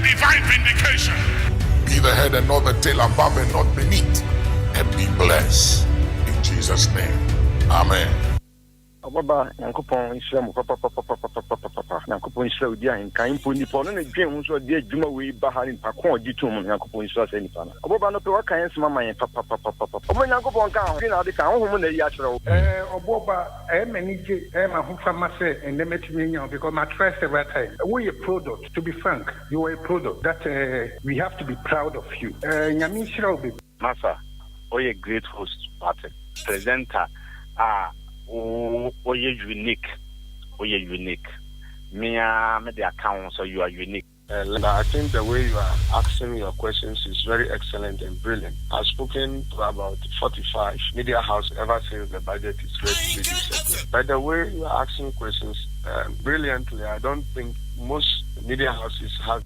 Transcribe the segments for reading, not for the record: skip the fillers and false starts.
divine vindication. Be the head and not the tail, above and not beneath. And be blessed. In Jesus' name. Amen. Baba, Yankopon Islam, Papa, Yankopon Islam, Ahenkan, Puni, Pon, and James, or dear Juma, we Baharin, Pacon, Jitum, Yankopon Islam, any fan. Baba, no, what kind of mamma and Papa, when Yankopon count, you know, the count, woman, the Yatro. Boba, many Emma who famase and they met me because my trust every time. We a product, to be frank, you are a product that we have to be proud of you. Yamishra will be Massa, or a great host, party, presenter, you're unique. Me, the account, so you are unique. I think the way you are asking your questions is very excellent and brilliant. I've spoken to about 45 media houses ever since the budget is ready to be discussed. By the way you are asking questions brilliantly, I don't think most media houses have.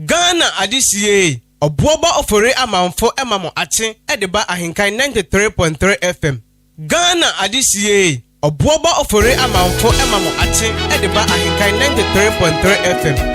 Ghana adisiye obuoba ofore amanfo emamo ache edeba Ahenkan 93.3 FM. Ghana adisiye obuoba ofore amanfo emamo ache edeba Ahenkan 93.3 FM.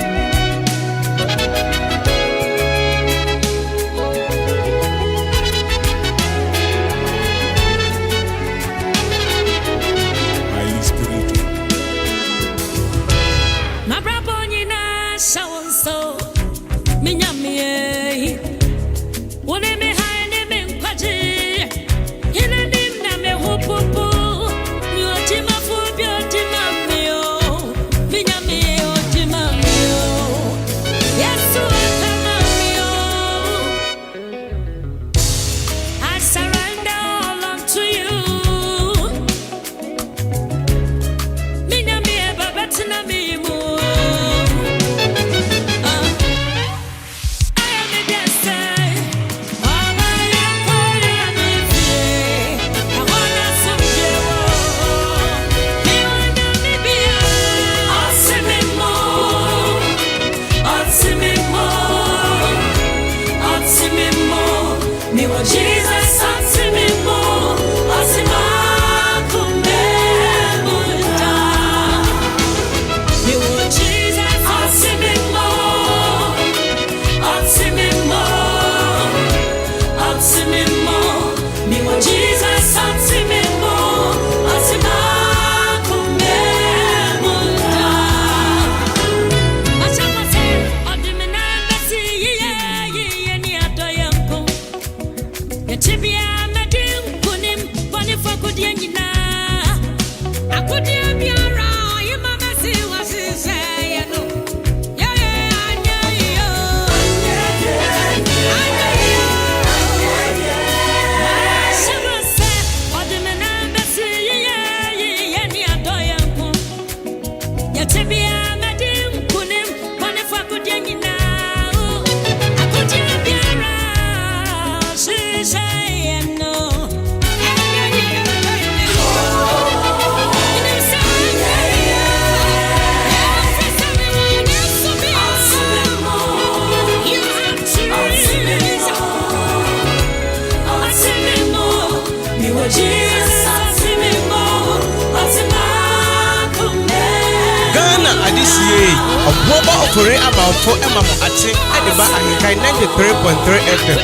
Obuoba ofore amanfo emamo ache edeba Ahenkan 93.3 FM.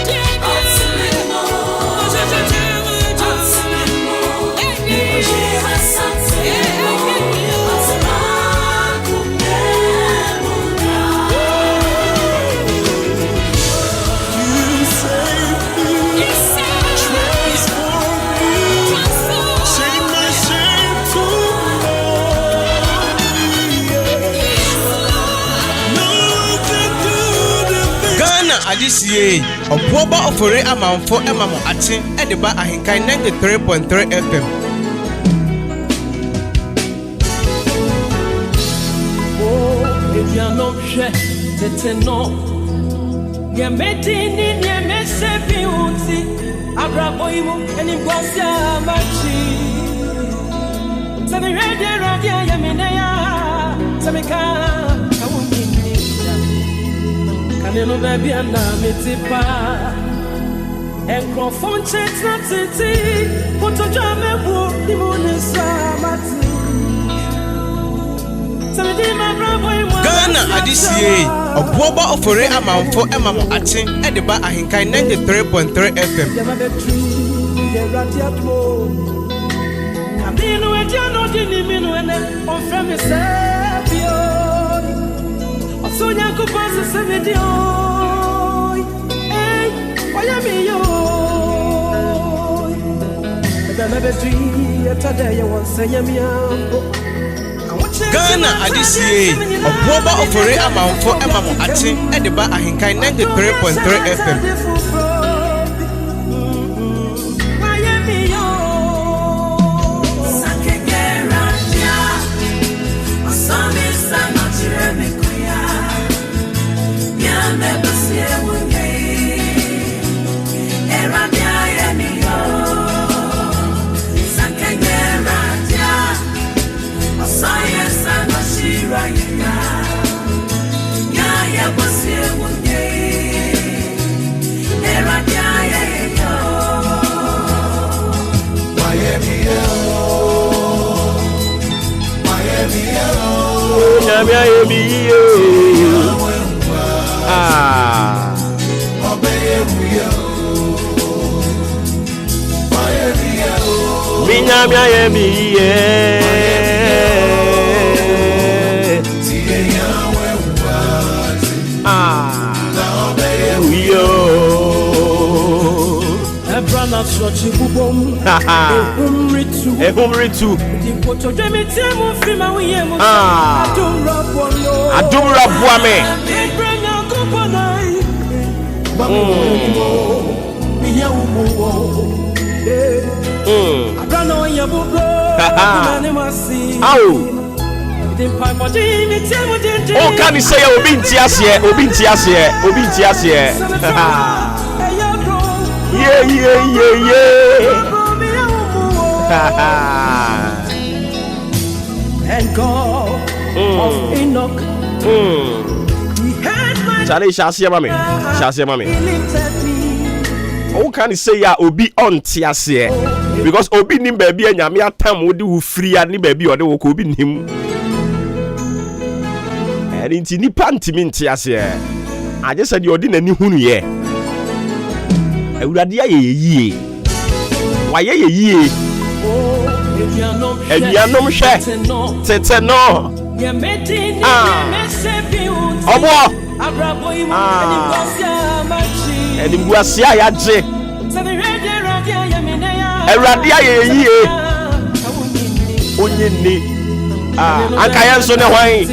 Adisiye obuoba ofore amanfo emamo ache edeba Ahenkan 93.3 FM. Eviano je teteno Yemedini yemesebi unti Abraboimu enimgosia machi Sami rede rodia yemeneya Samika Kaneno baby and mitipa Enkrofon checks na titi Puto jame wu di munisa mati Ghana Adisiye Obuoba Ofore Amanfo Emamo Ate Ediba Ahenkan 93.3 FM. Ghana Adisiye Obuoba Ofore Amanfo Emamo Ate Ediba Ahenkan 93.3 FM. Oh, can you say Obintias here? Yeah. And God of Enoch. Charlie, Shasia Mami. Oh, can you say ya Obi on Tiasia? Because Obi nim baby and Yamia Tam would do free and baby or the Obi him. And into the pantimin Tiasia. I just said you didn't know who ye. I would ye. Why ye? And you are no share. Tete no. And in Guasia Yaje. Eradia ye. Unyini. Ankayan so na wine.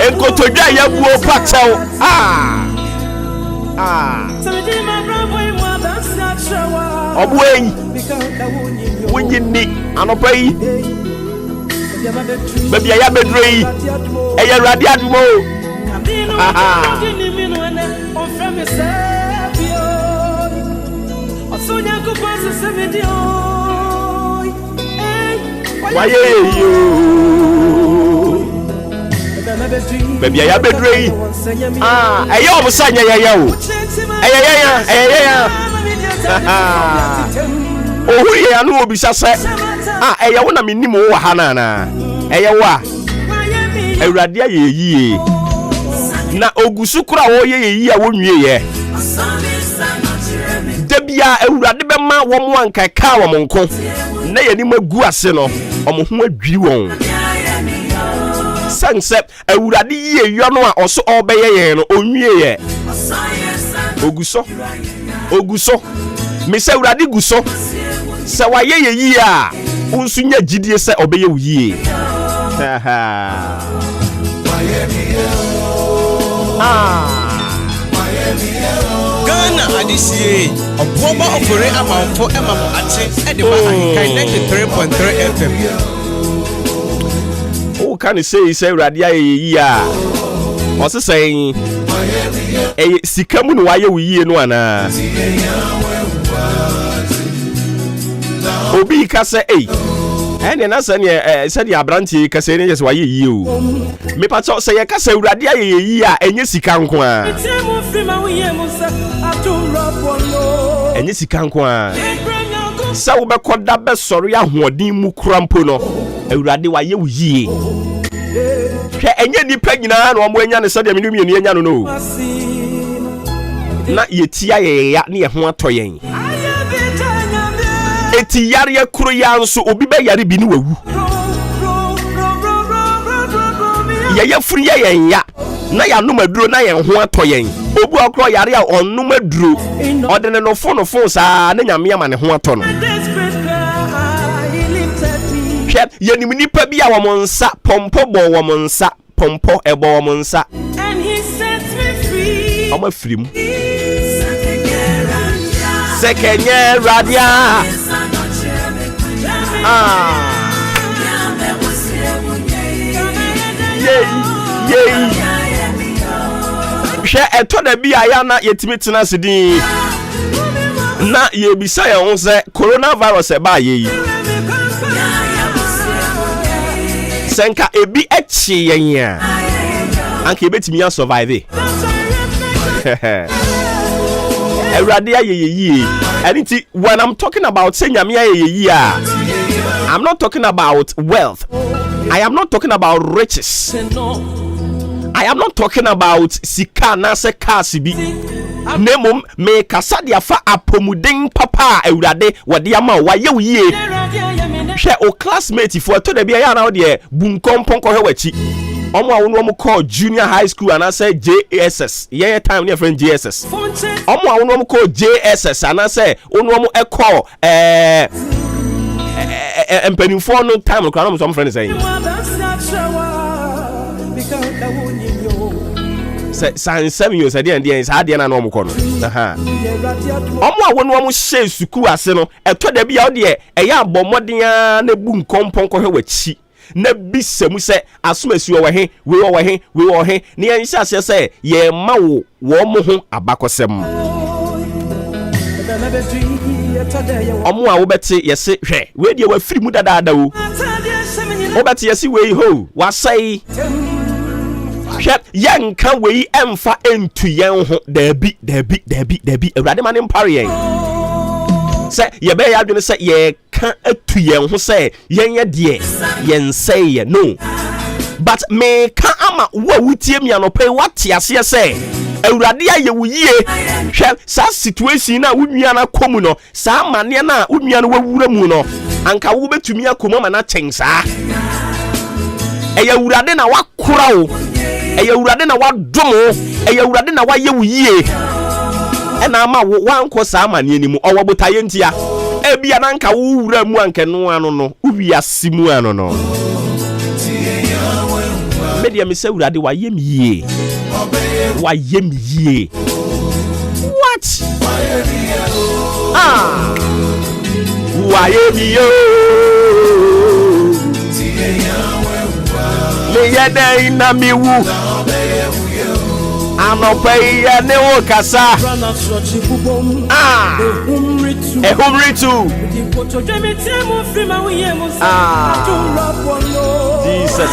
Enkotoja ya buo patel. Obueni Wunyini Anopai Baby I bedrei Eya radiadmo Why you Baby I bedrei Eya obusanya ya Oh yeah, no be say eya wona minim wo ha na eya wa Ewurade aye na ogusu kura wo ye a wonwie ye Debia Ewurade be ma wo mo anka ka wo monko na ye ni magu ase no omo ho adwiri won sanse Ewurade ye yo no a oso obeye ye no onwie ye Oguso me say Ewurade guso se wa ye yi a unsu nya gidie se obeye wuye Ghana Adisiye Obuoba Ofore Amanfo Emamo Ate Ediba Ahenkan 93.3 FM. Oh, can you say Ewurade ye a what's saying sikamu no waye wuye no ana Obi ka say ene na se ne se di abranti ka say ne yes waye yi o me pa to say ye ka say Ewurade aye yi a enye sika nko a enye sika nko a sa wo bekoda be sori ahoden mu krampo no awurade wa ye wo yie hwe enye nipa nyina na omo anya ne sade me mienu anya no na yetia ye ya ne ye ho atoyen eti yare ya kuro ya nso obi be yare bi ni wawu ya furi ya na ya no maduro na ye ho atoyen obu akro yare a onno maduro odene no fo saa na nyame ama ne ho ato no ye ni nipa bi a wo monsa pompo bo wo monsa pompo ebo wo monsa and he set me free omo freem sekenye radia hwe eto da bi aya na yetimi tena sedin na ye bisa ye ho se coronavirus e ba ye senka ebi echi yen ya anka ebetimi ya survive Erade ye anything when I'm talking about say nyame ye I'm not talking about wealth. I am not talking about riches. I am not talking about sika na se kasi bi. Nemom me kasa dia fa apomuden papa Erade wode ama wa ye yie. Hwe o classmate for to da bia ya na de bunkompon ko hwewachi. Omo awonu omo call junior high school and I say JSS. Yeah time near friend JSS. Omo awonu omo call JSS and I say onu omo e call empanifo no time no kra no some friend say. Say 7 years ade and dey say ade na no omo call no. Omo awonu omo share suku ase no eto da bia o de e ya abomoden na bu nkompon ko hwewachi. Na bisemu se asomasi wo he we wo he ne yan hya se ye ma wo mo ho abakosem omo a wo beti yese hwe we de wa firi mu dadaada wo beti yese we ho wasai hwe yanka we emfa entu yen ho dabi awurade ma ne mpare yen se ye be ya dwene se ye ka atu yen ho se yen ye de yen say ye no but me ka ama wa wutie mi anope wate ase se awurade aye wo yie hwe sa situation na wunua na komu no sa mane na wunua no wawura mu no anka wo betumi akoma ma na chensa eya awurade na wakora wo eya awurade na wadomo eya awurade na waye wo yie ena ama wo wanko sa amane ni mu owo botaye ntia ebia na nka wo wura mu anke no ano no uwiase mu ano no media me se awurade waye mi yie what waye mi yo me yede ina mi wu anope ya ne wo kasa ehumritu Jesus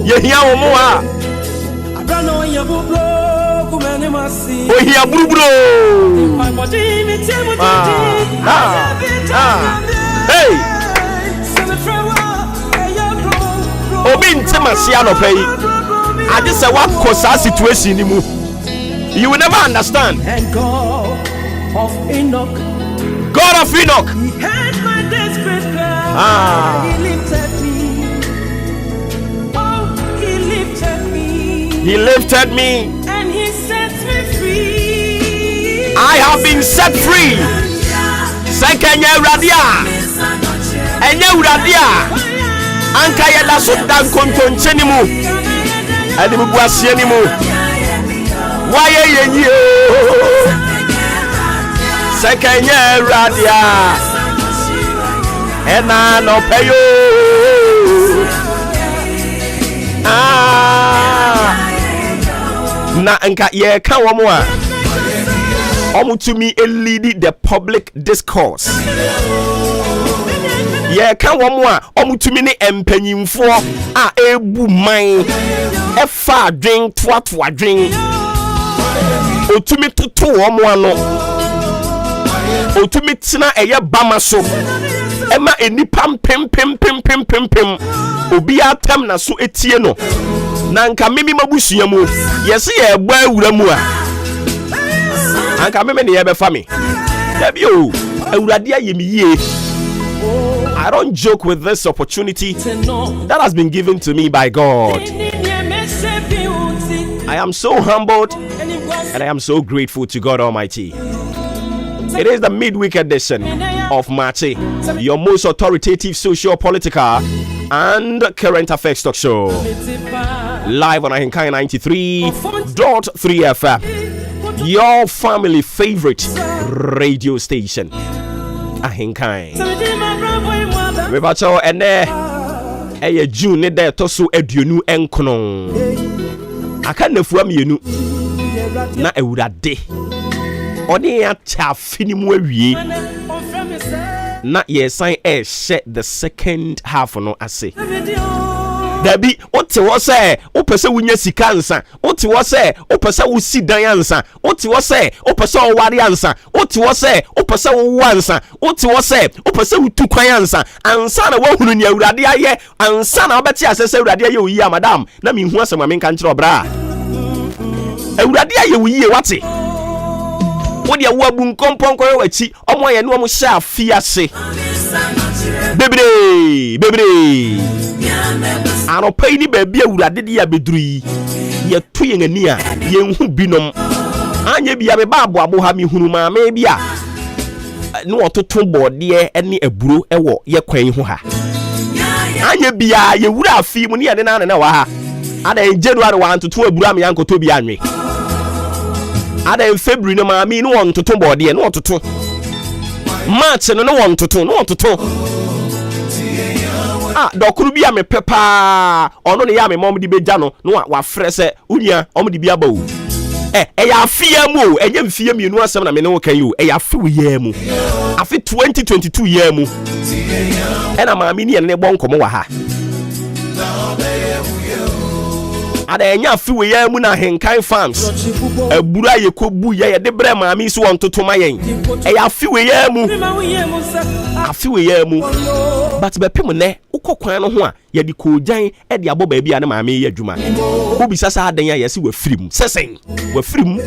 yehia wo mo a abrano yebubro ohia buruburo hey obi ntemasi anope yi ade se wakọ sa situation ni mu you will never understand. And God of Enoch, he heard my desperate cry. He lifted me. Oh, he lifted me and he set me free. I have been set free. Sekenya radia enya radia anka yeda so dan kontonche ni mu ade bu asie ni mu waye yenyi sekenya radia ena no peyo na anka ye ka wo mo a to me lead the public discourse. Yeah, can one more to me empanyimfo a ebu man efa drink twatwa drink otumi tutu omo ano otumi tina eye bama so ema enipa pem obi atam na so etie no na nka mimi mabusua mu yesi ye egba awura mu a anka mimi ne ye be fa me dabi o awurade ayemi yie. I don't joke with this opportunity that has been given to me by God. I am so humbled and I am so grateful to God Almighty. It is the midweek edition of Maakye, your most authoritative socio-political and current affairs talk show. Live on Ahenkan 93.3 FM, your family favorite radio station. Ahenkan. Mebacho ene eye June ne de to so aduonu enkono. Aka nafua mienu na ewurade. Oni ya chafini mu awie. Na yesan share the second half no ase. Dabi ote wo se opese wunya sika nsa ote wo se opese wo si dan ansa ote wo se opese wo ware ansa ote wo se opese wo wansa ote wo se opese wo tukwan ansa ansa na wo hunu ni awurade aye ansa na obeti asese awurade aye oyi a madam na me hu asema me nka nkyere obra awurade aye oyi e wate wo de wo abu nkomponko wachi omo ye ne omo hye afiase bebre ano pay ni baby awurade de ya beduri ye to yen ani a ye hu binom anya bia me ba abo ha me hunu ma me bia ne ototo bode ene aburo ewo ye kwan hu ha anya bia ye wura afi mu ne ye na wa ha ada January 1 to 2 aburo am yankoto bia anwe ada February no ma me ne wontoto bode ne ototo March no wontoto ne ototo dokuru bia me pepa ono ne ya me mom di beja no wa frese unia omdi bia bawo ya afia mu o enye mfia mienu asem na me ne wo kan yo ya afi wo ya mu afi 2022 ya mu na maami ne ne bonkomo wa ha ada enya afi wo ya mu na Ahenkan farms abura ye kobu ye de bre maami so wontoto mayen ya afi wo ya mu but be pem ne ukokwan no ho a ye di kojan e de abo ba bia na maami ye adwuma obi sasa adan ya yesi wa firim sesen wa firim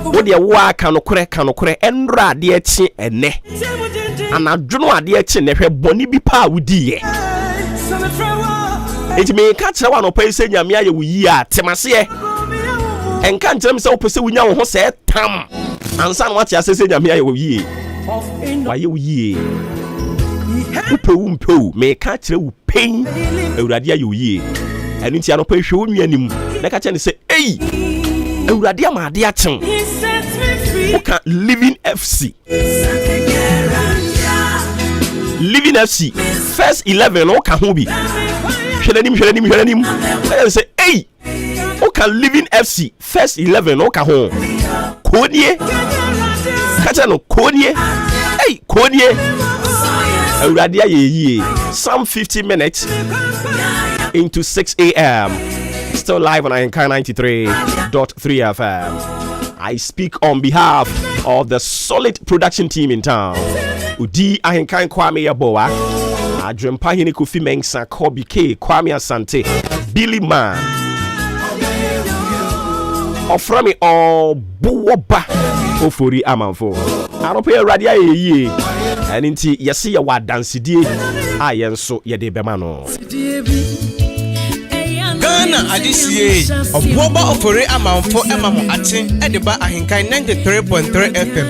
wo de wa kanokore enra de echi ene anadwono ade echi ne hwe boni bi pa wudi ye enti me ka kire wa no pa ise nyame aye wo yi a temase enka nkyerem se wo pese wunya wo ho se tam ansa na wate asese nyame aye wo yi wa ye wo yi upe me ka kire wo pen awurade aye wo yi enu ntia no pa hwe wo nuanim na ka kire ne se ei awurade amade a chen oka Living FC first 11 oka ho bi hwenanim say hey oka Living FC first 11 oka ho kodie kacha no kodie hey kodie awurade aye some 50 minutes into 6 a.m. still live on Ahenkan 93.3 FM. I speak on behalf of the solid production team in town. Udi Ahenkan Kwame Yaboa, Adrempa Hene Kofi Mensah, Kobe K, Kwame Asante, Billy Man, Oframi Obuoba, Ofori Amanfo. Arope Radia ye, and inti yasi ya wa dansidie, ayenso yede bemano. Ghana adisiye oboba ofore amanfo emamo achen edeba Ahenkan 93.3 FM.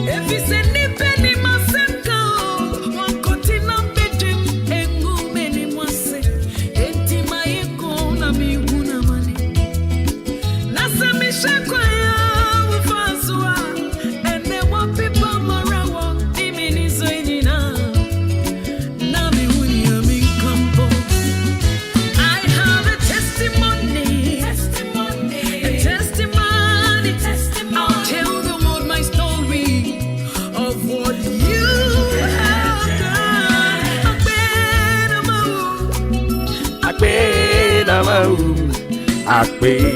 If you send me penny, my Akpe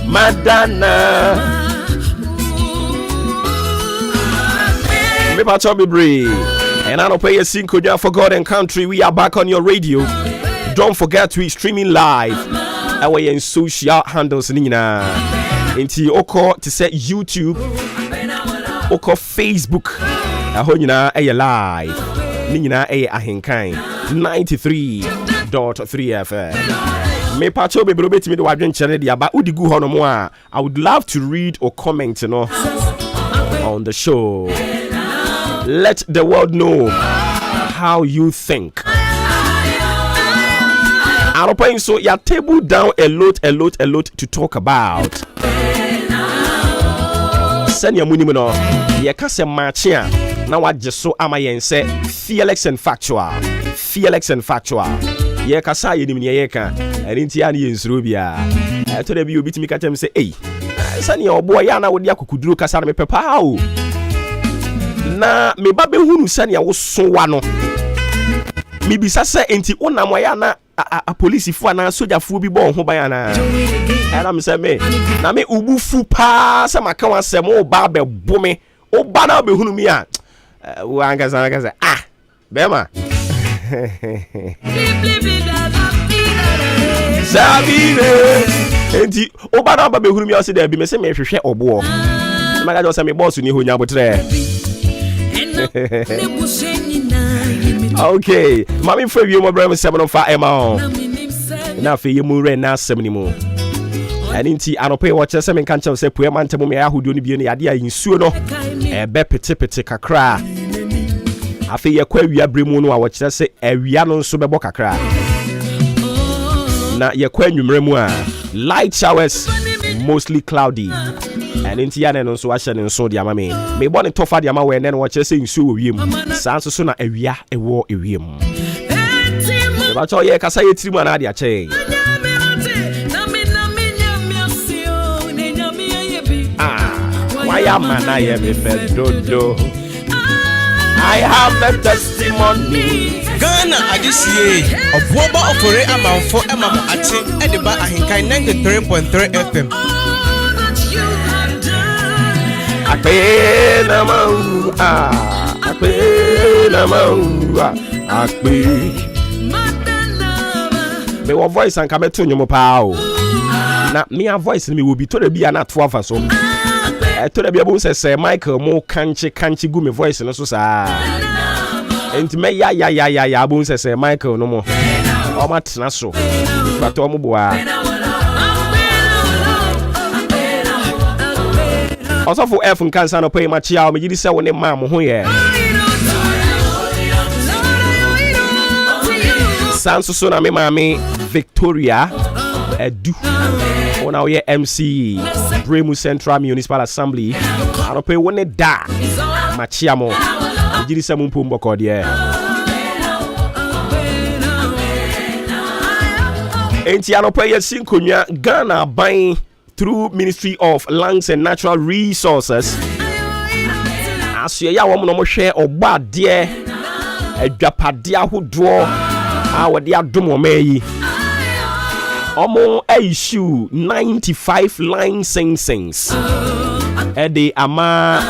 Madana. Me pacho be brave. And I don't pay a single for God and country. We are back on your radio. Don't forget we streaming live. Our in social handles nina. Into Oko to set YouTube. Oko Facebook. Ahonyina a live. Nina a Ahenkan 93.3 FM. Me pacho be brobet me the wadwen channel dia ba udi gu hono mo a. I would love to read or comment on the show. Let the world know how you think. I'm putting so your table down a lot to talk about. Send your money no. Ye ka se match here. Now I just so am I say fearless and factual. Ye ka sa ye ni ye ka. Erinti ani ensuro bia. To the bi obi timi ka tem say eh. Send your boy ya na wo dia kokuduro kasa na me pepa o. Na me ba be hunu sani ya wo sowa no me bisa se enti onam ya na a police fu na soldier fu bi bo ho ban na era me se me na me ubu fu pa se maka wan se mo ba be bo me o ba na be hunu mi a wo anga sa be ma Sabine enti o ba na ba be hunu mi o se da bi me se me hwehwe obo maka jo se me boss ni ho nya botre. Okay, mami for you my brother 705 Emma. Na fe yemu re na asem ni mu. Ani nti anope wo chese me kan che se pue man temu me ahudo ni bi ne ade a insuo no ebe pete kakra. Afe ye kwa awia bremu no a wo chese se awia no nso bebo kakra. Na ye kwa nwumre mu a light showers, mostly cloudy. And into ya no so asha nso dia ma me born in tofa dia ma we ne no che se nsu wo wiem sanso so na awia ewo ewiem e ba cho ye kasa ye tiri mu na dia che why am na ye me fedodo I have a testimony. Ghana adisie obuoba ofore amanfo emamo ate edeba Ahenkan 93.3 FM. Akpe na mau akpe me wo voice an ka beto nyom pa o na me a voice me will be to the bia na to afa so to the bia bo se Michael mo kanchi gu me voice no so sa enti me ya bo se Michael no mo o matena so but o mo boa also for F and cancer no pay my child, me you say when mama ho ye. Sanso so na me mami Victoria Edu. Ona we MC Bremu Central Municipal Assembly. I no pay when da machiamo. Me you say mun pumbo ko de. Enti I no pay yesin konya Ghana buying through Ministry of Lands and Natural Resources. As you want to share or bad dear, a japadia who draw our dear domo may. Omo issue 95 licenses. They are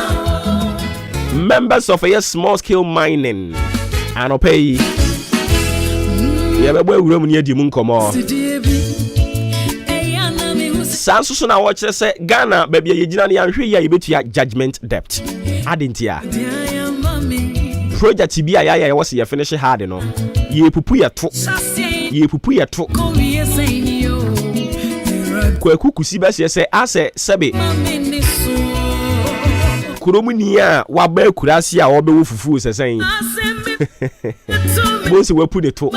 members of a small scale mining. And pay. You have a room near the Munkomo. Sanso so na watch say Ghana baby ye gina na hwe ya yebetua judgment debt adentia project bi aya ya wose ye finish hard no ye pupu ye to kwa kukusi ba se ase sebe kuromuni a wa ba kurasi a wo be wo fufu sesen bo se we pu de to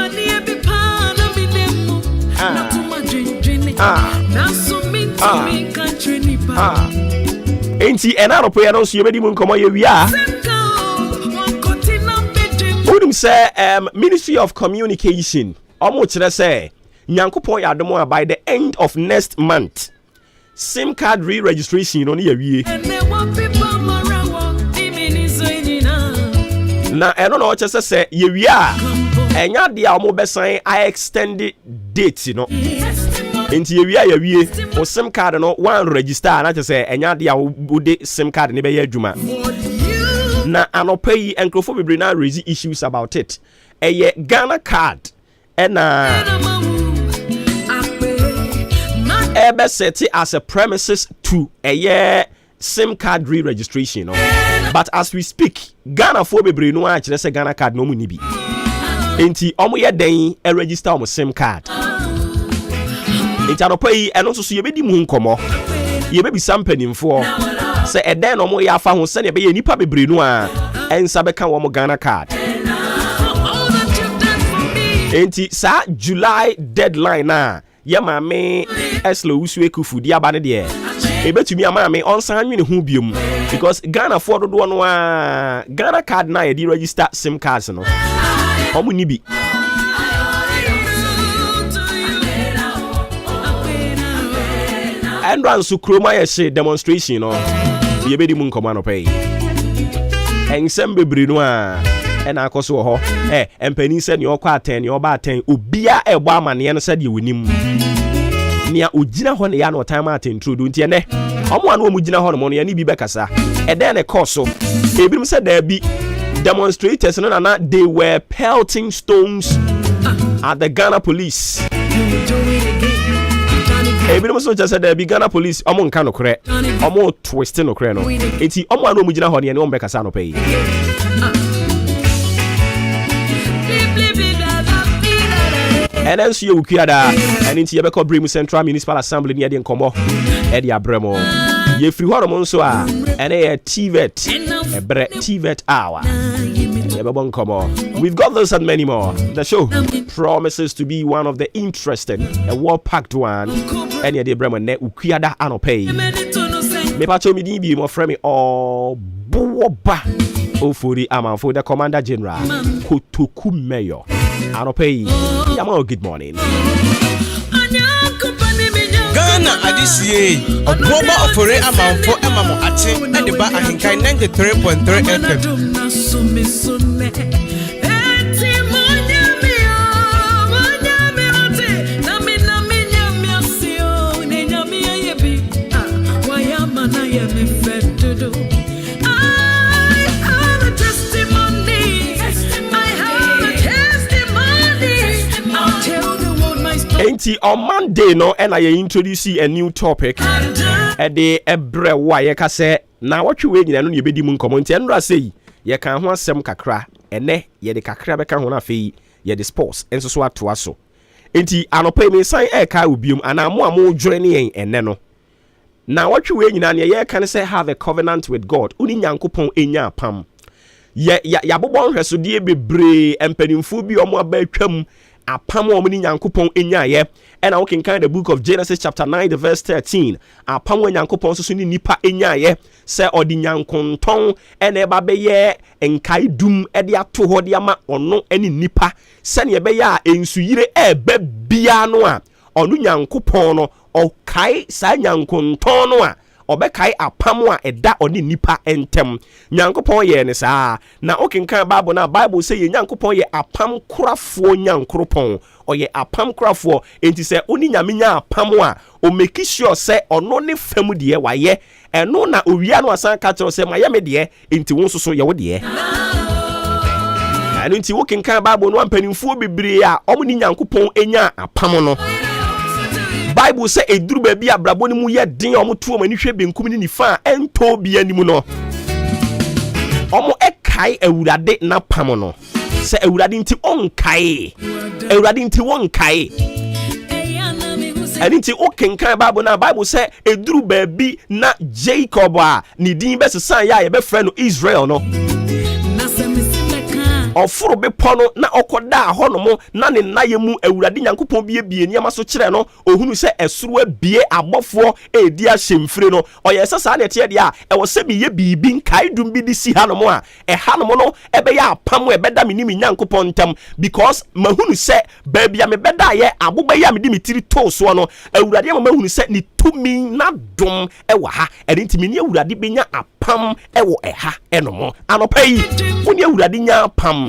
Enti enaro po ya no so yebedi mu nkomo ye wia. Wouldn't say Ministry of Communication omo kire say Nyankopon ya adom by the end of next month SIM card re-registration no ye wie. Na eno no che say ye wia enya dia omo besan I extended date no. enti ye o sim card no one register na say enya de a wo de sim card ne be ye adwuma na anopa yi enkrofo bebre na raise issues about it eye Ghana card ena ebe set as a premises to eye SIM card re-registration, but as we speak, Ghana for bebre no actually say Ghana card no money be. Enti omo ye den e register omo SIM card. Enti anopa yi eno so ye be di mu nkomo. Ye be bi sampanimfo. Say e den omo ye afa ho se ne be ye nipa bebre no a ensa be kan omo Ghana card. Enti sa July deadline na ye mame eslo usue kufu di aba ne de ebetumi ama me onsan nwene hu biom because Ghana for do no a Ghana card na ye di register SIM cards no omo ni bi and ran su kroma ye she demonstration no ye be di mu nkoma no pay ensem bebre no a ena akoso ho empani se ne okwa aten ne oba aten obia egbo amane no se de wonim nia ogina ho ne ya no time atentro do ntie ne omo anu omugina ho no mo no ya ni bi bekasa eden ne course ebirum se da bi demonstrators no na they were pelting stones at the Ghana police ebirum so just da bi Ghana police omo nka no kore omo twist no kore no enti omo anu omugina ho ne ne ombekasa no pay and then see you Kiada and into Yabeko Brim Central Municipal Assembly near the Nkomo Eddie Abremo. Ye free hormone so and a TVET a bre TVET hour. We've got this and many more. The show promises to be one of the interesting and well-packed one. And the Abremo ne Ukiada Anopay. Me pacho mi di bi mo frame me all boba. Ofuri Amanfo the Commander General Kotoku Mayor. Anopay, Yamo, good morning. Ghana adisiye oboba ofore amanfo emamo ate ediba Ahenkan 93.3 FM. Enti on Monday no and I introduce a new topic de ebre wa ye ka se na watwe we nyina no ye bedi mu nkomo enti enra sei ye kan ho asem kakra ene ye de kakra be kan ho na afei ye de sports enso so atoa so enti anopa me san e ka obiom ana mo amo dwere ne yen ene no na watwe we nyina ne ye kan say have a covenant with God uni nyankopon enya apam ya bobon hwesodie bebre empanimfu bi omo aba twam apam wo mani nyankopon enyaye and I can kind the book of Genesis chapter 9 the verse 13 apam wo nyankopon so ni nipa enyaye se odi nyankonton ene eba beye enkai dum e de ato ho de ama ono ene nipa se ne ebe ya ensuyire ebe bia no a onu nyankopon no okai sa nyankonton no a obekai apam a eda oni nipa entem nyankopon ye ne saa na okenkan bible na bible say ye nyankopon ye apam korafo nyankopon oye apam korafo enti se oni nyamenya apam a o make sure say ono ne fam de waye eno na owia no asan ka tro say maye me de enti won so ye wo de anu enti okenkan bible no ampanimfo bebre a omni nyankopon enya apam no Bible say eduru ba bi abrabo ni mu ye den omo to omo ni hwe benkum ni nifa ento bia ni mu no omo ekai awurade na pam no se awurade nti onkai awurade nti wonkai ani nti okenkan Bible na Bible say eduru ba bi na Jacob a ni din be sesan ya ye be frɛ no Israel no ofuru be pono na okoda hono mo na ne naye mu awurade nyankopon bie niam so kire no ohunu se esuru abie abofo edi ahemfire no oye sesa na tie de a e wo se bi ye bibi nkai dum bi di si hano mo a e hano mo no ebe ya apam ebeda me ni nyankopon ntam because mahunu se ba bia me beda ye aboba ya me di mitiri to so no awurade ma mahunu se ni tumi na dom e wa ha e nti me ni awurade benya apam e wo e ha enomo anopai woni awurade nya apam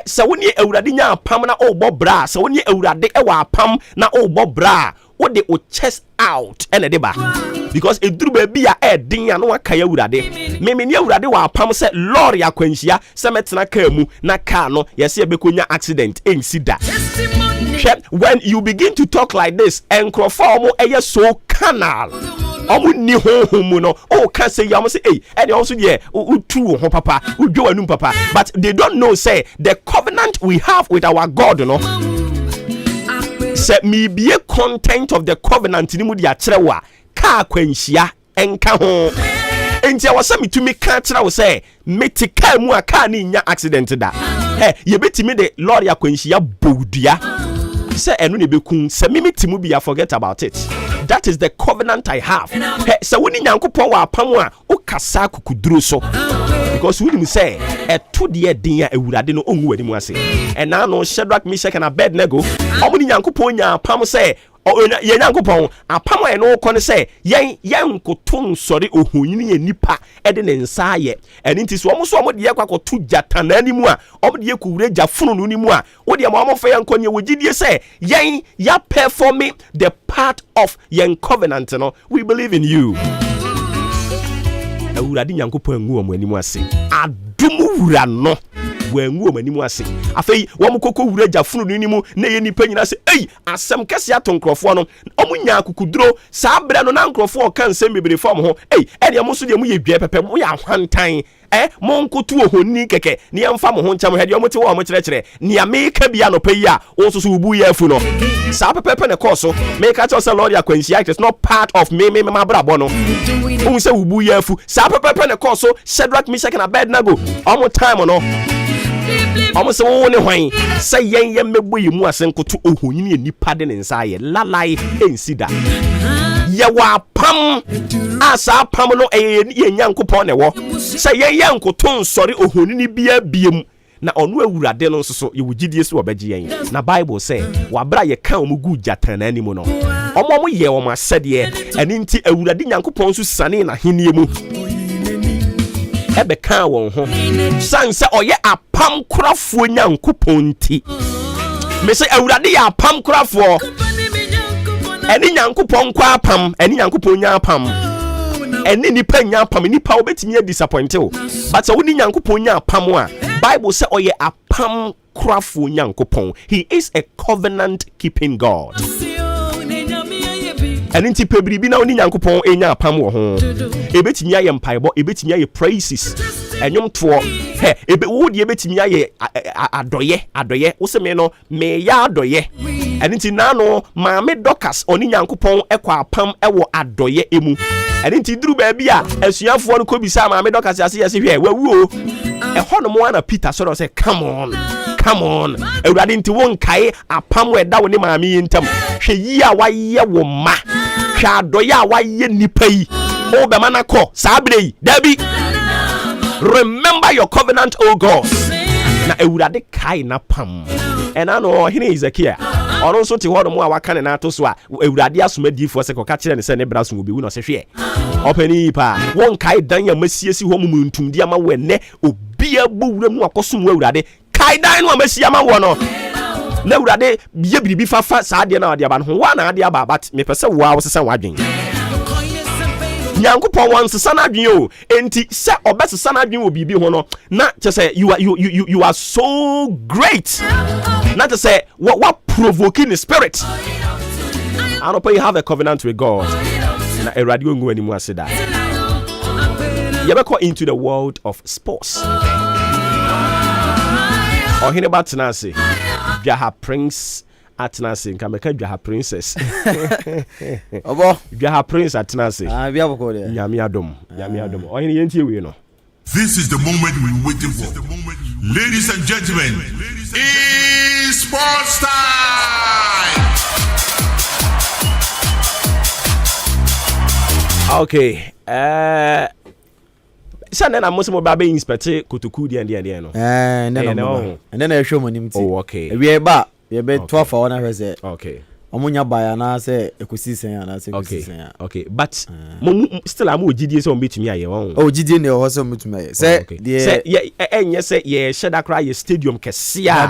se woni awurade nya apam na obɔ bra se woni awurade e wa apam na obɔ bra what the chest out and a deba because it drew baby a din and no kaya urade me near urade wa pam say lord ya kwanhia say metena car mu na car no yes e bekonya accident ensida. When you begin to talk like this enkrofo eye so canal omo ni honhom no o can say you say hey and also there utu ho papa udwo anum papa but they don't know say the covenant we have with our God no say me be a content of the covenant ni mu dia kyerɛwa ka kwanhia enka ho enti awasa mitumi ka kyerɛwa say metika mu aka ni nya accident da ye betimi de lord ya kwanhia bodua say enu ne bekun say me metimu bi forget about it. That is the covenant I have. So when Nyankopon wa pam a o kasa kukuduro so because we say e to de din a ewurade no onwu ani mu ase and now no Shadrach, Meshach and Abednego omo ni Nyankopon nya pam say ye Nyankopon apam a no ko say yen nkoton sori ohonyini ye nipa e de ne nsa ye and nti so omo de kwakoto jatana ani mu a omo de kuwure jafunu no ni mu a wo de omo fa yankonye wogidie say yen ya perform the part of yen covenant no we believe in you. Ewurade Nyankopon ngu omo ani mu ase adum wura no wangu omo ani mu ase afei wo mkoko wura jafunu no ni mu na ye nipa nyina se ei asem kese atonkrofo no omo nya akukuduro saa bra no na nkrofo kan nsem bebre fam ho ei ene mo so de mu ye dwe pepe mo ya hwantan monkotu ohoni keke ne yamfa mo ho ncham hede omo te wo mo kyerɛkyerɛ ne ameka bia no pɛ yi a wo so ubu ya afu no saa pepe ne course make ka tell say lord ya kwanhia it is not part of me mabrabo no wo say ubu ya afu saa pepe ne course Shadrach, Meshach and Abednego omo time no omo se wo ne hwan say yen mebo yi mu ase nkoto ohoni nipa de ne nsa ye lalai ensida ye wa pam asa pam no ye Nyankopon ne wo say yen nkoto nsori ohoni ni bia biem na onu awurade no nso ye wugidie se obegye yen na bible say wabra ye kan omugu jatana ani mu no omo ye omo asede eni nti awurade Nyankopon so sane na henie mu ebe kan won ho sanse oye apam korafo Nyankopon ti me say awurade ya apam korafo eni Nyankopon kwa apam eni Nyankopon nya apam eni nipa nya apam nipa obetimi disappoint o but so ni Nyankopon nya apam a bible say oye apam korafo Nyankopon he is a covenant keeping God. And inti pebribi na oni Nyankopon enya apam wo ho ebetimi aye mpaibo ebetimi aye praises enyom to ebe wo de ebetimi aye adoye wo se me no me ya adoye and inti na no maame Dorcas oni Nyankopon ekwa apam ewo adoye emu and inti duru ba bia asuafo no ko bisa maame Dorcas ase hwe wawu ho no mo ana Peter so say come on ewurade nti won kai apam we da wo ni maame yintam hwe yi a waye wo ma hwa adoye a waye nipa yi o be mana ko sabre yi dabi remember your covenant oh God na ewurade kai na pam ena no hene Ezekiel ono so ti hodo mo a waka ne na to so a ewurade asomadifo se ko ka kire ne se ne braso obi wu no se hwe opani pa won kai dan ya masiesi ho mu ntumdi ama wenne obi abuwura mu akoso mu ewurade kai dan no amasia ma wo no na ewurade ye biribi fafa saa de na ade aba no ho wa na ade aba but me pese wo a wo sesa wadwen Nyankopon wan sesa na adwen o enti se obesesa na adwen wo bibi ho no na che say you are so great not to say what provoking the spirit. I don't you have a covenant with God na eradio ngu animu aseda you go into the world of sports or hear about Tanasi Jaha Prince Atenase nka meka Jaha Princess obo Jaha Prince Atenase bia boko de nyame adom o yin yentie we no. This is the moment we waiting for. Ladies and gentlemen, it's sports time. Okay. Sana na mo babe inspect kotoku di ande no. And then I show money. Oh, okay. We be 12 for one say. Okay. omunya baya na say ekosisen ya na say ekosisen ya okay but still am ogidie say ombetumi aye won ogidie ne ho say ombetumi aye say enye say ye sheda kra ye stadium kese a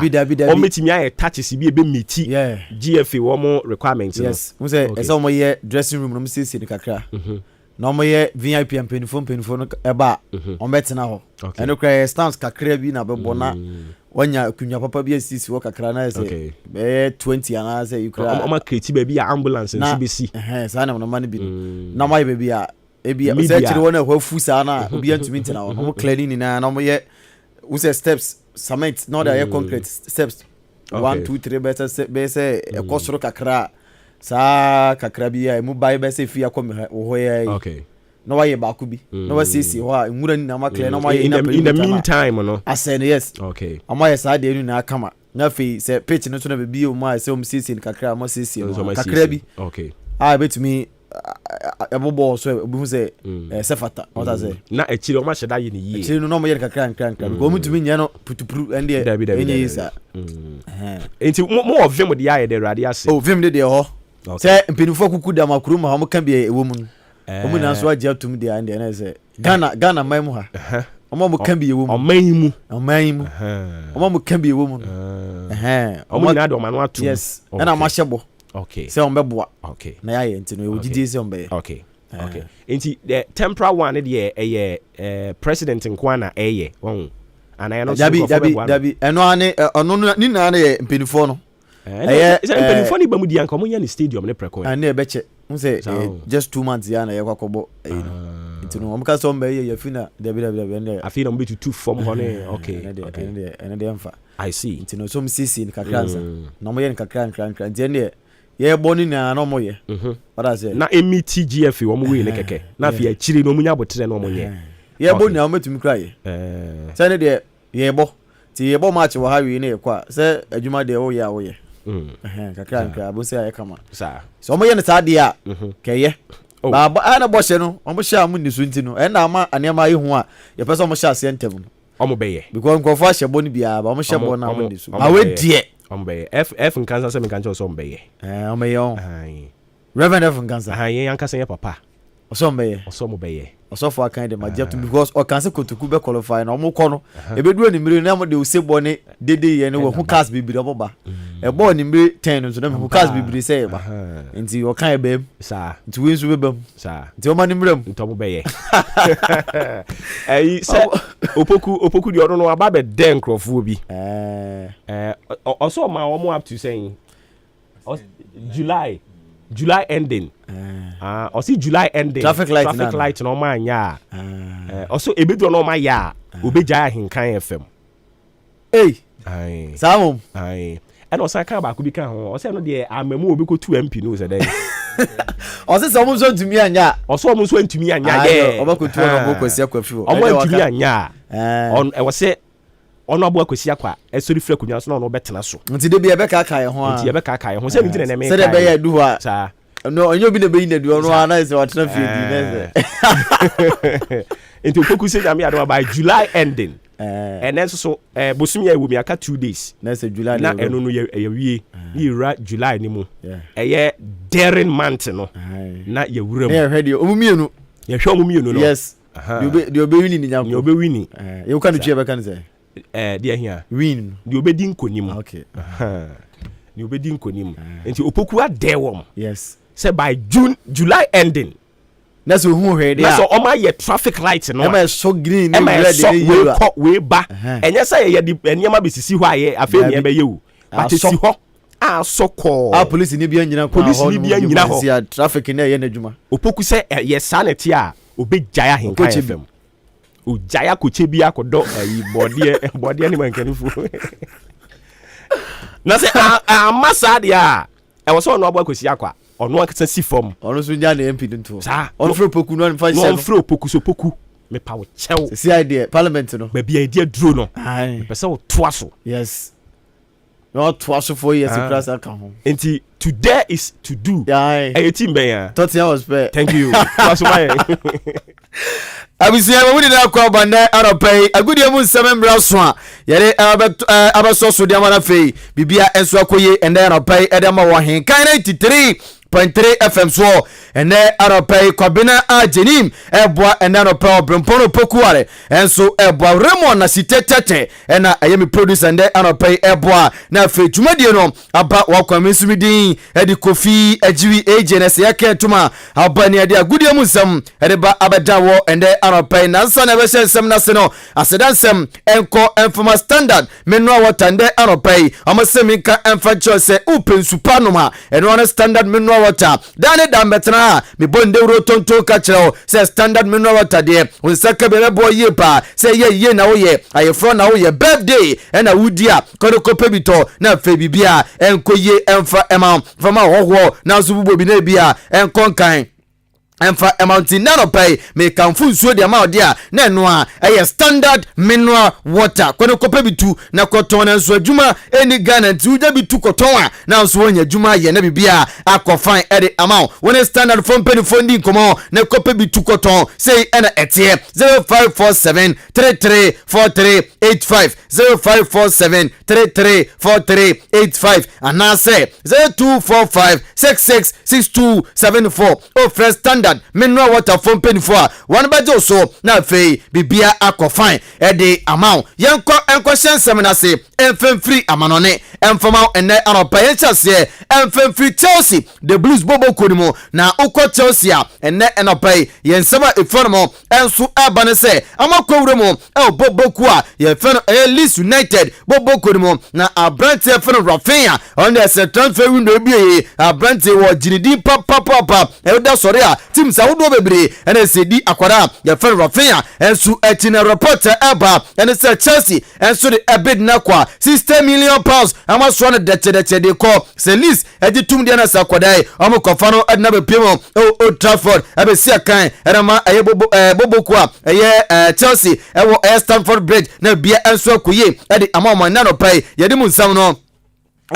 ombetumi aye touches bi ebe meti GFA wo mo requirements no yes we say say omo ye dressing room no me see ni kakra na omo ye VIP penifo no eba ombetena ho eno kra stands kakra bi na bebo na wanya kunya papa bi asisi wo kakra na say 20 ana say you kra omo create ba bi ambulance nsi besi sa na no man bi na mai ba bi a ebi say chire wona ho fusa na obi antumi ntina wo omo cleaning na omo ye we say steps cement no there concrete steps 1 2 3 better say e kosoro kakra sa kakra bi a mu bai be say fi akome wo ye okay no why baako bi no wa sisi ho a nwura ni na ma clear no ma in the meantime no I said yes okay ama yes ade nu na kama na fe say pitch no to na bi o ma say o sisi kakra ma sisi kakra bi okay ah betumi ebobo so obi say sefata what I say na echire o ma sheda ye ni yi echire no ma ye kakra ko mutumi nya no putupuru ende enye isa enti mo ovem de ya de rade ase o vem de ho say mpinifo kuku da makuru ma ho kan bi ewo mu omu na so agya tum de ande na say Ghana mai mu ha omo mo kan bi ewo mu oman mu omo mo kan bi ewo mu omo na do ma no atum yes na ma hyebo okay say ombeboa okay na ya ye ntino e ogidi say ombe okay enti the temporal one de president nkwana won ana ya no so dabi eno ane ono ni na na ye mpinifo no mpinifo ni ba mu di anka omo nya ni stadium ne preko ane ebeche say just 2 months ya na ye kwakobo ntino omka so mbe ye yafina dabi ande afina mbe to form ho ne okay ene de mfa I see ntino so msisi ni kakranza na mo ye ni kakran ntende ye boni na no mo ye what I say na METGF wo mo we ne keke na afia chiri no munya botere no mo ye ye boni na mo tumi kra ye say ne de ye bo ti ye bo match wo ha wi ne kwa say adwuma de wo ye kakra bo say ye kama so mo ye ne saade a keye ba ana bo hye no mo hye amu ni so ntino e na ama anema yi ho a ye pese mo hye ase ntem omo beye because nko fa hye bo ni bia ba mo hye bo na mo ni so ba we die omo beye f nkansa se me kancha so omo beye omo ye Reverend F nkansa ye yankasa ye papa oso mo beye oso for kind de majetu because o kan se kotoku be qualify na omo ko no ebedu ani mire na mo de usebo ne dede ye ne wo hu cast bibiri oboba e bo ni mire 10 no so na hu cast bibiri say ba nti o kan e bem sa nti we nso bebam sa nti o ma ni mire nto mo beye se opoku di odo no aba be den krofo bi also ma omo up to saying July ending. Or see July ending. Traffic light no man ya. Also ebedu no man ya. Obeja Ahenkan FM. Hey. Aye. Samom. Aye. And also kan ba ku bi kan ho. O say no de amemu obi ko 2 MP no say dey. O say somo so ntumi anya. O so omo so ntumi anya ye. Oba ko 2 no bo kwesi akwafi o. Omo ntumi anya. On e wo say ono abo akwesi akwa esori fra kunya so na ono betena so nti de bia be ka kai ho a nti be ka kai ho se nti na me se de be ya du ha sa no onyo bi na be ina du ono ana se watena fie di na se nti focus ya me ado by July ending and then so bosumi ya wo mi aka 2 days na se July na eno no ye wie ni ra July ni mu ye daring month no na ye wura mu ye hwe de omumienu ye hwe omumienu no yes de obe wini ni nyam ye obe wini ye ka no tue be kan se dia here win di obedi nkonim okay ni obedi nkonim enti opoku adewom yes say by July ending na so hu hwe dia na so o ma ye traffic light no e so green ni red ni yellow we ba enye say ye di eniema besisi ho aye afi ni e be yewu but si ho a soko police ni bia nyina ho traffic na ye na djuma opoku say ye sanity a obejaya Ahenkan FM o jaya ko chebi akodo ayi bode ni mankanifu na se amasa dia e wo so no abo akosi akwa ono akasa si form ono so nya na MP nto ono fro poku no fa no fro poku so poku me pa wo chew si idea parliament no ba bia idea duro no pese wo toa so yes not twice 4 years in class account. Nti to dare is to do. Yeah. Hey, team ben. Tottenham was fair. Thank you. That's why. Abisia we dey akwa banda aropai agudie mu nsem mbra so a yere abaso so de amana fei bibia enso akoye ende aropai edema wo Ahenkan 93.3 FM so ene aropai kobina ajenim eboa ene aropai obrempono pokuare enso eboa Raymond na sitetete ena ayemi producer ende aropai eboa na fe dwumadie no aba wakwamesumidin edi kofi ajiwi agns yake tuma aba ne ade agudie mu nsem ede ba abadawo ende aropai na nsa na be nsem na se no asedansem enko enfoma standard menno water ende aropai amasemi ka enfa chose upensupa no ma eno on standard menno water dane dambetra me bonde wuro tonto ka kireo say standard mineral water de unsaka be bo yepa say ye na wo ye ayefro na wo ye birthday na wudia kodokope bito na fe bibia enkoye emfa ema fama hoho na zububo bi na bia enkonkan emfa amounting nano pay me kamfu nsuo de ma ode na eno a standard mineral water kono kope bitu na koton na nso adwuma eni Ghana nti uja bitu koton a na nso wonya adwuma ye na bibia akofan ede amount when standard phone penny phone din komo na kope bitu koton say ena etie 0547334385 0547334385 and say 0245666274 oh fresh standard mineral water from penny for one bajo so na fei bibia akofan ede amount yenko enko sensem na se enfem free amanone enfama ene anopa yenchase enfem free Chelsea the Blues bobo kodimo na ukọ Chelsea ene anopa yensema efono enso abane se amakwuremo bobo ku a yefeno Leeds United bobo kodimo na abrante efeno Rafinha on the transfer window bi abrante wo jinidi papa da sori a team saudo bebre ene se di akwara yefeno Rafinha enso etina reporter eba ene se Chelsea enso de ebid na kwa 60 million pounds amaso na de de ko se Leeds ejitum de na sakwadai amokofa no adna bepemo Old Trafford abesi akan erama bobo kwa Chelsea ewo Stamford Bridge na bia enso akoye edi amama na no pai yedi mu nsam no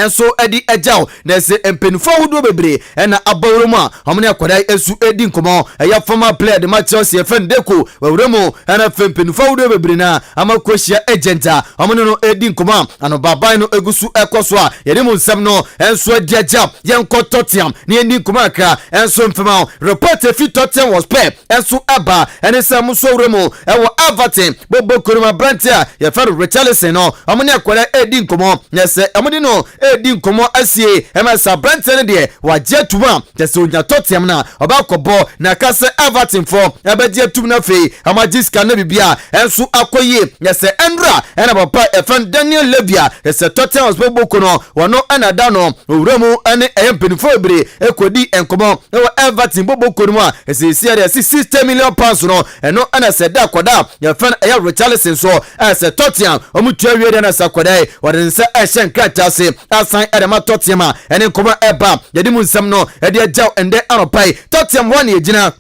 enso edi ejao na se empenfo wudo bebre na abawremu a omne akwadai esu edi nkomo ya former player de Chelsea Fendeko wawremu na fempenfo wudo bebre na amakohia agenta omne no edi nkomo ano baban no egusu ekoso a yedi mu nsam no enso edi ejao yenko Tottenham ni edi nkomo aka enso mfema report fi Tottenham was pay enso aba ene sam so wremu ewo Everton bobo koroma brantia ya faru Richarlison no omne akwadai edi nkomo nyese omne no edi nkomo asie emasa brantene de waje tuma tese onya Tottenham na obakobo na kase Everton for abaje tum na fe amajiska na bibia enso akoye yese Endra ena papa efan Daniel Levia yese Tottenham bobo no wono anada no owuramu ane empenfo ebre ekodi enkomo ewo Everton bobo kono a yese sia 60 million pounds no eno ana se da koda yefan Richarlison so yese Tottenham omutua wiede na sakoda wadense ehyen kratase asan edema Tottenham ene nkoma eba yedi mu nsam no ede agyaw ende anopai Tottenham one ejina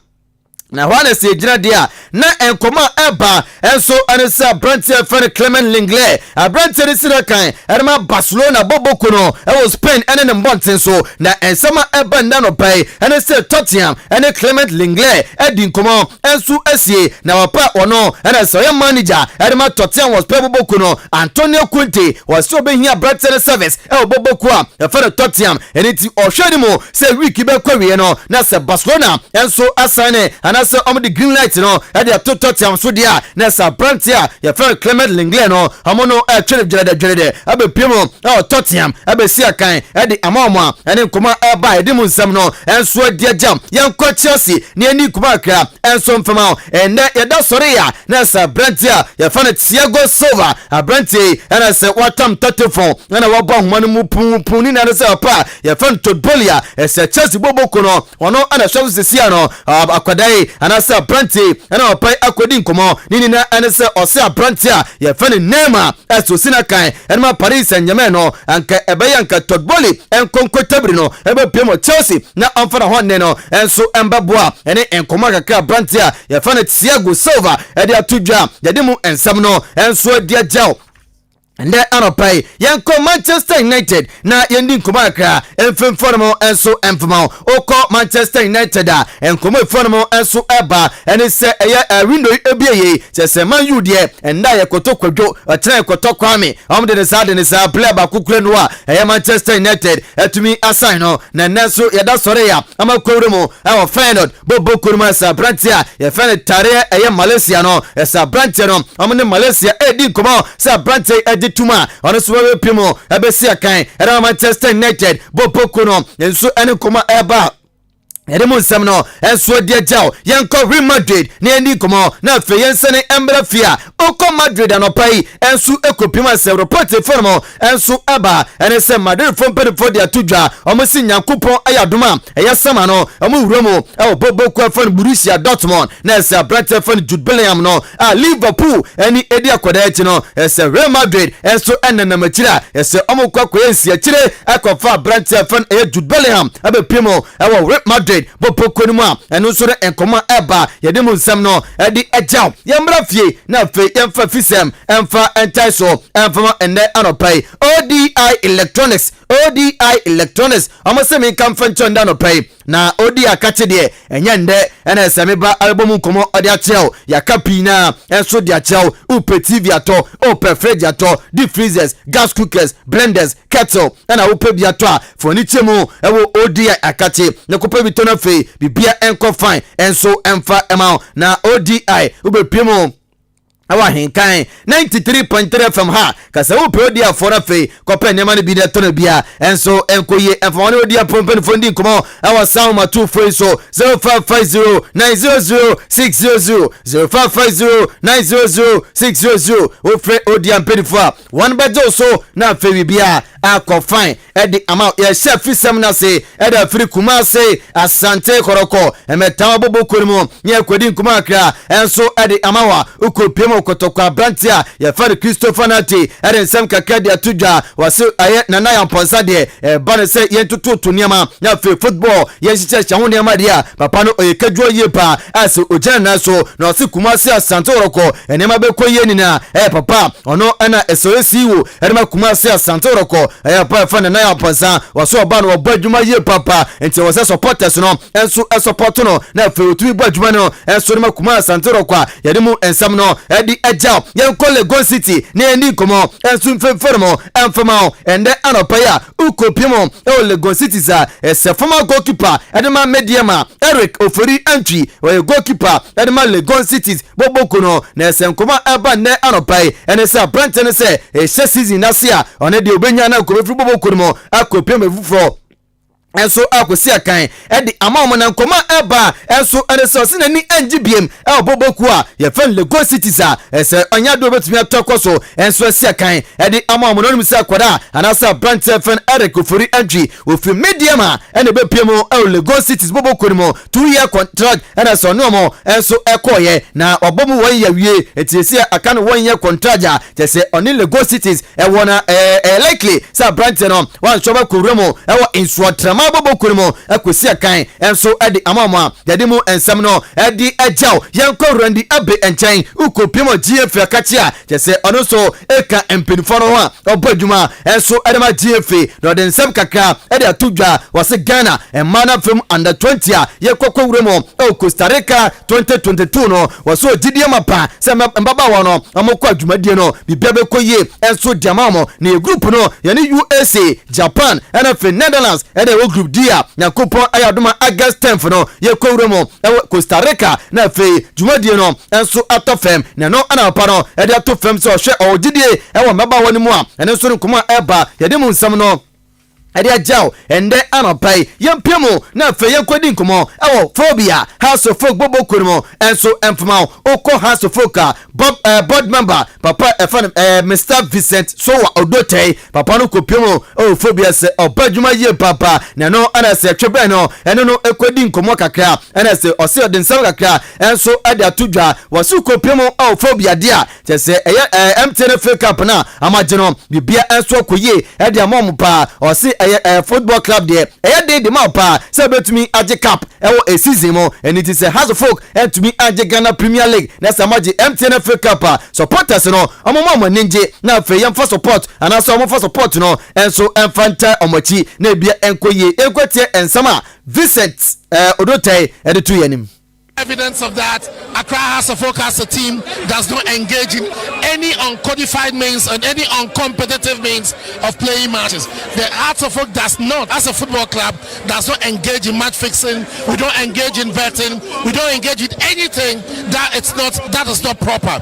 na wane se ejina dia na enkoma eba enso anesa Brantia fan Clement Lenglet Brantia de sirakan edema Barcelona bobo no ewo Spain ene ne mbonten so na ensama eba ndano pai ene se Tottenham ene Clement Lenglet edi nkoma enso asie na wapa ono ene so ye manager edema Tottenham was bobo no Antonio Conte was so be here Brantia service ewo bobo kwa fa Tottenham ene ti ohwedi mo se week be kwawie no na se Barcelona enso asane se om the green light no e dey Tottenham so dia na sa Brantia ya friend Clement Lenglet no amono twene jere abepiem Tottenham abesi akan e dey amama ene nkoma eba e dey mu nsam no enso dia jam yanko Chelsea ne ani kuma kra enso mfama ene ya da sori ya na sa Brantia ya friend Thiago Silva Brantia ena se watam 34 na waba homa no mu puni na se pa ya friend Todbolia se Chelsea bobo kono ono ana shawu sesia no akwadai anasa Brantia ana opai akodi nkomo nini na anasa ose Brantia ya fane Neymar eso sinakan enma Paris Saint-Germain no anka ebeyanka Todboli enkonko tabri no ebe piemo Chelsea na amfana honne no enso embaboa ene enkomo kakra Brantia ya fane Thiago Silva ede atudwa yade mu ensam no enso dia jaw And then anopai yanko Manchester United na yendi nkoma akra emfemfono enso emfama oko Manchester United a enkomo efono enso eba ene se eye window ebieye se Man U de enda yekoto kwadwo otena yekoto kwame omde ne sa player ba kukure no a eye Manchester United etumi assign no na nenso yeda sore ya amakwuremo awo Feyenoord bobo kuruma sa Brantia ye Feyenoord tare eye Malaysia no esa Brantia no omne Malaysia edi nkoma sa Brantia tuma ono so we pimo ebesi akan era Manchester United bopoko no enso ene koma eba Edemon Samno, and so dear Jow, Yanko Real Madrid, Nandy Como, na Fayensene Embra Fia, Oko Madrid and Opai, and Su Ecopima, several party formal, and Su Abba, and a Sam Madrid from Perifodia Tuja, Omasinya Coupon Ayaduma, Ayasamano, Amu Romo, our Bobo from Borussia Dortmund, Nessa Brata from Jude Bellingham, no, Liverpool, any Edia Quadetino, as a Real Madrid, and so Anna Matira, as a Omoquaquensia Chile, Aquafa Brata from Jude Bellingham, Abe Primo, our Real Madrid. Bopokonuma eno so enkoma eba yedemu nsam no edi ejaw yemra fie na fe yemfa fisem emfa entaiso emfa ene anopai ODI Electronics amasemi kamfa nchonda anopai na ODI akache de enye nde ene semeba album komo odi achel yakapina enso di achel upe TV ato upe fridge ato deep freezers gas cookers blenders kettle na upe bi ato furniture mu ewo ODI akache na kope bi tona fe bibia enko fine enso emfa ema na ODI ube pimo Awa Ahenkan 93.3 FM ha kasa wo pe odi afora fe kope nema ne bi de to na bia enso enkoye enfo ne odi apompen fondi komo awa sound ma 2 free so 0550900600 0550900600 wo free odi ampedifo one bejo so na fe bibia akọ fine edi ama ya chef fisem na se eda free kuma se asante koroko emeta bobo korimo nye kwedi kuma akra enso edi amawa ukopiem kotokwa Brantia ya fari Christopher Nati eden sem kakade atudwa wase aye nana ya mponsa de bane se yentutu tuniama ya fe football yenchiche cha hunde amadia papa no oyekadwo yepa ase ojana na so na wase kumase asante oroko enema be koye na papa ono ana SOSU enema kumase asante oroko pa fa nana ya mponsa wase oba no obadwuma ye papa enti wase supporters no enso support no na fe otumi badwuma no enso enema kumase asante oroko yademu ensam no edi eja yanko Legon City ne ni komo ensu mfemfemo emfemo ende anopaya ukopimo Legon City za ese former goalkeeper edema mediama Eric Ofori entry we goalkeeper edema Legon City bobokono na ese nkoma eba ne anopai ene se Brent ne se season nasia one de obenya na komefri bobokono akopimo efufro enso akwesi akan edi amawo na nkoma eba enso eneso se nani ngibiem boboku a ye fan Legon City sa ese onya do betumi atokoso enso asi akan edi amawo no nimisa akwada anasa Branch fan Eric Ofori entry ofi medium a ene bepiemo Legon City boboku mo 2 year contract eneso no mo enso ekoye na obomu 1 year wie etiesi akan 1 year contract ja tese oni Legon City wona likely sa Branch no wan shoba kuremo insuat bobo kurimo akwesi akan enso edi amama yademu ensam no edi ejaw yanko randi abe enchen ukopimo GF akachia jese ono so eka empinfo no ha obadwuma enso edema GF no den sem kakra edi atudwa wase Ghana emana film under 20 a yekokwo wuremo Costa Rica 2022 no waso gidie mapa se mbaba wono amokwa adwumadie no bibia bekoye enso diamamo ne group no yani USA Japan and Netherlands edi group dia na kupon ayaduma August 10th no ye kowremo Costa Rica na fe jumadie no enso atofem na no anapa no e de atofem so hwe ogidie e wo meba woni mu a ene so nkoma eba ye de mu nsam no edi ajaw ende anopai yempiemu na fe yekwedi nkomo ewo phobia house of folk bobo kurimo enso emfama oko house of folk board member papa Mr Vincent so odote papa no kopiemu phobia se obadwuma ye papa na no ana se twebe no eno no ekwedi nkomo kakra ana se ose odin sam kakra enso edi atudwa wasu kopiemu phobia dia tese MTN fake up na amageno bibia enso koye edi amom pa ose football club there dey the map say betumi age cap a season mo and it is a house of folk and to me age Ghana Premier League na samaji MTN FA Cup supporters no omo ninje na fe yem for support and also omo for support no enso enfanta omochi na bia enkoye ekwetie ensama Vincent Odotai editu yanim. Evidence of that, Accra House of Folk as a team does not engage in any uncodified means and any uncompetitive means of playing matches. The House of Folk does not, as a football club, does not engage in match fixing. We don't engage in betting. We don't engage in anything that is not proper.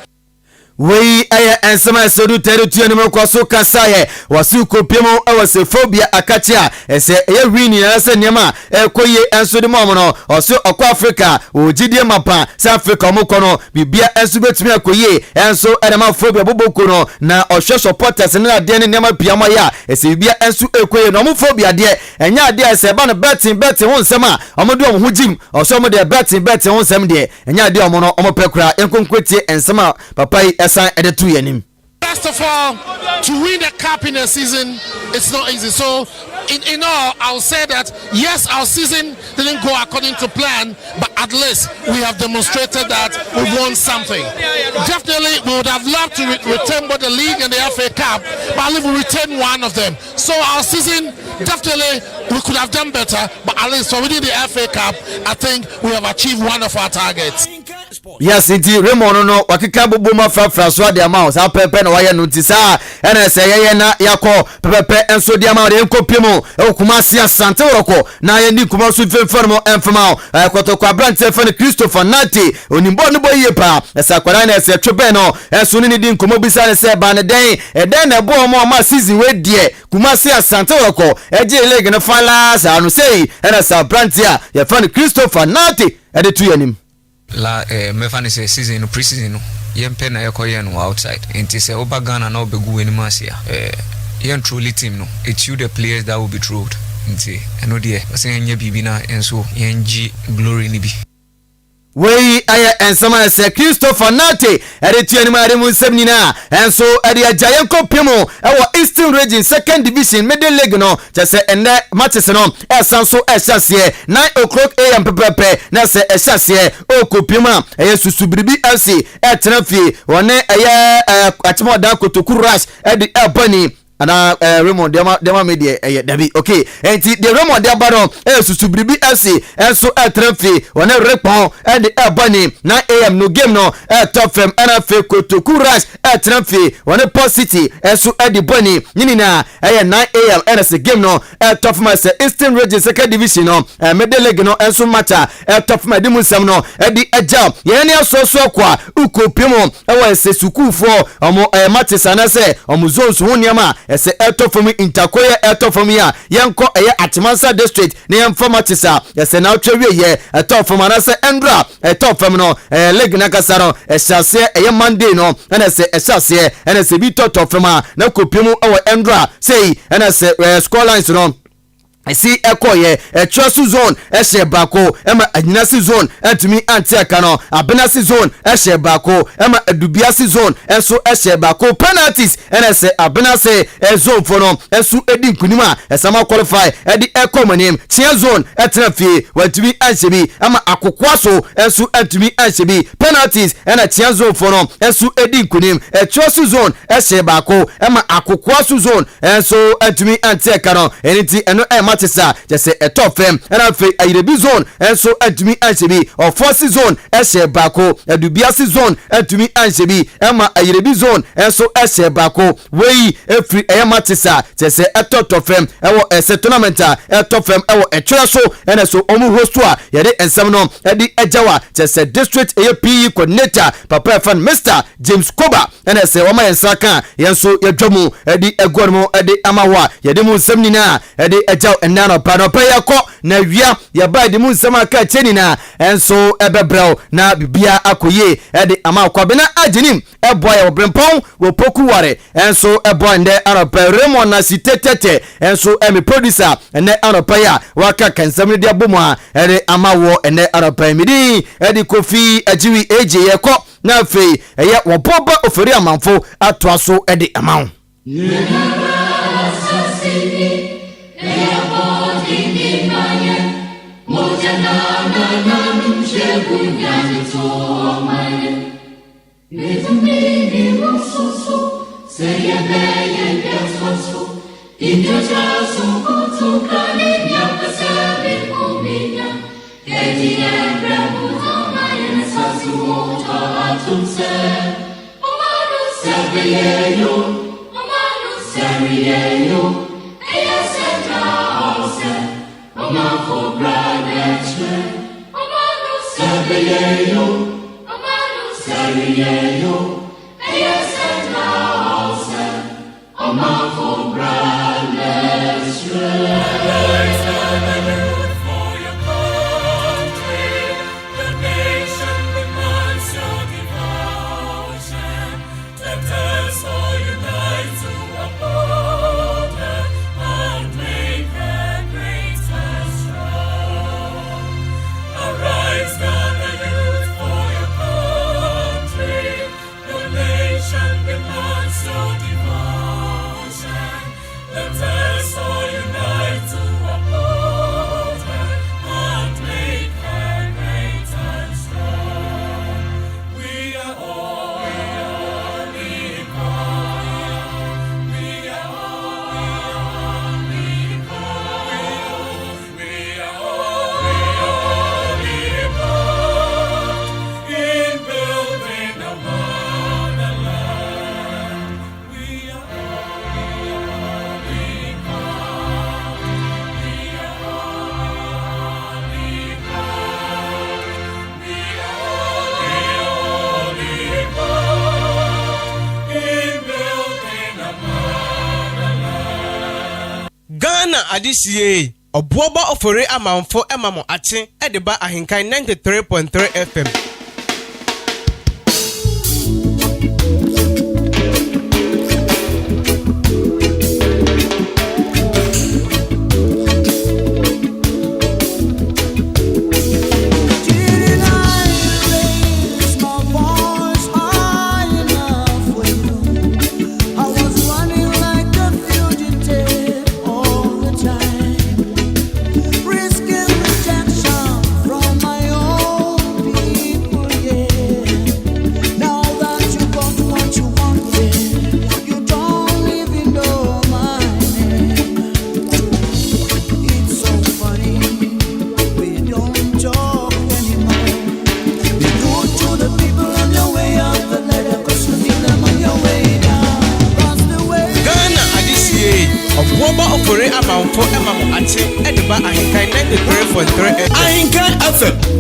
We ensama sedu territory animo kwaso kasaye wasu kopiemo awase phobia akatia ese wini na se niam ekoye enso de mom no oso okwa Africa ogidie mapa South Africa omokono bibia enso betumi akoye enso edema phobia bobokono na ohwe supporters na ade ne niam piamo ya ese bibia enso ekoye no mo phobia de enya ade ese ba no betting ho nsema omodo ho jim oso mo de betting ho nsem de enya ade omo no omo pekura enkonkwetie ensema papa First of all, to win a cup in a season, it's not easy. So, in all, I'll say that yes, our season didn't go according to plan, but at least we have demonstrated that we won something. Definitely, we would have loved to retain both the league and the FA Cup, but at least we retained one of them. So our season, definitely, we could have done better, but at least for winning the FA Cup, I think we have achieved one of our targets. Yes, indeed. Raymond no wakika bubuma fra so de amount sa pepe na waya notisa ena se ye na yako pepe enso de amount enko piemo e kuma sia sante woroko na ye ni kuma so fenfermo enfama kotokwa brand Stephen Christopher Nati onimbo no boye pa esa kwara na ese twebe no enso ni di nkomo bisa ne se ba ne den na bo mo ma season we die kuma sia sante woroko eje league no finals anu sei ena sa brand ya Stephen Christopher Nati ede tu yanim la mefani se season no pre-season no yempe na yekoye no outside enti se oba Ghana na obegu eni masia yen truly team no it's you the players that will be thrilled enti eno de se yenye bibi na enso yenji glory ni bi we aya ensama se Christopher Nate edetiani mare mu semnina enso ede ajayen kopemo ewo Eastern Region Second Division Middle League no chese enne matches no esanso ehase 9:00 am pepepe na se ehase okopema eyesusubiribi FC etrefi wone eye atimoda Kotoku Rush ede ebani ana Raymond dema media dabi okay enti the Raymond de abaro susubribi FC enso atrefi wona repon and ebani 9 am no game no top fm NFA Kotoku Rush atrefi wona City enso edi bani nyinina 9 am NS game no top fm Eastern Region Second Division no Middle League no enso matter top fm di musam no edi eja yene asoso kwa ukopimo ewa se sukufo omo matches anase omo zones ho niama ese eto from Interkoya eto from ya yanko eye Atimansa district ne informatisa ese na otwe ye eto from anase Endra eto from no league na kasaro esase eye Monday no na ese esase na ese bi toto from na kopiemu ewo Endra sei na ese score lines no esi ekoye echosu zone ehye bako ema anyinasi zone entumi antiaka no abenasi zone ehye bako ema edubiasi zone enso ehye bako penalties enese abenasi zone for no enso edi nkunima esama qualify edi ekomanim tia zone etrafi watumi ansebi ama akokwaso enso entumi ansebi penalties ena tia zone for no enso edi nkunim echosu zone ehye bako ema akokwaso zone enso entumi antiaka no eniti eno matisa just a top fm and I feel a zone and so at me ansebi or force zone eshe bako edubiasi zone and to me ansebi emma a zone and so eshe bako we every matisa just a top fm ewo a tournament a top fm ewo a traso and so omu hostwa yede ensemno edi ejawa just a district AP coordinator papa fan Mr James Koba and I say wama ensaka yenso yedwomu edi egormo edi amawa yede mu semnina edi ejaw enano panopa yako na wia ya ba de mu nsema ka cheni na enso ebebrel na bibia akoye edi ama kwa bena aginim eboy obrempon wo poku ware enso eboy nde anopa Raymond na sitetete enso emi producer ene anopa ya waka kansam de abomwa edi ama wo ene anopa midi edi Kofi ajiwi eje yeko na fe eye wo boba oferi amanfo atwaso edi amawo Adisiye Obuoba ofore amanfo emamo ache edeba Ahenkan 93.3 FM. Ahenkan 93.3 Ahenkan FM.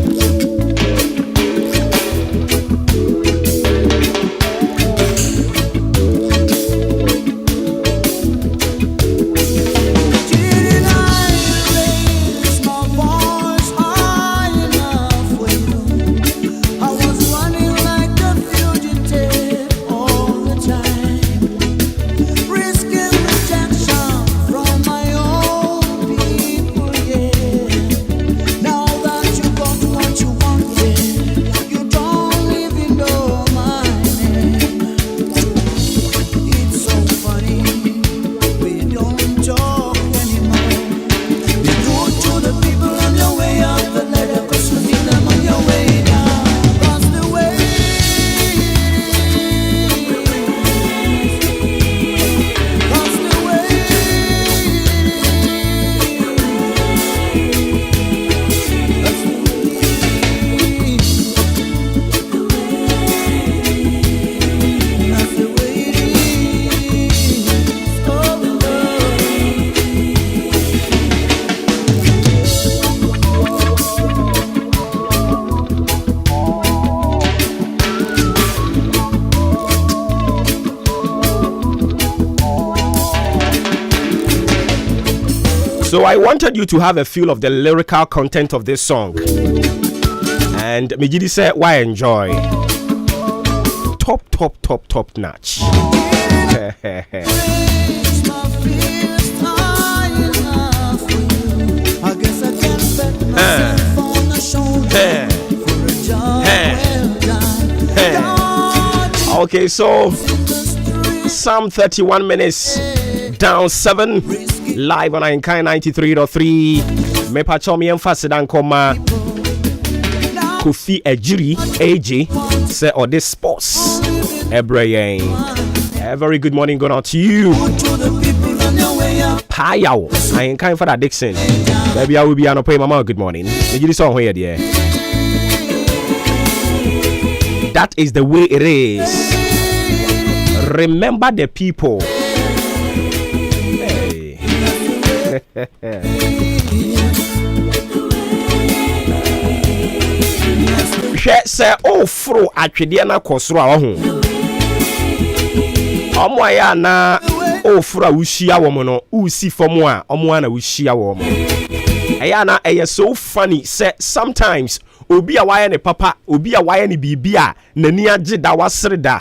So I wanted you to have a feel of the lyrical content of this song. And Mijidi said, why enjoy? Top notch. Okay, so some 31 minutes down 7 live on Ahenkan 93.3. Me pacho me emphasize dan koma Kofi Ejiri AJ say or this sports. A very good morning going out to you. Payao. I ain't kind for that Dixon. Maybe I will be on a pay mama. Good morning. Did you song here, dear? That is the way it is. Remember the people. Hey. Say oh fro atwede na kosoro a ho omo aya na oh fro wuhia wo mo no usi fom a omo ana wuhia wo mo aya na so funny say sometimes obi a waye ne papa obi a waye ne bibia nani age da wasere da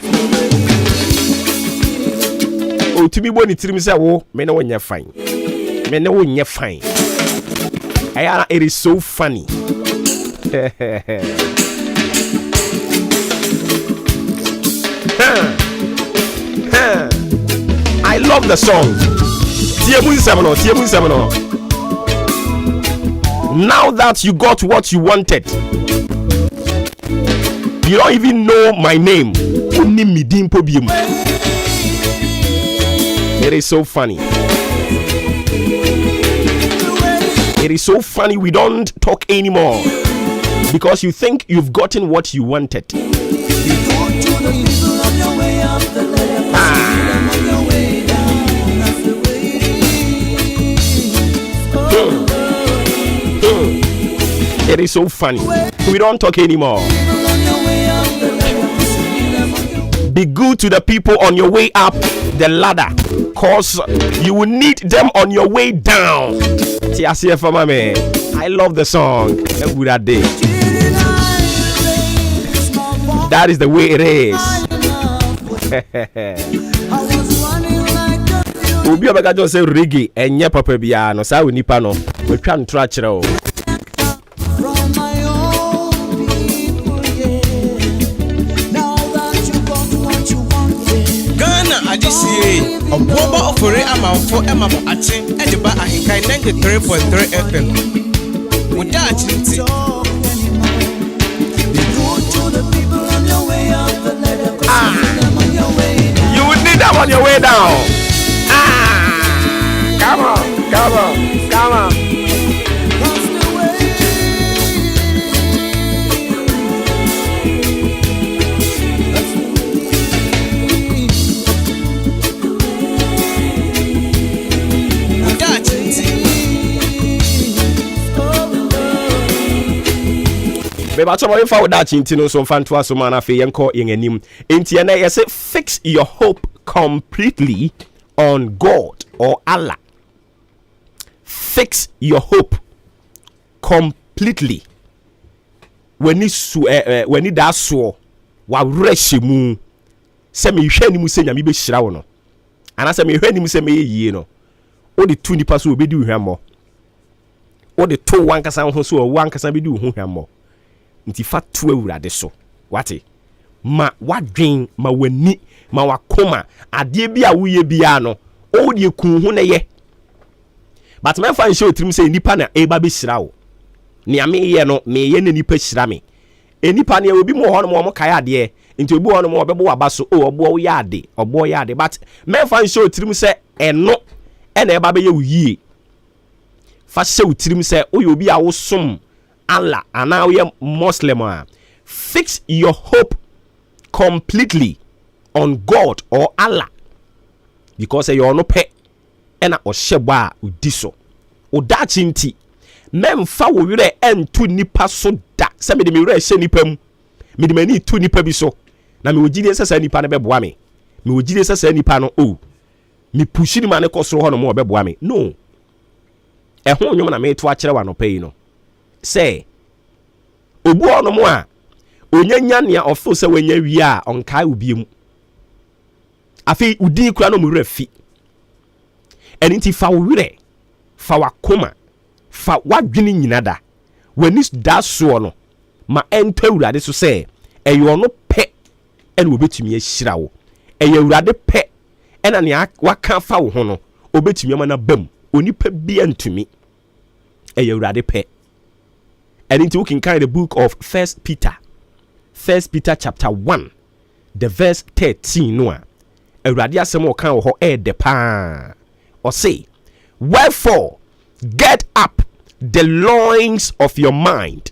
o tumi bo ni tirim say wo me ne wonye fine me ne wonye fine aya na it is so funny. I love the song. Now that you got what you wanted, you don't even know my name. It is so funny. It is so funny we don't talk anymore because you think you've gotten what you wanted. It is so funny. We don't talk anymore. Be good to the people on your way up the ladder, cause you will need them on your way down. I love the song. That is the way it is. Obi obaga just say reggae enye papa bia no sa onipa no we twa ntro akere o. Ghana adisiye oboba ofore amanfo emamo ache ediba Ahenkan 93.3 FM. Muda achinti. You would need them on your way down. Come on. Baby, I told you for that intino so fan to us man afi yenko yengenim. Enti na say fix your hope completely on God or Allah. Fix your hope completely. When you da so wa reshe mu se me hwe ni mu se nyame be hira wo no. Ana se me hwe ni mu se me yie no. O de tu nipa so obedi hwammo. O de to wankasa ho so wankasa be di hwammo. Nti fatu awurade so wate ma wadwen ma wani ma wakoma ade bia woye bia no o de kun ho ne ye but me fa nche otrim say nipa na eba be hira wo ne ame ye no me ye na nipa hira me enipa ne obi mo ho no mo kai ade nti obi ho no mo bebo waba so o obo ya ade but me fa nche otrim say eno na eba be ye wo yie fa hye otrim say o ye obi a wo som Allah and now you're Muslim. Fix your hope completely on God or Allah because you're no pay and a osheba udiso o dachinti memfa wo were entu nipa so da se me de me were hye nipa mu me de mani tu nipa bi so na me ogide sesa nipa ne beboa me ogide sesa nipa no o me pushi ni ma ne kosoro ho no mo beboa me no ho nyom na me to akere wa no pay no say obu ono mo a onyanya ne ofo se wanya wi a onkai obiem afi udi kura no mu refi enti fa wure fa wakoma fa wadwene nyina da wani da so no ma ento awurade so se eyo no pe ene obetumi ahira wo eyo awurade pe ena ne waka fa wo ho no obetumi ama na bam onipa bia ntumi eyo awurade pe And into we can carry the book of First Peter chapter 1, the verse 13 no. Awurade asɛm ɔka wɔ hɔ de pa. Or say, wherefore get up the loins of your mind,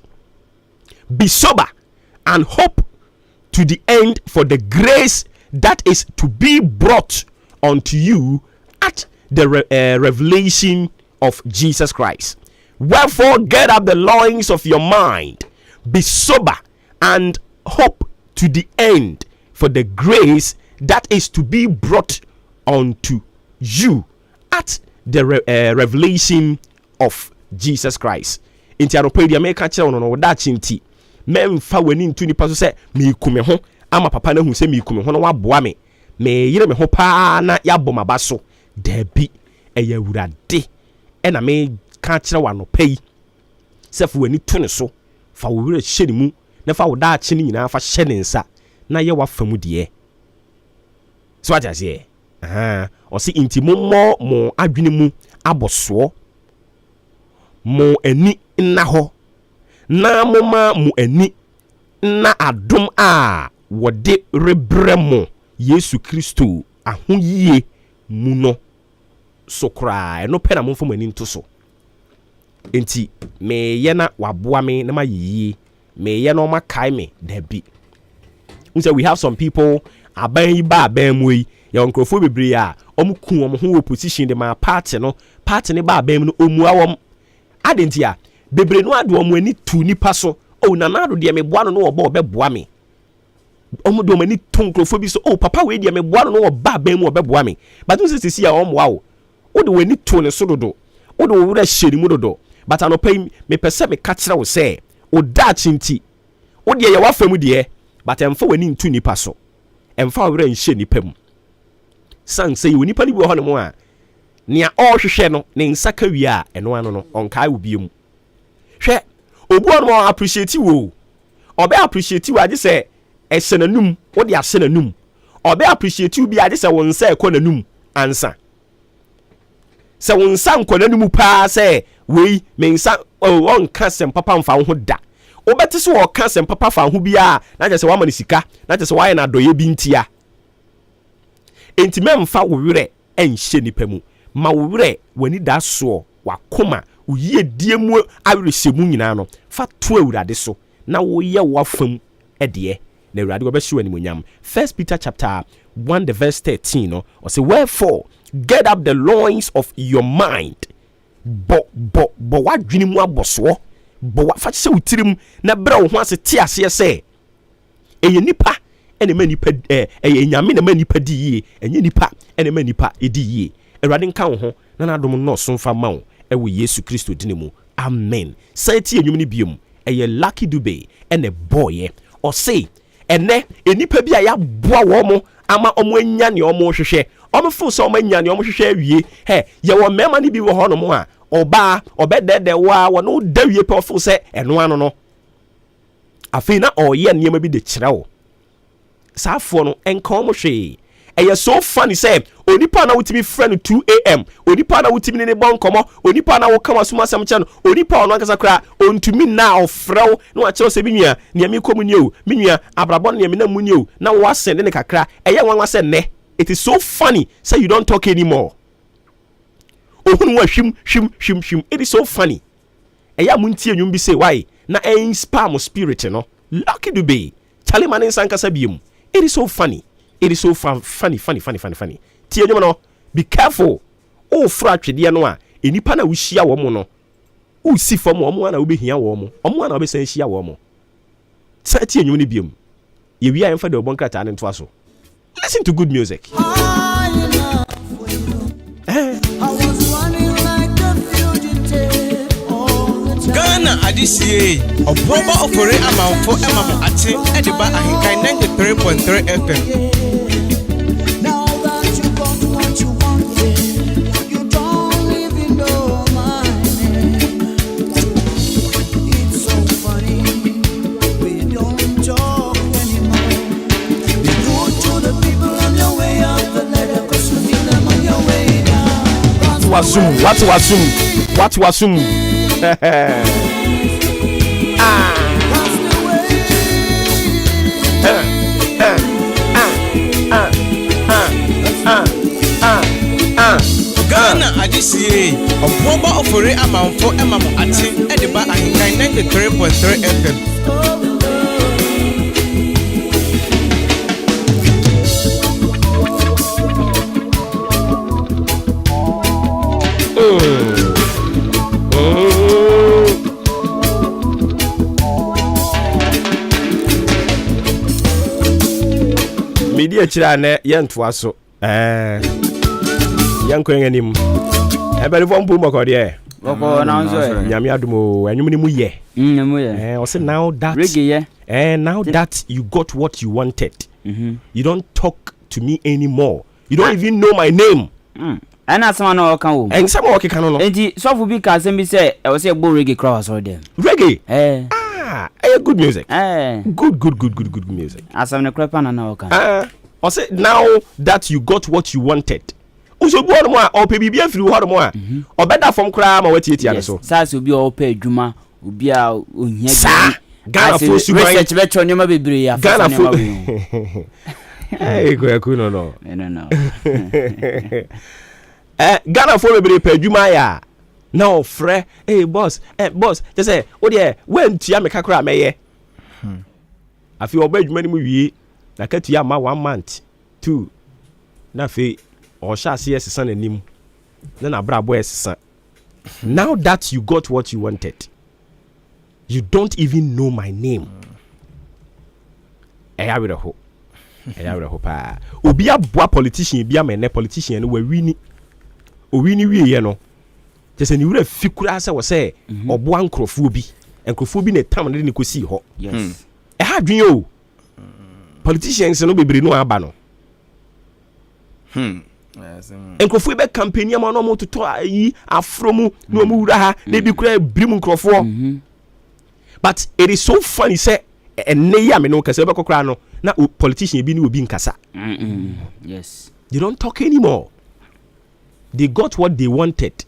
be sober and hope to the end for the grace that is to be brought unto you at the revelation of Jesus Christ. Wherefore get up the loins of your mind, be sober and hope to the end for the grace that is to be brought unto you at the revelation of Jesus Christ. Inti anope dia me ka kire wono no da chinti memfa wani ntu nipa so se me kume ho ama papa na hu se me kume ho no waboa me yire me ho pa na yabɔ maba so da bi ɛyɛ Awurade ɛna me ka kire wanope yi se fa wani to ne so fa wo wura hye ne mu na fa wo da kye ne nyina fa hye ne nsa na ye wa fa mu de so aja se o si inti mo adwene mu aboso mo ani na ho na mo ma mo ani na adom a wode rebre mo Yesu Kristo ahoyie mu no so kra no pɛ na mo fo mani nto so enti me ye na waboa me na mayiyi me ye no makai me da bi. We have some people aban yi ba aban mu yi ya onkrofo bebre a omu ku omu ho opposition de ma party ne ba aban mu no omu awom adentia bebre no ade omu ani tu nipa so o na nado de me boa no no obo obeboa me omu de omu ani tu onkrofo bi so o papa we de me boa no no oba aban mu obeboa me but you see ya omu wa o de wani tu ne so dodo o de wura hyeri mu dodo but anopai me pese me ka kire wo se o da chinti o de ye wa famu de but emfa wani ntu nipa so emfa wura nhye nipa mu san say woni pa ni bi ho ne mo a nia o hwehwe no ne nsaka wi a eno ano no onkai wo biem hwe obu on mo appreciate wo obe appreciate wo age say ehye nanum wo de ahye nanum obe appreciate wo bi age say won say ekọ nanum ansa se won san kọ nanum pa say wei me nsa on ka sem papa mfa ho da obete so o ka sem papa fa ho bia na je se wa ma ne sika na je se wa ye na doye bi ntia enti memfa wo were enhye nipa mu ma wo were wani da so wakoma uyie die mu awerehemu nyina no fa to Awurade so na wo ye wo fam ede na Awurade wo be hye wani monyam. First Peter chapter 1 the verse 13 no or say wherefore get up the loins of your mind bo wadwene mu aboso bo fa se utirim na bra wo ho ase ti ase se eye nipa ene ma nipa eye nyame na ma nipa di yie enye nipa ene ma nipa edi yie Awurade nka wo ho na nadom no so mfa ma wo ewo Yesu Kristo dine mu amen. Say ti enwum ni biem eye Lucky Dube ene boy o say ene enipa bi a ya boa wo mo ama omo anya ne omo hwehwe omo fo so omo anya ne omo hwehwe awie he ye wo mema ni bi wo ho no mo a oba obedede wa wo no dawie pe fo se eno ano no afi na oye niam bi de kire wo saafo no enka omo hwe eye so funny say onipa na wutimi friend 2 am onipa na wutimi ne bon komo onipa na wo kama suma sam che no onipa ono akasa kra ontumi na ofrew na wa kire se binua ne mi komuni o binua abrabon ne mi na muni o na wo asende ne kakra eye wanwa se ne. It is so funny say you don't talk anymore. Ohun wa hwim it is so funny eye muntie enwum bi say why na inspire mo spirit no Lucky Dube chale manen sankasa biem. It is so funny. It is so funny. Tie enwum no be careful. O fra twede no a enipa na wo hia wo mo no o si fam wo mo na wo behia wo mo omo na wo be san hia wo mo sa tie enwum ni biem ye wi a emfa de obon krata ne nto aso. Listen to good music. Ghana Adisie Oboba Ofore Amanfo Emamo Ate Ediba Ahenkan 93.3 FM. Now that you got what you wanted, you don't even know my name. It's so funny, we don't talk anymore. Be good to the people on your way up the ladder, 'cause you need them on your way down. What wasum Ghana Adisiye Obuoba Ofore Amanfo Emamo Ate Ediba Ahenkan 93.3 FM. Media chira ne yentoa so yanko enim ebere vom bu mako de oko na nzo nyame adumo anwum ni mu ye o say now that now that you got what you wanted, you don't talk to me anymore, you don't even know my name. Ana sama na oka wo en sama oka no enti sofu bi ka sem bi say e wo say gbo reggae crowd so dem reggae good music good music asam ne krepa na oka I say now that you got what you wanted. Uso bu ono mo a o pe bibia firi ho mo a o beda fom kra ma watietia so sa se obi o pe adwuma obi a ohia bi Ghana for research be cho nyoma bebre ya Ghana for go yaku no Ghana for bebre pe adwuma ya na o frɛ boss just say o de when tia me kakra meye afi o ba adwuma ni mu wie na katua ma 1 month 2 na fe o sha se esesa nanim na bra boy esesa. Now that you got what you wanted, you don't even know my name. I will hope pa obi aboa politician bi amene politician no wawini owini wie ye no tese ni wura fikura se wo se oboa nkrofo bi na tam ne kosi ho yes ha dwen o politicians no bebre no aba no nkrofo be campaign ama no mo toto ayi afromu no mo wura ha na bi kura brim nkrofo. But it is so funny say enne ya me no kase be kokra no na politician bi ni obi nkasa. Yes, they don't talk anymore. They got what they wanted.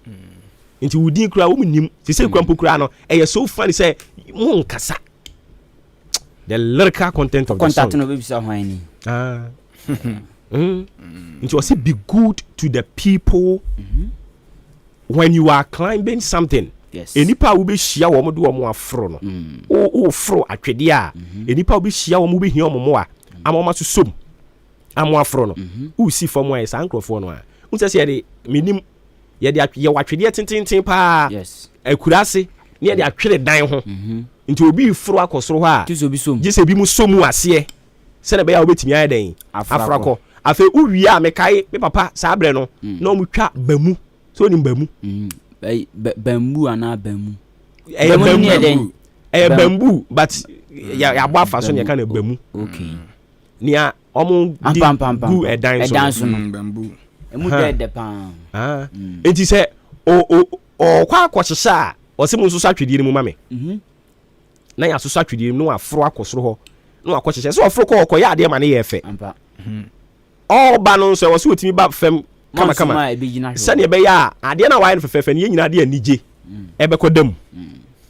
Into wudi kura wo nim se se kwampo kura no so funny say mo nkasa. The lyrical content of the song. No be so hwani. It was be good to the people when you are climbing something. Yes. Enipa wo be hia wo mo do mo afro no. O fro atwede a enipa wo be hia wo mo be hia wo mo a amoma so som. Amo afro no. U si fom wa sa ankrofo no a. Unse se ye minim ye de ye watwede tintintin pa. Yes. Akurase ne ye de atwede dan ho. Nti obi fro akosoro ho a. Tiso bi som. Gese bi mu somu ase. Se na be ya obetimi aye den. Afrako. Afe uwi a mekai me papa sa abre no. Na o mu twa bamu. So ni bamu. Bamboo ana bamboo. Bamboo but ya bo afa so ne ka na bamu. Okay. Nia omo gu edan so bamboo. Emu de pan. Enti se o kwa akohyehyɛ a o se mu nso atwedi ni mu mame. Na ya so atwedi no afro akosoro ho. No akohyehyɛ so afro ko ya ade ma ne ye fe. Ampa. All ba no so wo otimi ba fam kama sani be ya ade na wine fefefe ne nyina ade anije ebe kodam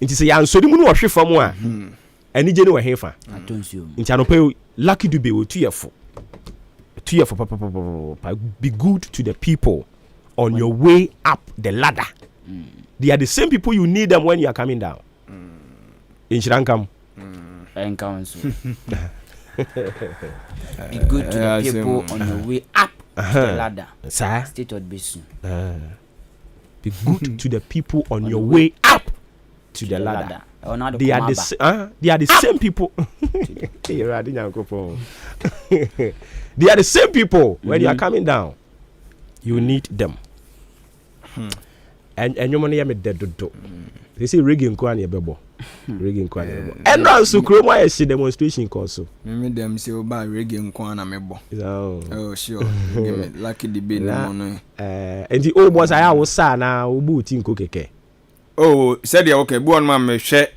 nti se ya nsori mu no hwe fam a anije ne wo hefa nti anope lucky dube wo tuyefo papa be good to the people on your way up the ladder. They are the same people you need them when you are coming down. In Shirankam be good to the people on your way up the ladder. State of Basin. Be good to the people on your way up to the ladder. They are the same people. They are the same people when you are coming down. You need them. And you money me dead do. They say reggae nko na bebo. Reggae nko na bebo. And also kroma e see demonstration also. Me dem say oba reggae nko na mebo. Oh sure. Lucky the bed no. And the old boys I was sa na obu ti nko keke. Oh, said okay, bu on ma me hwe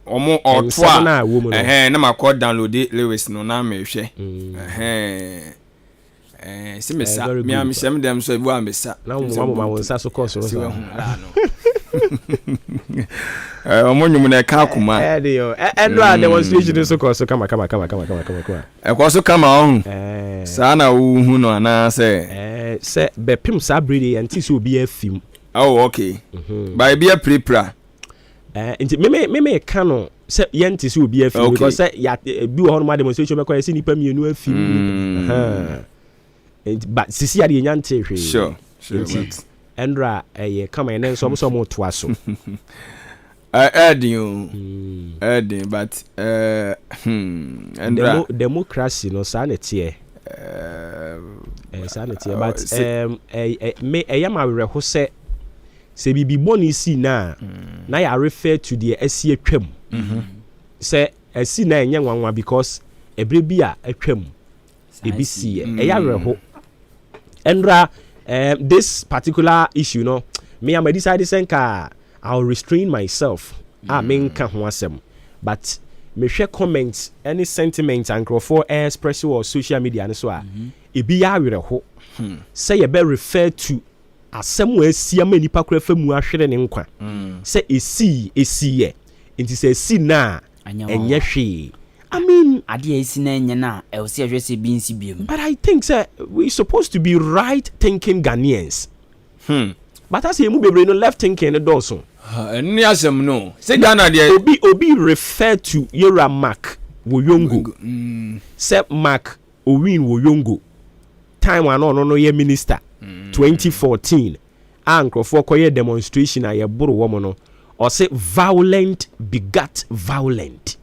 omo otwa na makọ download Lewis no na me hwe. Si me sa me am shem dem so bu am sa. Na mo ma won sa so course so. Omo nyum na ka kuma. Endra demonstration so ko so kama. E ko so kama on. Sa na wo hu no ana se. Se be pim sa brede anti so obi afim. Oh, okay. By be a prepra. Nti me ka no se yenti so obi afim because se ya bi wo no demonstration me ko se nipa mienu afim. But sisi ade nyante hwe. Sure. Endra kama ene so mo to aso. Adding, but democracy no sanity. Sanity, but me ayama reho se bibi boni si na ya refer to the esi atwam. Se esi na enye nwanwa because ebre bi a atwam ebi si eya reho. Endra this particular issue no me am decide senka I'll restrain myself. I mean, but me share comments, any sentiments and grow for express or social media and so on. It be a ho. Say you better refer to as somewhere see a many pakre from Muashin in Qua. Say a see, it is a see na and yes, she. I mean, I dear Sinana, I'll see a dressy beans. But I think, sir, we're supposed to be right thinking Ghanaians. But as you move no left thinking and also. No. Say Ghana there. Obi refer to Yera Mark Woyongo. Sep Mark Owin Woyongo. Time one no ye minister. 2014. Anko for koye demonstration a ye buru woman or say violent begat violent.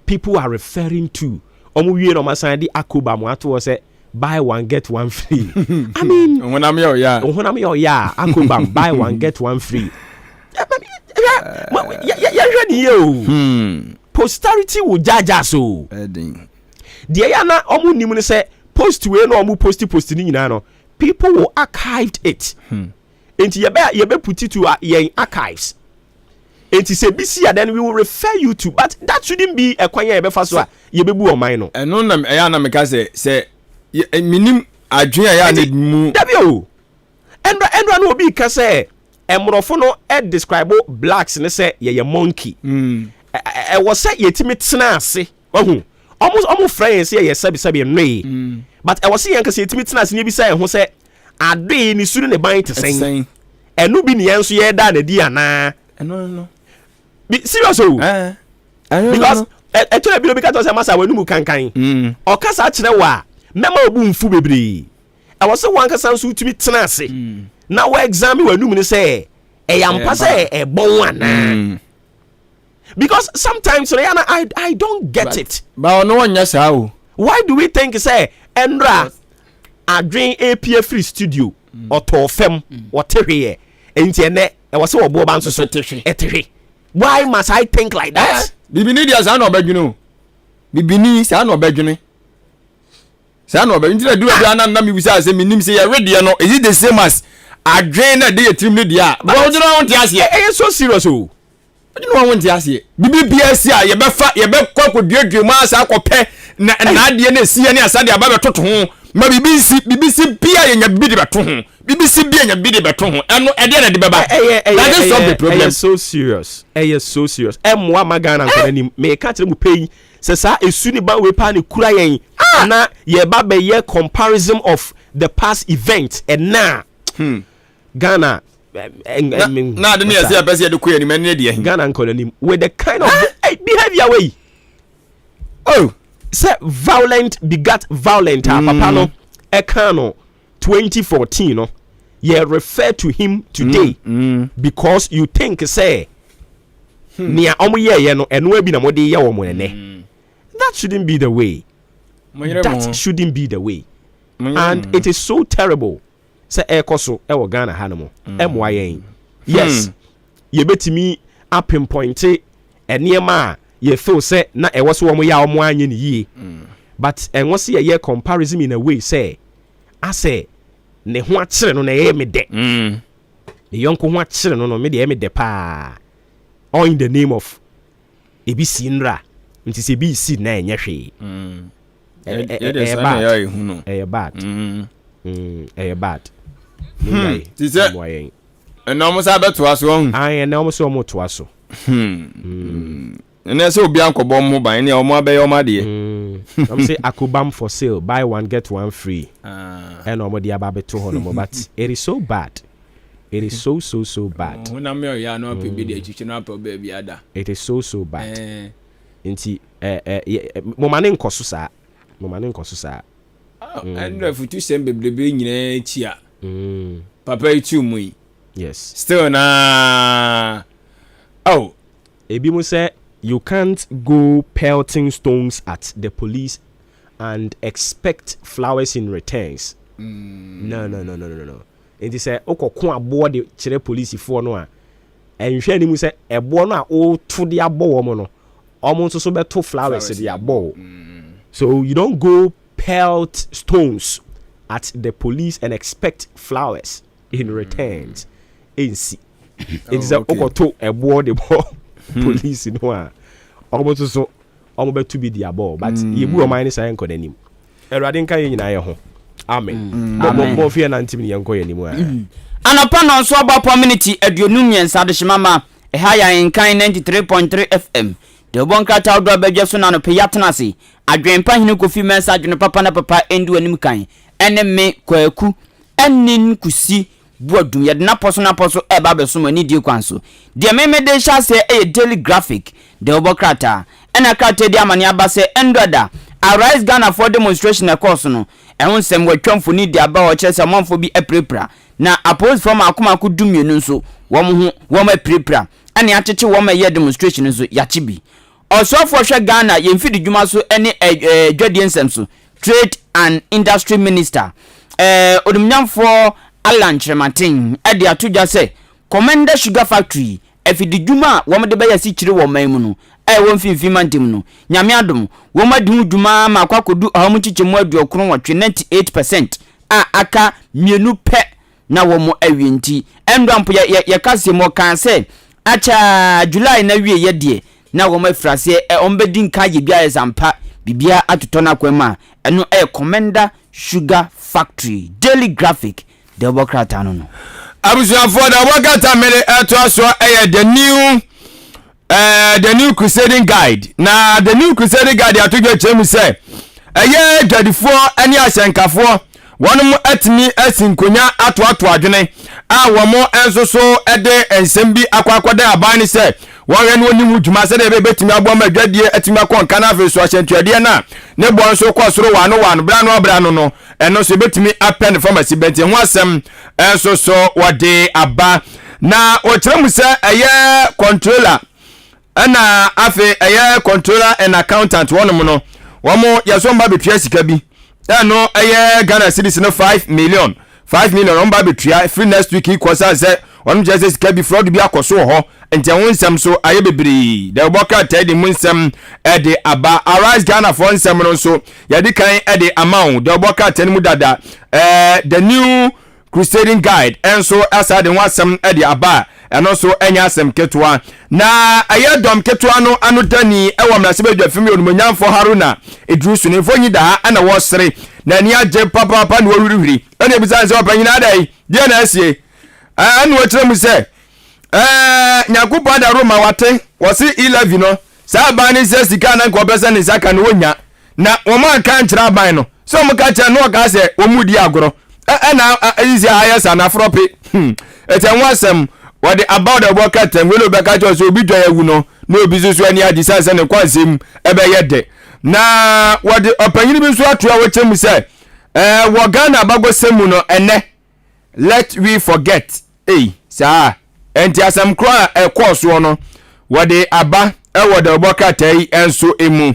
People are referring to omu wie no masandi akoba mo ato say buy one get one free. I mean, when I'm your akoba buy one get one free. Posterity will judge us so. The yana omu nimu say post we no omu post ni nyina no. People will archive it. Enti ye be put it to your archives. Enti say BC then we will refer you to, but that shouldn't be a kwanya ye be fa so a ye be bu o man no. Eno na ya na me ka say minim adwen ya na mu. Dabio. Endra no obi ka say emrofo no describe blacks ne say ye monkey. E was say yetimi tena ase. Ohu. Almost friends say ye sabi nwe. But I was say yanka say yetimi tena ase ne bi say ho say ade ni suru ne ban te sen. Enu bi ne yanso ye da na di ana. No. Be serious o. Because etore bi no bi ka to say masa wanu mu kankan. O kasa kire wa mema obu mfu bebre. I was say wan kasa so tumi tena ase. Now we examine when you say yampa say e bon ana. Because sometimes I don't get it. But no one yes how. Why do we think say Endra adwen APA free studio or to fem or terre enti ene e was say obo ban so terre. Why must I think like that? Bibini dia sa na obadwunu. Bibini sa na obadwunu. Sa na obadwunu do na na mi bisa say minim say ya ready no is it the same as adwen na dey team no dia. But you don't want to ask here. E so serious o. You don't want to ask here. Bibi BSC a ye be fa ye be kwa duadua ma asa akopɛ na ade na sie ne asa de aba betoto ho. Ma BBC bia ye nya bibi de beto ho. BBC bia nya bibi de beto ho. Eno ede na de beba. That is solve the problem. So serious. So serious. Emwa magana nkonanim. Me ka kire mu pay. Se sa esu ni ba we pa ne kura yen. Na ye ba be ye comparison of the past event and now. Ghana na de ne say person de koya ni man ne de hin Ghana nkonanim with the kind of behavior way. Oh, say violent begat violent. Papa no Ekano 2014 no ye refer to him today because you think say nia omo ye no eno abi na mo de ye wo mo ne. That shouldn't be the way. That shouldn't be the way. And it is so terrible. Say ekoso e wo Ghana ha no mo emwa yen. Yes. Ye betimi apinpoint enema ye feel say na e was wo mo ya omo anye ni yie. But enwo se ye comparison in a way say I say ne ho akire no na ye me de. Ne yonko ho akire no me de ye me de pa. All in the name of ebisi nra. Nti se bi si na enye hwe. Bad. Bad. And almost I bet was wrong. I and almost almost was so. And that's so Bianco bomb by any or more by your money. I'm say Akubam for sale, buy one get one free. And nobody about 200, but it is so bad. It is so bad. When I'm here, I know people be the educational baby ada. It is so bad. Inti momane nkoso sa. And if you send baby nyina chia. Papa itu mu. Yes. Still na. Oh, ebi mo say you can't go pelting stones at the police and expect flowers in returns. No. It say okoko abo de kire police for no a enhwe ni mu say ebo no a o to de abo wo mo no omo nso so beto flowers de abo. So you don't go pelt stones at the police and expect flowers in returns. It is a okoto ebo de bo police no a omo so omo beto bi de abo, but yebu o man say enko danim erade nka ye nyina ye ho. Amen. Bo fear na ntimi yanko ye nimu a. Anapa no so aba community aduonum yensa de himama e ha ya Ahenkan 93.3 FM. De bonkrata odo abegye so na no peyatena se adwenpa hene kofi mensa adwene papa na papa endu anim kan ene me kwaku enin kusi buadum ye de na poso e ba beso mani die kwanso de meme de sha se e daily graphic de obokrata ena krata di amane aba se endoda arise Ghana for demonstration e course no ehun sem watwamfo ni di aba o chese monfo bi eprepra na oppose from akoma ko dumienu nso wom eprepra ene acheche wom ye demonstration nso yachibi osofo hwe Ghana yemfidi dwuma so ene dwadie nsem so trade and industry minister odumnyamfo Alan Chematin ede atoja se Commander Sugar Factory efidi dwuma wom de beya si kire wo man mu no won finfin mantim no nyame adom wom adu dwuma ma kwakodu ahom chichemu aduokron watwe 98% aka mienu pe na wom awienti endampo ye kase mo kan se acha July na wie ye de na wom afrase ombedi nka ye bia zampa bibia atotona kwema eno Commander Sugar Factory daily graphic the Bokrata no abusuafo da wakata mere eto aso the new crusading guide na the new crusading guide atojo chemu se dwadifo ani asenkafo wonum atimi asinkonya ato adwene a womo enso so ede ensem bi akwakwada aban ni se wonwe no nimu dwuma se de betimi abo ma dwadie atimi akon na afi so ahyentuade na ne bo nso kwa soro wano bra no eno so betimi apen pharmacy benti ho asem enso so wode aba na o kyeremu se controller ana afi controller and accountant wonum no womo yaso mba betwa sika bi no Ghana cedis no 5 million on ba betwa free next week equals say wonum just sika bi fraud bi akoso ho enti wonsam so aye bebiri the boka tell the munsam de aba arise Ghana for nsam no so yadi kan de amount the boka tell mu dada the new crusading guide enso asa de wasam de aba and also enya asem ketwa na ayedom ketwa no anodani ewo mrasebe fimi onumonyamfo Haruna Idrusu ne fonyi da ana wosere na ni age papa na wurihiri ene bizan se opanyina dai die na asie anu okyeremu se nyakupo da Roma wate wosi 11 no sa bani se sika na nko pesa ne saka no wonya na wo ma kan kira ban no so mo ka kira no ka se omudi agoro na izi ayesa na frope etenwasem what about the worker ten we no be ka so obi dwa yawu no na obi so ani adisa ne kwansem ebe yede na what opanyini bi so atoa wo chemu se wo Ghana bagosemu no ene let we forget sa enti asem kro course no what aba what the worker ten enso emu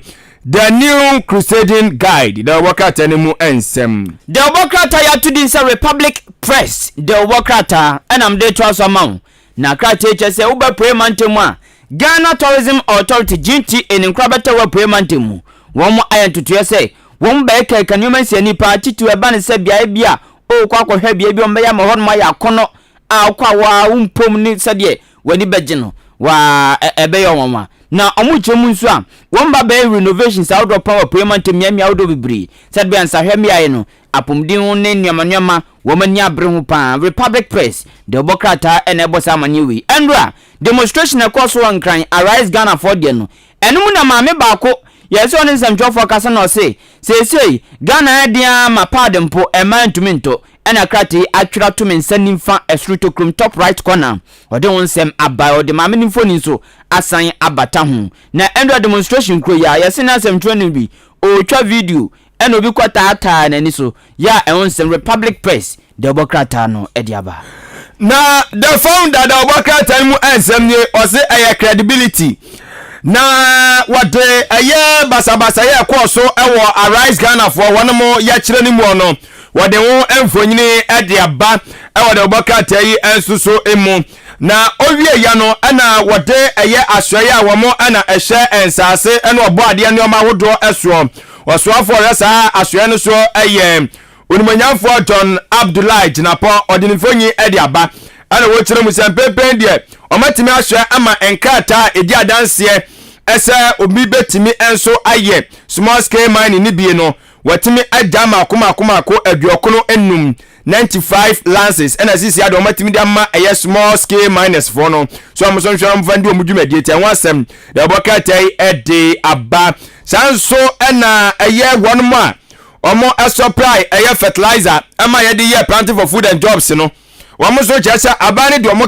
the new crusading guide the worker ten emu ensem the worker ya to this Republic Press the worker and am dey to asama na krate chese uba premantemu a Ghana Tourism Authority GT eninkrabata wa premantemu womo ayentutu se wom ba eka kanwuma sia nipa titu eba ne se bia bia o kwakwo hwa bia bi omba ya ma hono ma ya kono a kwa wa umpom ni sede wani beje no wa ebe yo woma na omuchemu nso a wom ba ba renovations out of power premantemu ya mi out of bibri sede bia nsa hwa mi aye no apomden ho ne nneɛma wɔn ani abere ho paa Republic Press de obokrata ene bosa amanye wi endra demonstration across one crying arise Ghana for the no enum na maame baako yes on nsɛmtwɔfo kasa na ɔse sei Ghana dia ma pardon po ɛma ntumi nto ɛna krate atwera to me nsanimfa esruto krum top right corner ɔde wɔn nsɛm aba ɔde maame nimfoni so asan abata ho na endra demonstration kro ya yes na nsɛmtwɔ no bi otwa video ɛna obi kwata n'ani so ya ɛwon nsɛm Republic Press de obokrata no ediaba na the founder da obokrata mu ensem ni ɔse ɛyɛ credibility na wade ɛyɛ basabasa yɛ kɔ so ɛwɔ arise Ghana for wɔn mo yɛ kyerɛ ni mu ɔno wade ho emfonyini ediaba ɛwɔ de obokrata yi enso so emu na owie ya no ɛna wade ɛyɛ asoɛ a wɔn mo ɛna ɛhyɛ ensase ɛna ɔbɔ adeɛ ne ɔma hodo ɛsoɔ wɔsoafo resa asoɛ no so ɛyɛ onimanyafo John Abdullahi Jinapo odinifonyi ediaba ana wo kyerɛ mu sɛmpepen de ɔmatimi asoɛ ama enkrata edi adanse ɛsɛ obi betimi enso ayɛ small scale mining ni bie no watimi adama akoma ko aduokono enum 95 lances ɛna sisi ade ɔmatimi de ama ɛyɛ small scale miners for no so amsonhwɛ mfandi omudwumadi tie wasɛm de obokratai ede aba sanso ɛna ɛyɛ wɔn a omo supply ɛyɛ fertilizer ama yɛde yɛ planting for food and jobs no wɔn so kyerɛ abane de omo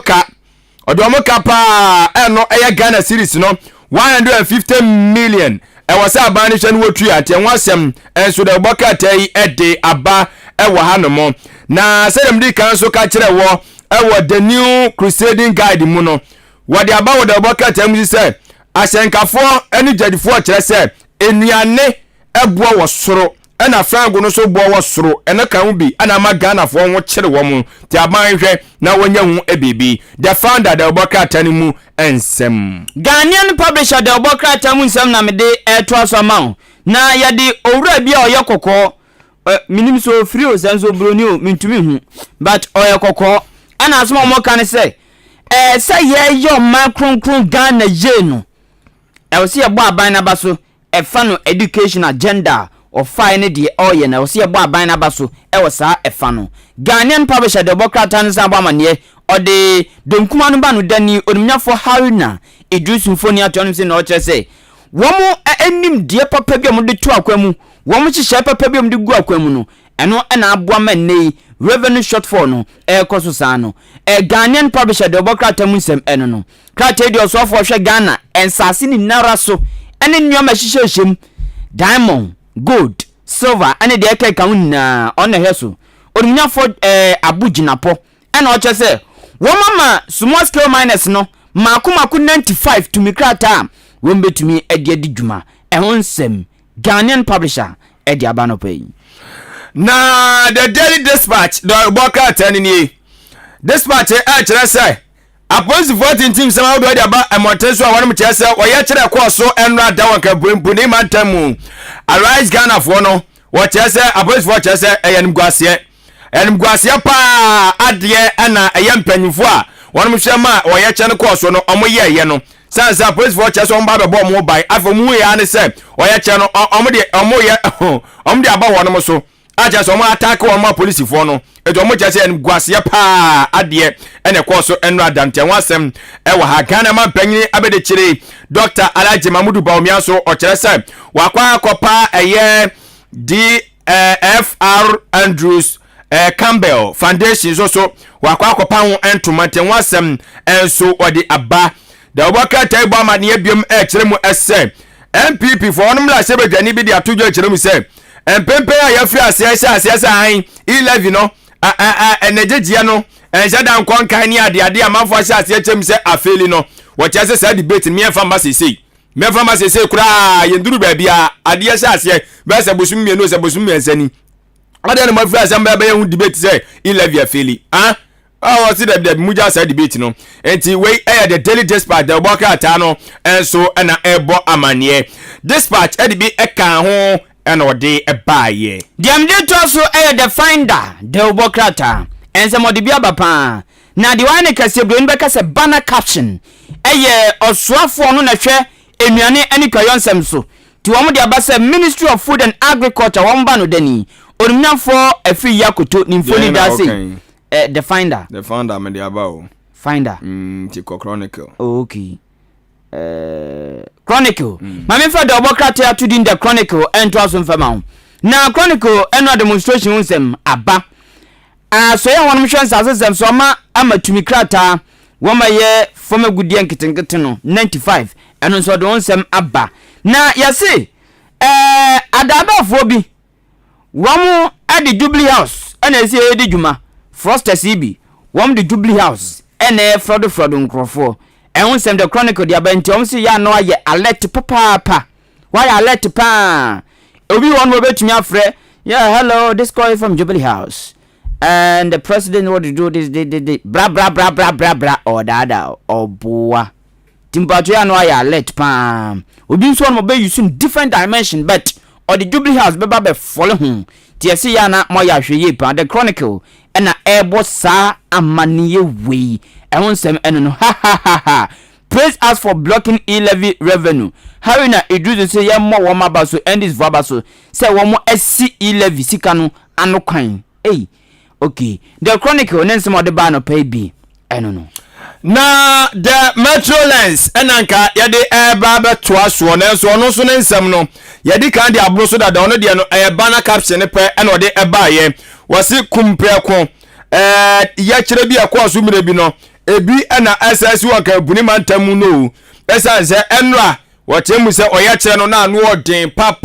ka pa ɛno ɛyɛ Ghana series no 150 million ɛwɔ sɛ abane hwɛ no wotu ate wɔsɛm enso de obokrata yi ɛde aba ɛwɔ ha no mo na sɛdem di kan so ka kyerɛ wɔ ɛwɔ the new crusading guide mu no wɔde aba wɔ de obokrata mu sɛ ahyɛnkafoɔ ɛne gyadifoɔ kyerɛ sɛ enuane ɛboa wɔ soro ɛna frango no so boa wɔ soro ɛna kan ho bi ɛna ma Ghana fo ho kyere wɔ mu te aban hwɛ na wonya ho ebibi the founder the obokrata no mu ensem Ghanaian publisher the obokrata mu nsɛm na mede ɛto aso ma na yɛde owura bi a ɔyɛ kokɔ minim so free o senso broni o mintumi hu but ɔyɛ kokɔ ɛna asoma mo kan sɛ sɛ yɛ yɔ ma kronkron Ghana ye no ɛwɔ sɛ yɛbɔ aban na ba so ɛfa no education agenda of fine de oye na osi ebo aban na ba so e wo saa efa no Ghanaian publisher de obokrata nsa abo amane o de donkuma no ba no dani onimnyafo Haruna Idris Mfoni atonu se na o kire se wo mo enim de papa bi mo de to akwamu wo mo hihye papa bi mo de gu akwamu no eno na abo amane revenue shortfall no koso saa no Ghanaian publisher de obokrata mu nsem eno no krata de osofo hwe Ghana ensase ni nara so ene nnyoma hihye hjem diamond gold silver ane de eke kan na on na so onunya for abuginapo ena o che se wo mama small scale miners no makomako 95 to mikrata wo mbetumi ade dwuma ehon nsem Ghanaian publisher ade abano pay na the Daily Dispatch the obokrata ni dispatch e kire se apolisi 14 team sama do ade aba amotenso a wonu kire se oye kire koso enra da wanka bumpuni mantamu arise Ghana for no wo kire se apolisi for kire se enimguasie pa ade na eye mpanyifo a wonu hwema oye kire koso no omoye ye no sansa apolisi for kire se omba be bo mo bai afomu ya ne se oye kire no omde aba wonu so aja so mo attack won ma police for no ejo mo kire se enimguasie pa ade ene koso enra danten wasem e wa ha Ghana man panyin abede kire Dr. Alhaji Mamudu Bawumia so o kire se wakwa akopa eye DFR Andrews Campbell Foundation so wakwa akopa ho entomanten wasem enso odi aba da obokrata ibo amane ebiom e kire mu ese MPP for onum la sebedwani bi de atojo kire mu se empempe a yafri asiasa han 11 no enegejia no enjada nkon kan ni ade amanfo asiasa chem se afeli no wo chese sa debate me fa ma sesei kura yenduru ba bia ade asiasa be se bosum mienu se bosum miensani ade no mafri asamba be hu debate se 11 afeli o si de muja sa debate no enti we the Daily Dispatch the obokrata no enso na ebo amane dispatch e de bi kan ho ena ode ebaye diam de to so the finder the obokrata ense mode bia bapa na de wane kase bro nbe kase banner caption osuafo no na hwe enuane ani kayonsem so ti wo mo de abase Ministry of Food and Agriculture wo mba no dani onimnyafo afi yakoto nimfoni da say the finder me dey about finder Tico Chronicle. Okay. Chronicle. Mami fa the obokrate atu din the Chronicle ento aso mfama. Na Chronicle eno demonstration unsem aba. So ya wonum hwensa asesem so ma amatumi krata woma ye foma gudie nketenkete no 95 eno so de unsem aba. Na yase adabafo bi womu adi Jubilee House ena esi edi djuma Frosters ibi wom the Jubilee House ene frodo nkrofo ehun sem the Chronicle dia benti om se ya no aye alert papa why alert pa obi won mo betumi afre yeah hello this call is from Jubilee House and the president want to do this bra or dada or boa timpato ya no aye alert pa obi nso mo be use different dimension but or the Jubilee House be ba follow him tie se ya na mo ya hweye pa the Chronicle ena ebo sa amaniye we ehun sem eno no ha praise us for blocking e-levy revenue how na Idris say ye mo wo mabaso and this vabaso say wo mo asi e-levy sika no ano kwan okay the Chronicle nensem ode ba no pay bi eno no na the Metrolens enanka yede eba beto aso no enso no so nensem no yede kan de abro so da ono de no eba na caption pe ena ode eba ye wasi kumpreko ya kire bi akwa so mire bi no ebi ena SS waka buni mantamu no esa ze enra watemu se oya kire no na anu odin pa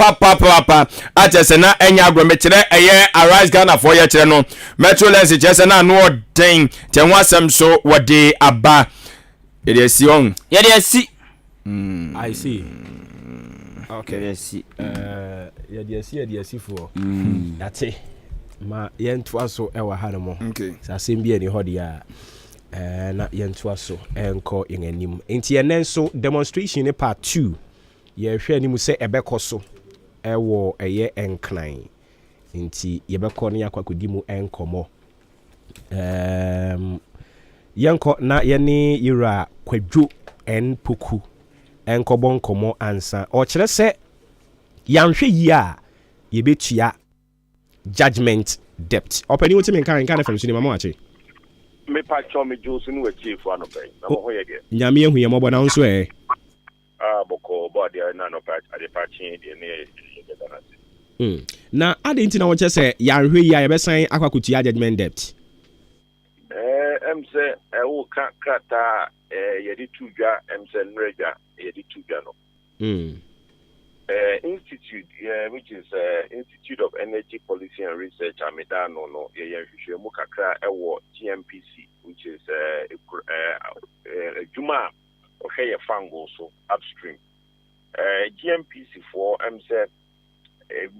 atese na enya agrome kire eye arise Ghana for ya kire no Metrolens kire se na anu odin tenwasem so wode aba yede si on yede si I see okay yede si for that's it ma yentoa so ewa hanemo sa asem bia ni hodia na yentoa so enko yenanim enti yenenso demonstration ne part 2 ye hwe animu se ebekoso ewo eye enkran enti yebekọ ne yakwakodị mu enkomo yenko na yene yira kwadwo enpoku enkobo nkomo ansa o kire se yanhwe yi a yebetua judgment debt openi woti me kan FM so ni mama ache me pa cho me josu ni wachi fu anope na mo hoye de nyame ehu ye mobo na nso boko body na no pa ade pa chin de ne na ade nti na wo che se yanhwe yi a ye besan akwakutua judgment debt emse wo kata ye di tuja emse nreja ye di tuja no institute which is Institute of Energy Policy and Research amedano no ye hwehwemu kakra ewo GMPC which is juma ohye fango so upstream GMPC for say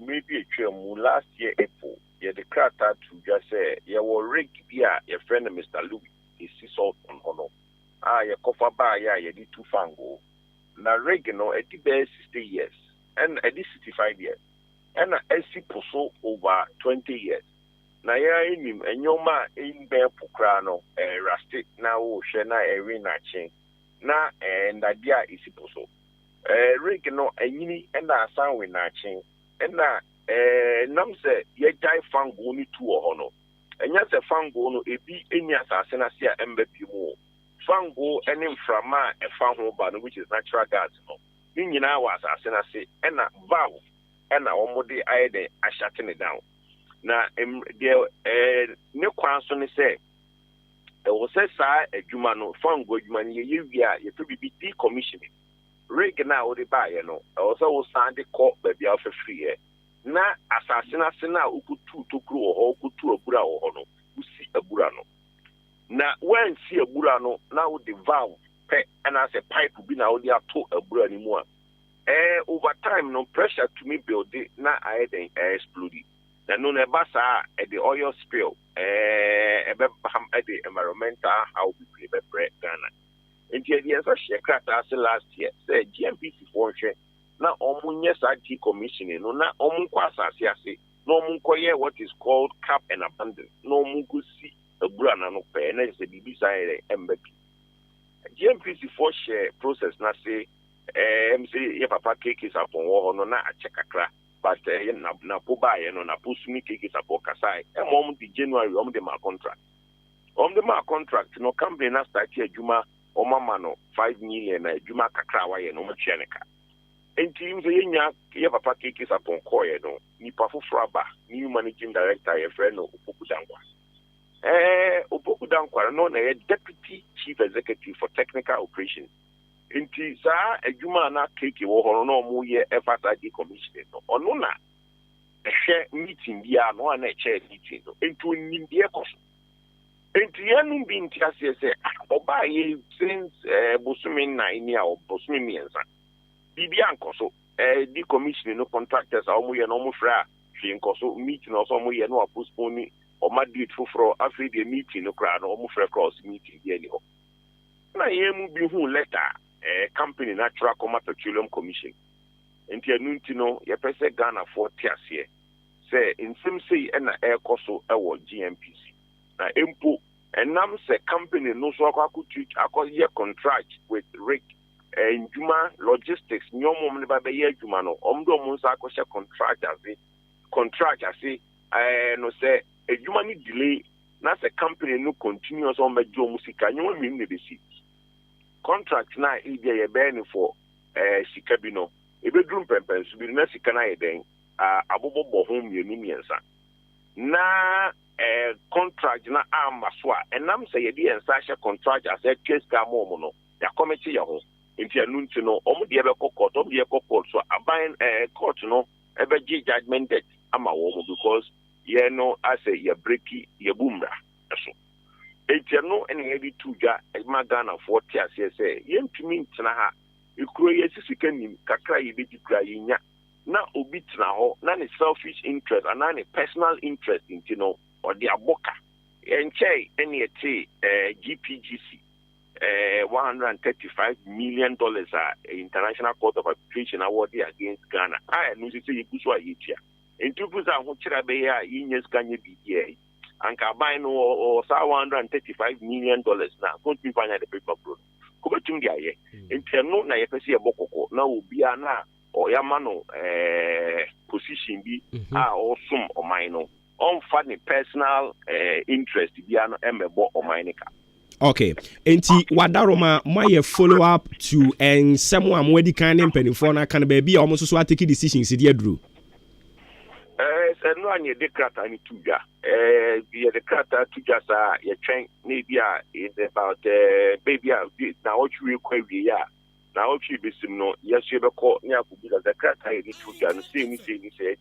maybe a last year April ye the krata to just say ye wo rig bia ye friend Mr. Louis is salt on hono ye kofa ba ye di two fango na rig no e di 60 years and at least 65 years and AC puso over 20 years na ya enim enyoma inbe pokra no rustic na wo hwe na ewe na chen na ndadia isi puso rig no anyini and asan we na chen na nam se ye jai fango ni tu ho no enya se fango no ebi enya asase na se a emba bi mu fango enim frama e fa ho ba no which is natural gas no nyina wa asase na se ena valve ena omode ayede ashate ne down na ne kwan so ne se wo se sa adwuma no fango adwuma ne ye wia ye to bibi decommissioning rig na wo de ba ye no wo se wo sande ko ba bia fa free na asase na se na ukutu tokru wo ukutu abura wo no usi abura no na when si abura no na wo de valve pe and as a pipe bi na wo dia to abura ni mu a over time no pressure to me build it na I then explode na no na basa the oil spill the environmental how we prepare Ghana into the answer she krata last year say GMPC for hwe na omunye sa decommissioning no na omunkwa asase ase no omunkoye what is called cap and abandon no omunkusi abura na no pe na se bibi sai embepi GMPC for share process na say MC ye papa cake is upon wo no na ache kakra but na po ba ye no na po sumi keke support kasai e mo di January o mo de ma contract no company na start adwuma o mama no 5 million na adwuma kakra wa ye no mo twa ne ka enti mzo yenya ye papa keke support ko ye no ni pa foforo aba new managing director ye friend no Opoku Dankwa no na ye deputy chief executive for technical operations enti saa adwuma na keke wo horo no mo ye FSID commissioner no ono na ehwe meeting bia no na chair meeting no enti onimdie koso enti yanu bi nti ase se oba ye since bosumi na ini a bosumi miensa bibia nkoso di commissioner no contractors a omo ye no mo fra hwe nkoso meeting no so omo ye no postpone o ma date foforo afri the meeting no kra no omo fra cross meeting ye ni ho na ye mu bi hu letter company Natural Coma Petroleum Commission enti anunti no ye pese Ghana for tiasie say in sim say na koso ewo GMPC na empo enam se company no so akwakutu akoye contract with Rick Njuma Logistics nyomom ne ba be ye adwuma no omdo mo nsa akoshe contract ase no say adwuma ni delay na se company no continuous on mejo musika nyom mi ne be si contract na idea ye ben for sikabino ebedrum pempen so bi na sika na ye den abobobo ho miensa na contract na amaswa enam say ye di ensa contract as a case ka mo no ya committee ya ho enti anunti no omo de be court omo de court so aban court no ebe judgment debt ama wo mo because ye no as a ye breaki ye bumra so etiano ene heavy tuja ma Ghana for tiase say yentumi ntena ha ikuro ye sisika nim kakra ye bedi kura yinya na obi tena ho na ne selfish interest and na ne personal interest intino or the aboka enche ene ete GPGC $135 million international court of arbitration award against Ghana no say you go so ayetia entupu za ho kira be ya yinyes kanye biye anka buy no or $135 million na continue fanya the paper bro ko betum dia ye enteno na ye pese ye bokoko na obia na o yama no position bi o sum o mine no on fa ni personal interest bia no emebo o mine ka. Okay, enti wadaroma my follow up to ensemo amwedi kan mpanimfo na kan ba bia o mo so take decisions dey adru. No any decrata ni tuja the decrata tuja sa ye twen na bia is about baby na what you kwa wi ya na what you besim no yes you be call ni akubi the decrata ni tuja no say ni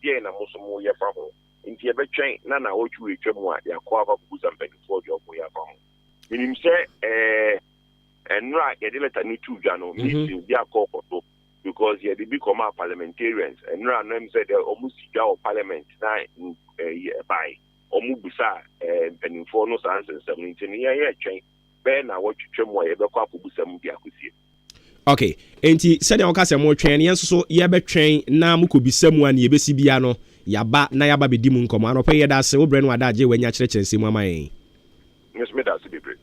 dey na mo so mo ye fa ho nti ye be twen na what you twem a ya kwa ba buza mpanyifo de obo ya fa ho minim say enra ye de letter ni tuja no meeting dia call for because they become our parliamentarians and no name said almost our parliament na by omubusa and for no sans 17 year train ben na what you twem we be kwa kubusa mu dia kusie. Okay, enti said the okase mo twen yen so ye be twen na mukobisa mu an ye besi bia no yaba na yaba be di mu nkomo anope ye da se obre no ada je wanya kyerɛkyerɛse mu amayen. Yes me da se bebre.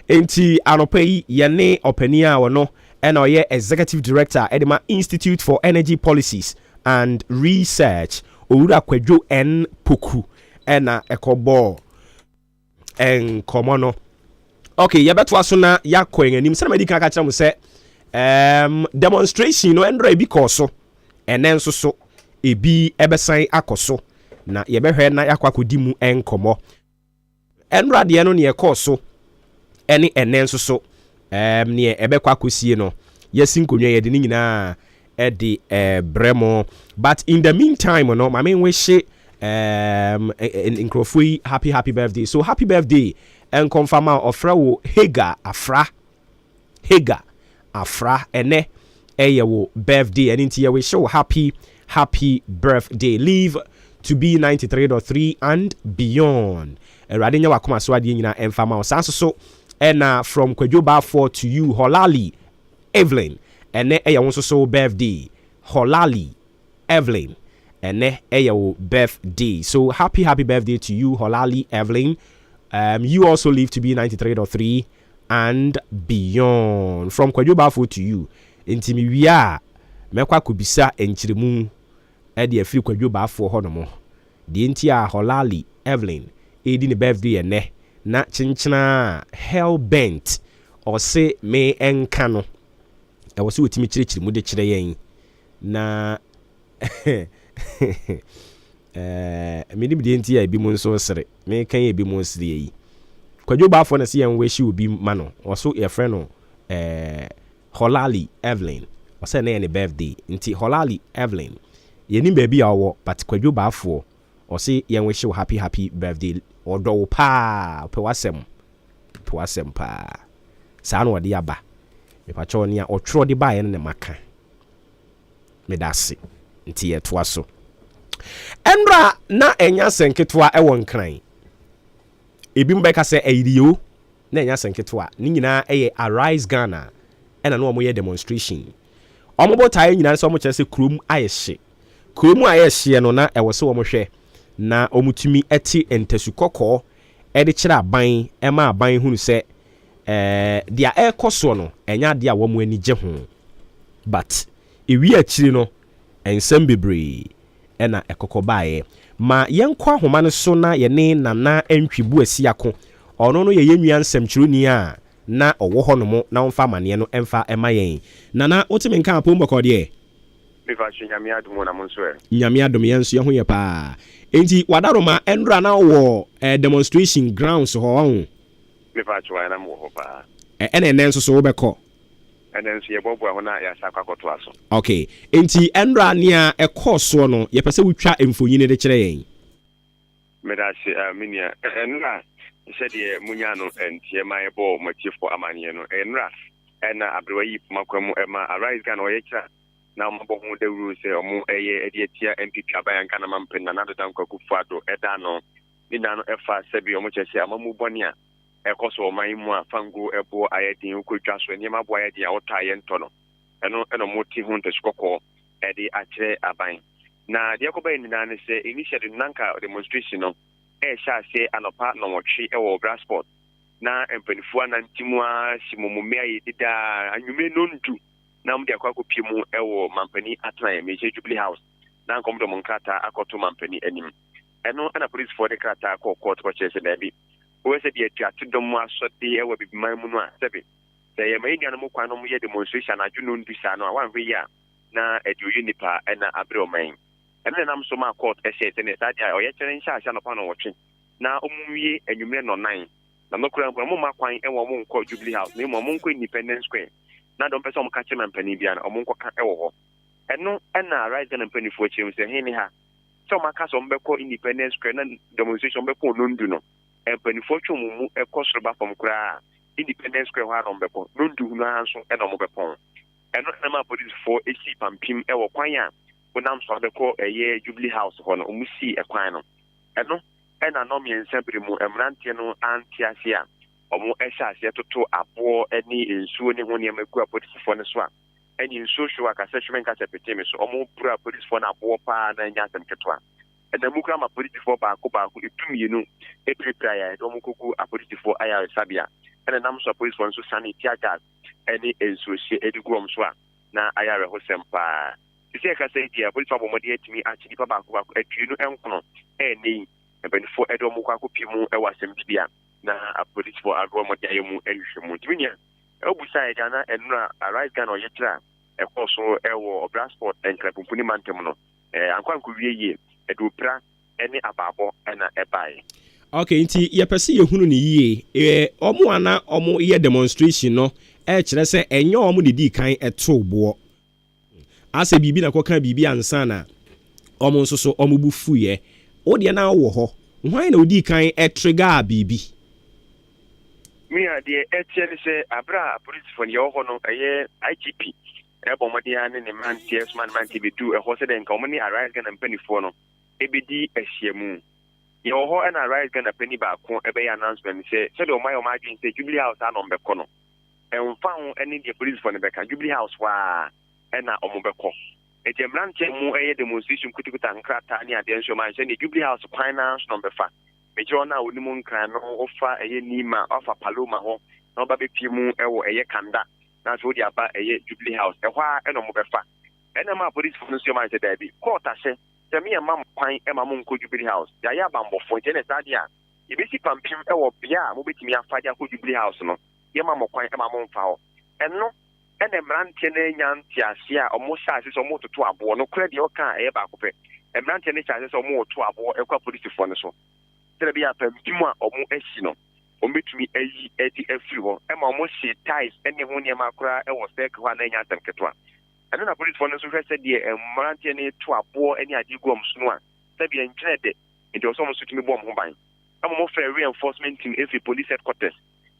Enti anope ye ne opani a wono and our executive director at the Institute for Energy Policies and Research Owura Kwadwo N Poku and Ekobo and Komono. Okay, ya beto aso na ya kwen anim se na medika ka kyerɛ say demonstration no endra bi koso enen so ebi ebesan akoso na ye behwe na yakwakodi mu enkomo endra de no ne ye koso ene enen so ne ebekwa kosie no yesin konwa ye de ni nyina e de bremo but in the meantime no my main wish in Crofui happy birthday so happy birthday and confirm ofra wo Hega afra ene eye wo birthday and inti ye we show happy birthday live to be 93.3 and beyond erade nya wakoma so ade nyina emfama sanso so and from Kwadwoba 4 to you Holali Evelyn and eya won so birthday Holali Evelyn and eya birthday so happy birthday to you Holali Evelyn. You also live to be 93.3 and beyond from Kwadwoba 4 to you intimi wia mekwa kubisa enchiremu ɛde afiri kwadwo baafoɔ hɔ no mo deɛ nti a Holali Evelyn ɛdi ne birthday ɛnɛ na kyenkyena Hellbent ɔse me ɛnka no ɛwɔ sɛ wɔtumi kyerɛkyerɛ mu de kyerɛ yɛn na menim deɛ nti a ebi mu nso sere meka yɛ ebi mu sere yi kwadwo baafoɔ no sɛ yɛn wɔahyi obi ma no ɔso yɛfrɛ no Holali Evelyn ɔsɛ na yɛ ne birthday nti Holali Evelyn yɛnim baabi a ɔwɔ but kwadwo baafoɔ ɔse yɛn wɔahyi wo happy birthday ɔdɔ wo paa pɛ wasɛm paa saa na ɔde aba mepakyɛw ne a ɔtwerɛ de baeɛ no ne maka meda ase nti yɛtoa so ɛnra na ɛnya sɛnketewa ɛwɔ nkran ebi mbɛka sɛ ɛyirio na ɛnya sɛnketewa ne nyinaa ɛyɛ Arise Ghana ɛna no ɔmo yɛ demonstration ɔmo botaeɛ nyinaa sɛ ɔmo kyerɛ sɛ kurom ayɛ hye no na ɛwɔ sɛ ɔmo hwɛ na ɔmo tumi ɛte ntasu kɔkɔɔ ɛde kyerɛ aban ɛma aban hunu sɛ deɛ ɛrekɔ soɔ no ɛnya adeɛ a wɔn ani gye ho but ewi akyiri no nsɛm bebree ɛna ɛkɔkɔ baeɛ ma yɛnkɔ ahoma no so na yɛne nana ntwibu asiako ɔno no yɛyɛ nua nsɛmkyerɛni a na ɔwɔ hɔ no mo na ɔmfa amanneɛ no ɛmfa ɛma yɛn nana wotumi nka apɔ mbɔkɔ deɛ mefa hwe nyame adom na mo nso nyame adom yɛn nso yɛho yɛ paa enti wadaroma ɛndra na wɔ demonstration grounds hɔ ɔho mefa hwe na mo hɔ paa ɛna ɛnɛ nso so wobɛkɔ ɛnɛ nso yɛbɔboa ho na yɛasa akɔtoa so okay enti ɛndra nea ɛkɔɔ soɔ no yɛpɛ sɛ wotwa mfonyin de kyerɛ yɛn meda se menia ɛnra sɛdeɛ munya no ntie ma yɛbɔ matiefo amanneɛ no ɛnra ɛna abrewa yi makwa mu ɛma Arise Ghana ɔyɛ kyerɛ na ɔmabɔ ho dawuro sɛ ɔmo ɛyɛ ɛde atia MPP abayan Ghana mampen na nadoda nkwakufu ado ɛda no ne na no ɛfa sɛbi ɔmo kyerɛ sɛ amamu bɔne a ɛkɔ so ɔman mu a fango ɛbo ayɛden wokɔdwa so nneɛma bo ayɛden a wɔtɔ ayɛntɔ no ɛno ɛna ɔmo te ho ntasu kɔkɔɔ ɛde akyerɛ aban na deɛ kɔbɛyɛ nyinaa ne sɛ initially nanka demonstration no ɛhyɛ ase anɔpa nɔwɔtwe ɛwɔ Brasport na mpanifoɔ anantimu a simomome ayɛ dedaa anwummere no ndu na mo de akɔkɔpie mu ɛwɔ mampani atena Meje Jubilee House na nkɔm dɔm nkrataa akɔto mampani anim ɛno ɛna policefoɔ de krataa kɔ court kɔkyerɛ sɛ daabi wɔyɛ sɛ deɛ atuate dɔm asɔde ɛwɔ bibiman mu no a sɛbe sɛ yɛma yɛnua no mu kwan no mu yɛ demonstration adwo no ndu saa no a wanhwɛ yi a na ɛde oyi nipa ɛna abrɛ ɔman ɛno nam so ma court ɛhyɛ sɛ ne saa deɛ a ɔyɛ kyerɛ nhyɛ ahyɛ anɔpa no wɔtwe na ɔmumwie anwummerɛ nɔnan na mɛkora mpo ɔmo ma kwan ɛwɔ ɔmo nkɔ Jubilee House na ɔmo nkɔ Independence Square na dɔm pɛ sɛ ɔmo ka kyerɛ mampani bia no ɔmo nkɔka ɛwɔ hɔ ɛno ɛna Arise Ghana mpanifoɔ kyerɛ mu sɛ he ne ha sɛ ɔmo aka sɛ ɔmo bɛkɔ Independence Square na demonstration ɔmo bɛkɔ Nondu no mpanifoɔ twɛ ɔmo mu ɛkɔ soro ba fam koraa Independence Square hɔ a ɔmo bɛkɔ Nondu no ara nso ɛna ɔmo bɛpɔn ɛno ɛna ma polisifoɔ esi pampim ɛwɔ kwan a wonam so abɛkɔ ɛyɛ Jubilee House hɔ no ɔmo si ɛkwan no ɛno ɛna nɔm yɛnsa bere mu mmeranteɛ no ante ase a ɔmo ɛhyɛ aseɛ toto aboɔ ne nsuo ne ho nneɛma gu apolisifoɔ no so a ɛne nsuo hyew a kasɛ hweme nkasɛ petemi so ɔmo buru apolisifoɔ no aboɔ paa na nya asɛm ketewa ɛna mu kora ma apolisifoɔ baako ɛdumienu ɛpirapira yɛ ɛde ɔmo kɔgu apolisifoɔ ayaresabea ɛna nam so apolisifoɔ nso sane tear gas ne nsuohyɛ ɛde gu ɔm so a na ayarehosɛm paa sisi ɛkasa yi deɛ apolisifoɔ abɔ mmɔden atumi akye nipa baako aduonu nkono ɛnɛ yi mpanimfoɔ ɛde ɔmo kɔ akɔpie mu ɛwɔ asɛm bibia na apolisifoɔ adoɔ mmɔden ayɛ mu ɛhwehwɛ mu ntumi nya ɛwobusa yɛ gana ɛnura Arise Ghana ɔyɛ kyerɛ a ɛkɔ so ɛwɔ Brasport nkrapompuni mantam no ankwankɔwie yie ɛde opira ɛne abaabɔ ɛna ɛbaeɛ okay nti yɛpɛ sɛ yɛhunu ne yie ɔmo ana ɔmo yɛ demonstration no ɛkyerɛ sɛ ɛnyɛ ɔmo de di kan ɛto boɔ asɛ biribi na kɔka biribi ansa na ɔmo nso so ɔmo bu fuyɛ wodeɛ na wɔ hɔ hwan na odi kan ɛtrega biribi mia deɛ ɛkyɛ ne sɛ abra polisifoɔ ne yɛwɔ hɔ no ɛyɛ IGP ɛbɔ mmɔden ne ne mmeranteɛ soma ne mmeranteɛ bɛdu ɛhɔ sɛ dɛ nka ɔmo ne Arise Ghana mpanifoɔ no ɛbɛdi ahyiamu yɛwɔ hɔ ɛna Arise Ghana pani baako ɛbɛyɛ announcement sɛ sɛdeɛ ɔmo ayɛ ɔmo adwene sɛ Jubilee House a na ɔmo bɛkɔ no ɛmfa ho ɛne deɛ polisifoɔ no bɛka Jubilee House hɔ a ɛna ɔmo bɛkɔ ɛti mmeranteɛ mu ɛyɛ demonstration kutukuta nkrataa ne adeɛ nso ma nhyɛ ne Jubilee House kwan na nso na ɔmbɛfa mekyerɛ ɔno a onimu nkran no ɔfa ɛyɛ Nima ɔfa Paloma hɔ na ɔba bɛpie mu ɛwɔ ɛyɛ Kanda na so wode aba ɛyɛ Jubilee House ɛhɔ a ɛna ɔmo bɛfa ɛna ma police for no so ma say there be court ase sɛ me ma kwan ma mo nko Jubilee House ya ya bambɔfo nti na saa de a yɛbɛsi pampim ɛwɔ bea a mobɛtumi afa de akɔ Jubilee House no yɛma mo kwan ma mo mfa hɔ ɛno ɛna mmeranteɛ no anya ntease a ɔmo hyɛ ase sɛ ɔmo toto aboɔ no kora deɛ ɔka ɛyɛ baako pɛ mmeranteɛ no hyɛ ase sɛ ɔmo toto aboɔ ɛkɔ polisifoɔ no so sɛ bi a pampim a ɔmo asi no ɔmo betumi ayi ɛde afiri hɔ ɛma ɔmo hyɛ ties ɛne ho nneɛma koraa ɛwɔ circle hɔ a na anya asɛm ketewa ɛno na polisifoɔ no nso hwɛ sɛ deɛ mmeranteɛ no to aboɔ ne ade gu ɔmo so no a sɛ bi ɛntwene de nti ɔsɛ ɔmo so tumi bɔ ɔmo ho ban ɛma ɔmo fɛ reinforcement team efi police headquarters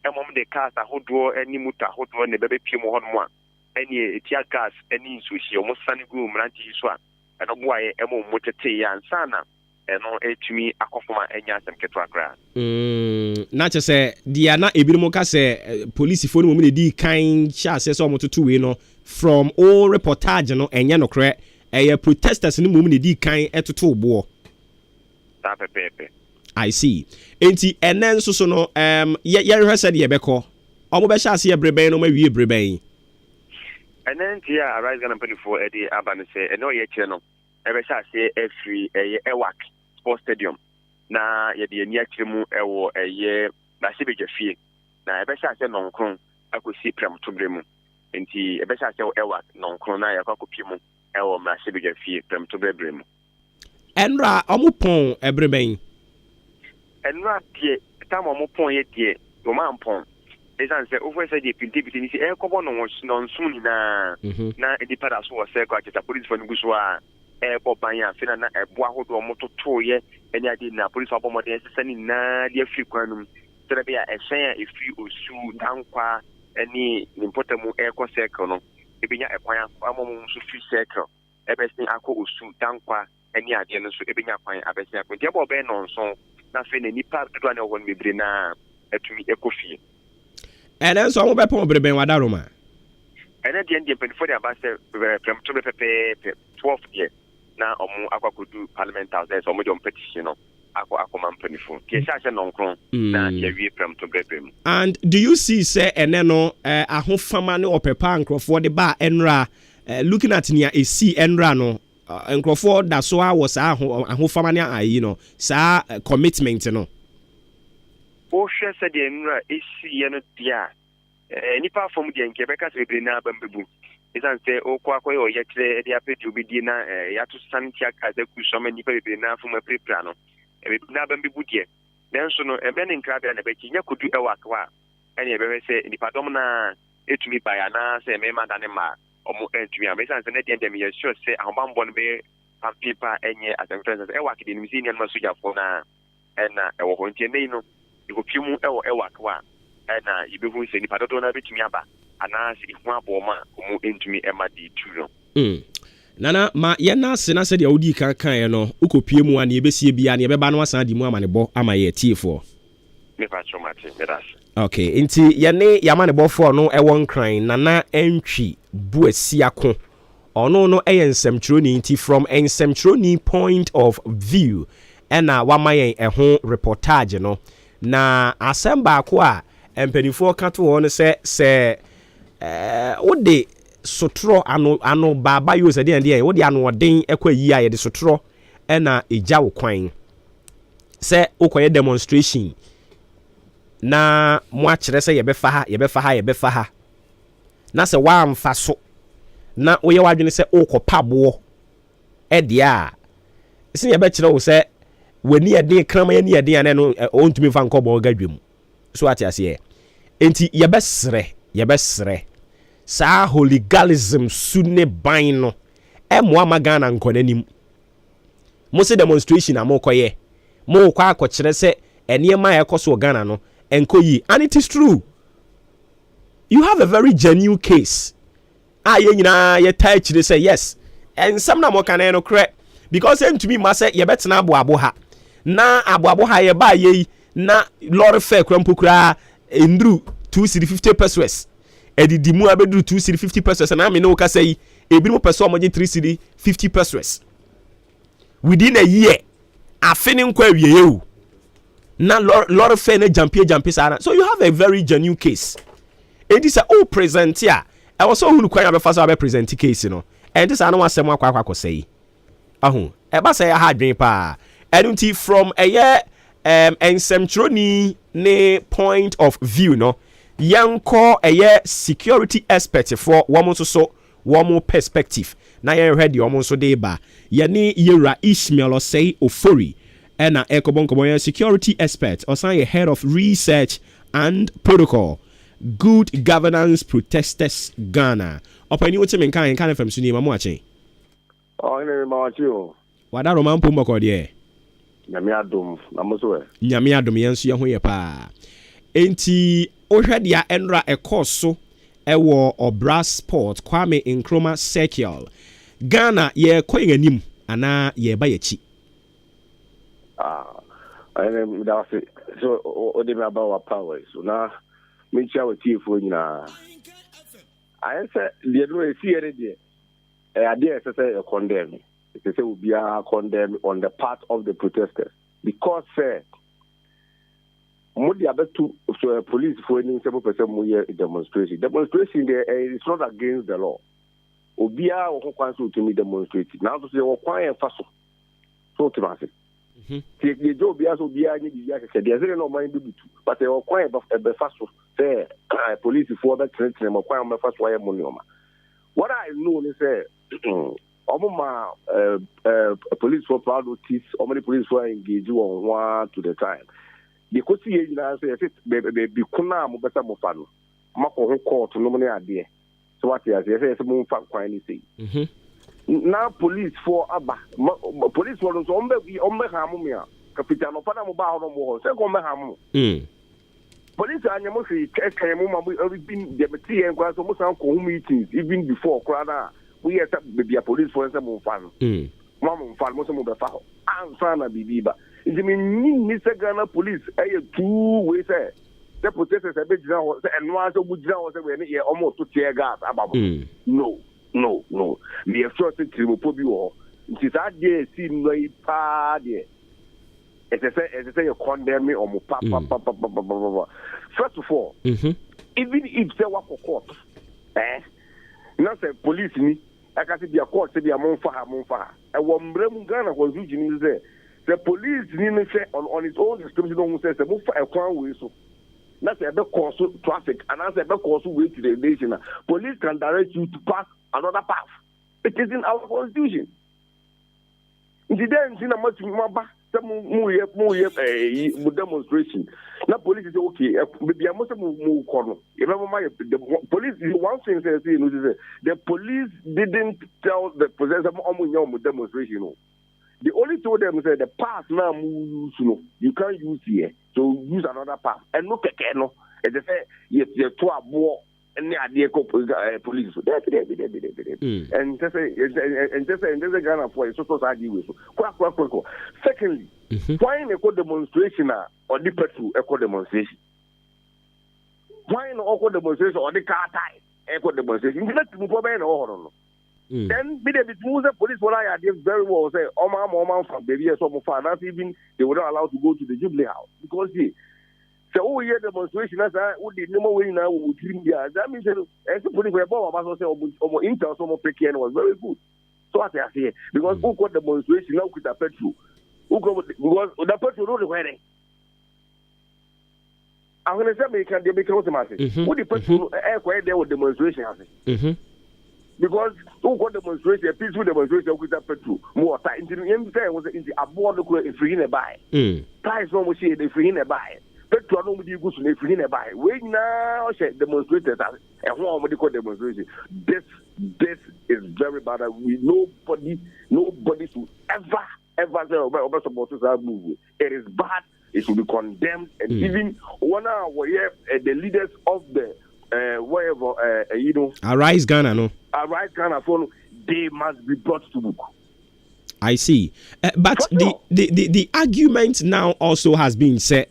ɛma ɔmo de cars ahodoɔ ne motor ahodoɔ ne bɛbɛpie mu hɔ nom a ɛne etia gas ne nsuohyia ɔmo sane gu mmeranteɛ yi so a ɛno boaeɛ ɛma ɔmo tetee ansa na ɛno etumi akɔfoma anya asɛm ketewa koraa na kyɛ sɛ deɛ na ebinom ka sɛ polisifoɔ no mu ne di kan hyɛ asɛ sɛ ɔmo toto wei no from all reportage no ɛnyɛ nokorɛ ɛyɛ protesters no mu ne di kan ɛtoto boɔ saa pɛpɛɛpɛ I see enti ɛnɛ nso so no yɛrehwɛ sɛ deɛ ɛbɛkɔ ɔmo bɛhyɛ ase yɛ berebɛn no ma wie berebɛn ɛnɛ nti a Arise Ghana mpanyinfoɔ ɛde aba no sɛ ɛnɛ ɔyɛ kyerɛ no ɛbɛhyɛ ase afiri ɛyɛ EWAC Sports Stadium na yɛde ani akyerɛ mu ɛwɔ ɛyɛ Bahyɛbadwa fie na ɛbɛhyɛ ase nɔnkron akɔsi prɛmtoberɛ mu nti ɛbɛhyɛ ase wɔ EWAC nɔnkron na yɛkɔ akɔpie mu ɛwɔ Bahyɛbadwa fie prɛmtoberɛ mu ɛnra ɔmo pɔn ɛberebɛn ɛnra deɛ tam ɔmo pɔn yɛ deɛ ɔmo ampɔn ɛsan sɛ wofɛ sɛ deɛ pinti ni sɛ ɛkɔbɔ nɔnsom nyinaa na nipa da so wɔ sɛ kɔ akyɛta polisifoɔ no gu so a ɛbɔ ban a afei na ɛboa ahodoɔ ɔmo totoeɛ ɛne ade na polisifoɔ abɔ mmɔden ɛsesa ne nyinaa de afiri kwan no mu sɛdɛ bi a ɛhyɛn a ɛfiri osu dankwa ne ne mpɔtamu ɛkɔ circle no ɛbɛnya ɛkwan ama mo nso firi circle ɛbɛsen akɔ osu dankwa ne adeɛ no nso ɛbɛnya kwan abɛsen akɔ nti ɛbɔ ɔbɛyɛ nɔnson na afei na nipa dodoɔ ne ɛwɔ no bebree na atumi ɛkɔ fie ɛnɛ nso ɔmo bɛpɔn berebɛn wada roma ɛnɛ deɛ deɛ mpanyinfoɔ de aba sɛ prɛmtoberɛ pɛpɛɛpɛ 12 deɛ na ɔmo akɔ akɔdu parliament house sɛ ɔmo de ɔmo petition no akɔma mpanyinfoɔ deɛ hyɛ ahyɛ nɔnkron na yɛwie prɛmtoberɛ pɛ mu. And do you see sɛ ɛnɛ no ahofama ne ɔpɛpa nkurɔfoɔ de ba ɛnra looking at nea esi ɛnra no nkurɔfoɔ da so awɔ saa ahofama ne ayi no saa commitment no. wohwɛ sɛ deɛ nnura ɛsiiɛ no deɛ a nipa fam deɛ nkɛ bɛka sɛ bebree na aba mbɛbu ɛsiane sɛ wokɔ akɔyɛ ɔyɛ kyerɛ de apɛ deɛ wobɛdie na yɛato sane tia kasa ku sɔma nnipa bebree na fam apirapira no bebree na aba mbɛbu deɛ nanso no ɛbɛ ne nkrabea na bɛkyi nyɛ kodu ɛwɔ akawa a ɛne yɛbɛhwɛ sɛ nnipadɔm no a ɛtumi bae anaa sɛ mmarima da ne ma ɔmo antumi ama ɛsiane sɛ ne deɛ meyɛ sure sɛ ahobanbɔ no bɛyɛ pampepa a ɛnyɛ asɛmfrɛ sɛ ɛwɔ akede nim sɛ nnuanoma sogyafoɔ no a ɛna ɛwɔ hɔ nti ɛnɛ yi no yɛkɔpie mu ɛwɔ akawa ɛna yɛbɛhu sɛ nipa dodoɔ no bɛtumi aba anaasɛ ɛhu abɔɔ ma ɔmo ɛntumi ɛma de tu no nana ma yɛna ase na sɛdeɛ wodii kan kaeɛ no wokɔpie mu a ne yɛbɛsie bia ne yɛbɛba no asan de mu amanebɔ ama yɛ tiefoɔ mepakyɛ mate medase okay nti yɛne yɛamanebɔfoɔ no ɛwɔ nkran nana ɛntwi buasiako ɔno no ɛyɛ nsɛmtwerɛni nti from nsɛmtwerɛni point of view ɛna wama yɛn ɛho reportage no na asɛm baako a mpanimfoɔ ka to hɔ no sɛ wode sotoro ano baaba yo sɛ deɛ wode anoɔden ɛkɔ ayi a yɛde sotoro ɛna ɛgya wo kwan sɛ wokɔyɛ demonstration na mo akyerɛ sɛ yɛbɛfa ha na sɛ woamfa so na woyɛ w'adwene sɛ wokɔpa boɔ ɛdeɛ a ɛsɛ yɛbɛkyerɛ wo sɛ wani ɛden krama yɛni ɛden anɛ no ɔntumi mfa nkɔ bɔ gadwa mu so ate aseɛ enti yɛbɛsrɛ saa holigalism su ne ban no ɛmoa ma Ghana nkɔ n'anim mo se demonstration a mokɔyɛ mokɔ akɔkyerɛ sɛ ɛnneɛma a ɛkɔ so wɔ Ghana no ɛnkɔ yi and it is true you have a very genuine case a yɛn nyinaa yɛtaa akyire sɛ yes ɛnsɛm na mɔka no korɛ because ɛntumi ma sɛ yɛbɛtena aboabo ha na aboabo ha yɛbaa yɛyi na lɔre fɛ kura mpo koraa nduru 250 pesos ɛdidi mu abɛduru 250 pesos na me ne wo kasa yi ebinom pɛ sɛ ɔmɔgye 350 pesos within a year afe ne nkɔ awieye o na lɔre fɛ ne jampe saa so you have a very genuine case edi sɛ o present a ɛwɔ sɛ ohunu kwan abɛfa so abɛ present case no ɛnti saa no wasɛm akɔ akɔsɛ yi ahu ɛba sɛ ha adwen pa ɛnti from ɛyɛ nsɛmtwerɛni ne point of view no yɛnkɔ ɛyɛ security expert for wɔn nso so wɔn perspective na yɛnhwɛ deɛ wɔn nso de ba yɛne yɛwura Ishmael Osei Ofori ɛna ɛkɔbɔ nkɔbɔ yɛ security expert ɔsan yɛ head of research and protocol good governance protesters Ghana ɔpɛni wote me nkan nkan fam so ni ma mo akyɛn ɔne ma wakyɛ o wada roman pom bɔkɔ deɛ nyame adom na mo so ɛ nyame adom yɛn so yɛ ho yɛ paa enti ohwɛ deɛ ɛnra ɛkɔ so ɛwɔ Obra Sport Kwame Nkrumah Circle Ghana yɛ kɔ yɛn anim anaa yɛ ba yɛkyi ɛne da se so o de me aba wa power so na me chia wa tiefo nyina ayɛ sɛ deɛ no esi yɛ deɛ ade ɛsɛ sɛ condemn ɛsɛ sɛ obiara condemn on the part of the protesters because mo de abetu police for any sɛ mo pɛ sɛ mo yɛ demonstration there is not against the law obiara wɔ ho kwan so to me demonstrate na so sɛ wɔ kwan yɛ fa so to mase the job biya so biya ni biya ke de zere no man bibutu but e okwan e fa so say police for that train mo kwan me fa so aye mo nioma what I know is say omuma police for proud notice how many police for engage on one to the time the kosi ye na say be kuna mo beta mo fa no mako ho court no mo ne ade so what you say mo fa kwan ni say na police for aba police for so ombe hamu mia kapitan no fana mo ba ho mo se ko ombe hamu police anya mo fi keke mo ma bin de beti en kwa so mo san ko meetings even before kra na we yet be police for say mo fa no mo fa mo so mo be fa ho ansa na bibiba ndi ni se Ghana police two way say the protesters e be jira ho say eno aso bu jira ho say we ne ye omo to tear gas ababo no me sure say tribopo bi wo nti sa de si no yi pa de it say you condemn me or mo pa first of all even if say wa court na say police ni aka say dia court say dia monfa e wo mbrem Ghana constitution ni say the police ni say on its own description no say mo fa e kwan we so na say be cause traffic and na say be cause way to the nation police can direct you to pass another path. It is in our constitution. Incident in a much more demonstration. Now police say okay, maybe I must move corner. The police one thing says the police didn't tell the possessor of demonstration. They only told them say the path now move you can't use here, so use another path. And look at no, and they say you're too more. And police and just say Ghana for so argue with secondly why a demonstration or the petrol eco demonstration why no demonstration or the car tie eco demonstration then be the police will I very well say from baby so far not even they were not allowed to go to the Jubilee House because so we demonstration as we did no way now we dream there. That means police were bomb about say intel so was very good. So what I say because who got demonstration now with the petrol? Who got because the petrol road where I'm gonna say they make what who the petrol where there was demonstration because who got demonstration, a peaceful demonstration with the petrol more time into the was in the aboard the free in a buy. Price no much they free in a buy. Petrol no be good to free in a buy. We now demonstrators and one medical demonstration. This is very bad. We nobody should ever say about supporters are moving. It is bad. It should be condemned. And even one hour the leaders of the Arise Ghana, no. Arise Ghana, they must be brought to book. I see, but the argument now also has been said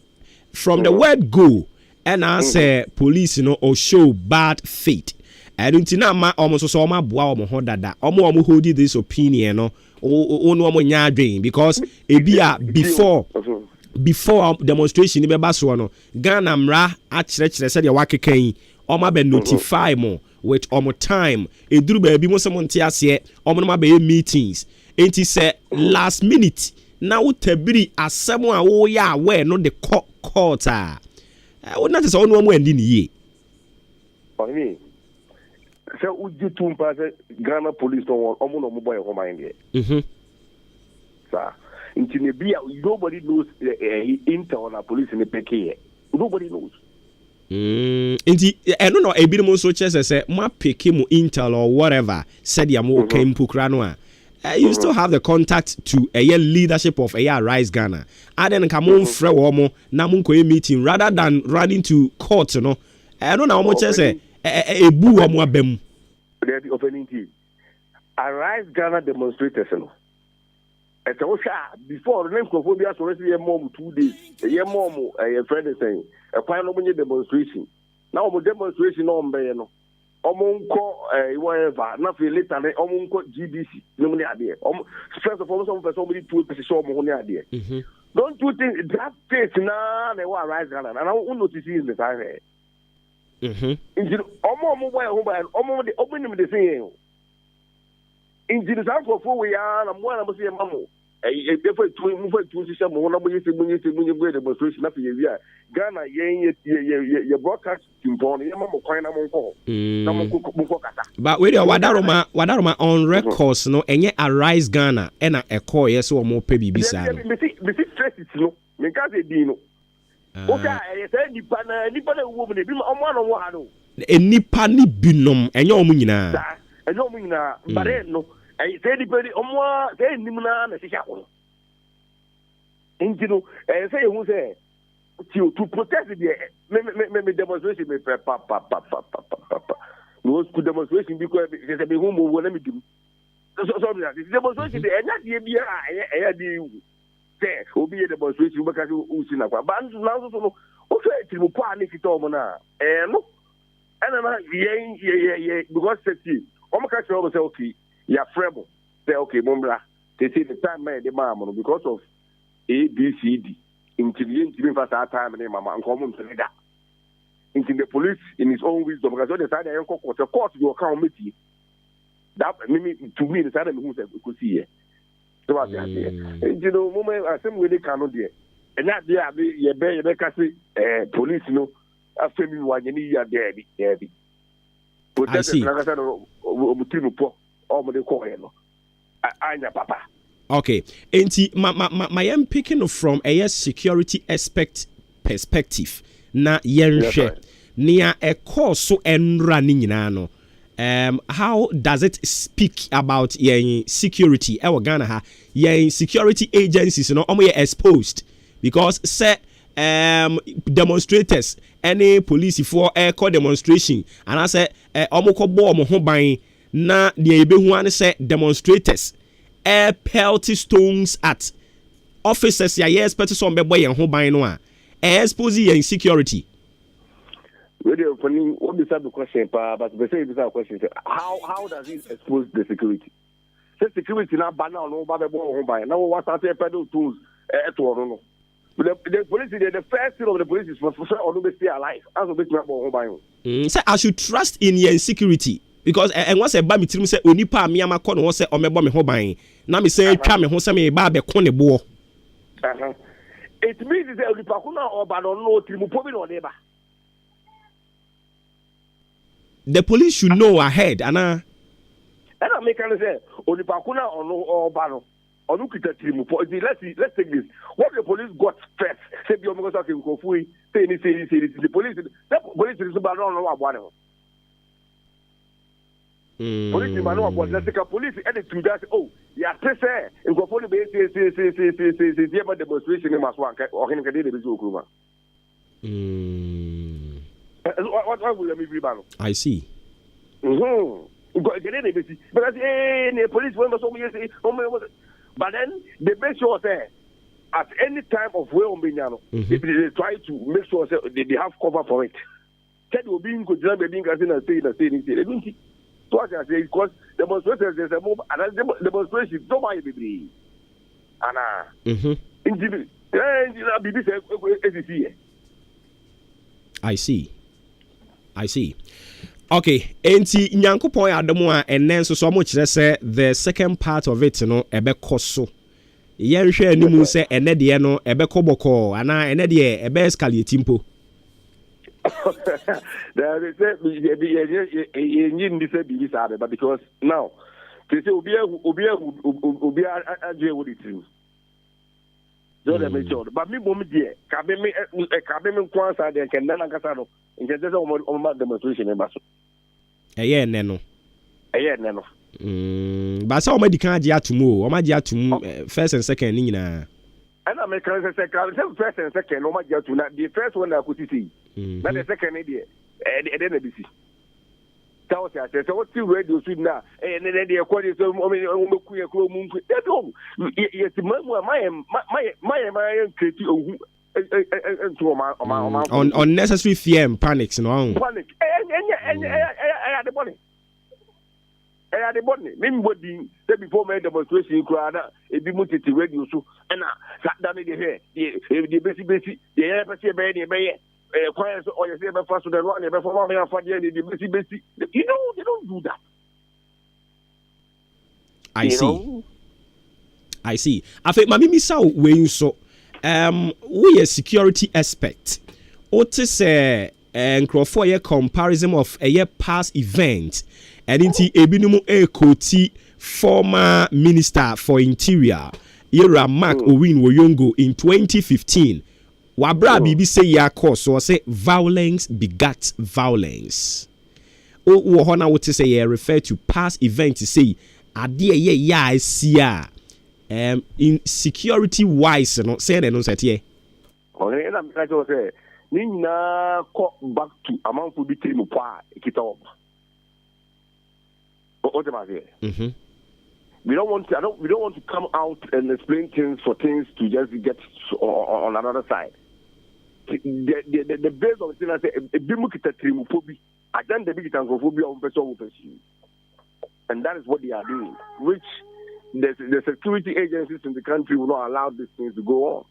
from the word go, and I say police, or show bad faith. I don't know ma almost so ma boa omo ho dada. Omo hold this opinion, no. No omo nya dream because ebia before demonstration ni beba so no Ghana mra a kire say de wakekan Oma be notify mo with omo time. Eduru baby mo se mo nte ase. Omo no ma be meetings. Enti say last minute. Na wo tabiri asem a wo ya we no the court ah. Wo na say onu mo endi ni ye. Oni. Say uji tumpa say Ghana police don't want omo no mo boy home mind there. Sir. Nti ne bia nobody knows intel on a police in the peke. Nobody knows. Inti eno no ebi mo so chese say ma pick mo intel or whatever said ya mo okay mpukra no a you still have the contact to a leadership of a Rise Ghana. Aden ka mo mfre wo mo na mo nkoye meeting rather than running to court no. Eno na mo chese ebu wo mo abam. There be opening tea. Rise Ghana demonstrators no. It's also before the name Kophobia so rest year more 2 days. A year more a friend is saying a final demonstration. Now demonstration on Bayano. Omonko whatever, nothing later than Omonko GDC. No money idea. First of all, somebody to show money idea. Don't you think that case now they were Rise Ghana and I won't notice in the time. Omo mobile home and Omo the opening the same. In the example for we are and one of the mammo. If we move to some one of the demonstration of the year, Ghana, ye broadcast in Bonnie, Mamma, but we are Wadaroma on records, no, and yet Rise Ghana and a call, yes, or more baby beside. No, because they dino. Okay, I said, Nipana woman, one on one. A Nipani binum, and your munina. And no munina, but no. I said, "Anybody, say Nimuna and Sisha." And you know, I say, who say to protest the demonstration, no school demonstration because there's a big home will let me do. So, the demonstration, and not the idea I say, will be a demonstration because you see now. But now, so, okay, to panic it all now. And because see, catch over say, okay. Ya frebo say okay mombra they say the time man the mama because of ABCD intelligent even for that time and mama and come to that into the police in his own wisdom because they decide they court you account meeting that to me the side who say we see here so what you know moment asem we dey cannot there and that there be you be police no after me one ni ya there be I see. Okay, enti my am picking from a security aspect perspective na yenhwe near a course so enrani nyina no how does it speak about yen security e Ghana ha yen security agencies no omo exposed because say demonstrators any police for a call demonstration and I say omo ko bo omo ho ban na the ebehu an say demonstrators pelty stones at officers ya expect some be boy ho ban no a expose your insecurity. Really funny what beside the question but they say beside question how does it expose the security? Say security na ban no ba be boy ho ban now what are the pedal tools to no. The police the first thing of the police is for or no be stay alive as be to ho ban. Say I should trust in your security. Because and once a ba mitrim say onipa amiama ko no say o mebo me ho ban na me say twa me ho say me ba be ko ne bo it means that onipa ko na oba no trimupo bi no neba the police should know ahead ana and I make an say onipa ko na oba no onu kita trimupo let's take this what the police got first say bi o me go say ko fu say the police is ba no abo no police man no was the police and to that oh ya say in go for the say demonstration in Maswan or can dey be okuma what will me be ban I see go get dey be because the police when so me say but then they make sure say at any time of where on Benyano they try to make sure say they have cover for it said will be go jam be and say they don't see. So I say because demonstrators there's a move and demonstration don't buy baby. Anna. In I see. I see. Okay, enti nyankopon adamu a enen so mo kire say the second part of it no ebekọ so. Yen hwe animu say ene de no ebekọ boko ana ene de ebe escalate mpo. There is but because now they say obi aje what it is. So they make sure. But me bomi die ka be me kwansa de ken na nkasa no. Nje say o demonstration e baso. Eye ene no. Ba say o ma di kan age atumu o ma age atumu first and second ni nyina. And I make first and second o ma age atu na the first one I could see. But the second idea then the BC. Tell us I what you radio sweet now and then they quality so kuya kro mu yes my create unnecessary fear and panics no panic the body the body nobody that before my demonstration crowd e be multi radio so and sat down in the hair the basic the air person be clients or you say first to the run before me for the basic they don't do that. I see. I think mami misa we so we a security aspect. Otis say nkrofo ye comparison of a year past event and inti ebinumu ekoti former minister for interior Yera Mark Owin Woyongo in 2015. Wabra bibi say ya cause so say violence begat violence. O wo hona what say ye refer to past event to say ade ye ya sia in security wise no say no set here. Okay, na me say ni na ko back to amanfo bi tiri mu pa ekita o. O de ma say. We don't want to come out and explain things for things to just get on another side. The base of the thing I say a bimukita trimophobia, I done the big tangophobia on person. And that is what they are doing, which the security agencies in the country will not allow these things to go on.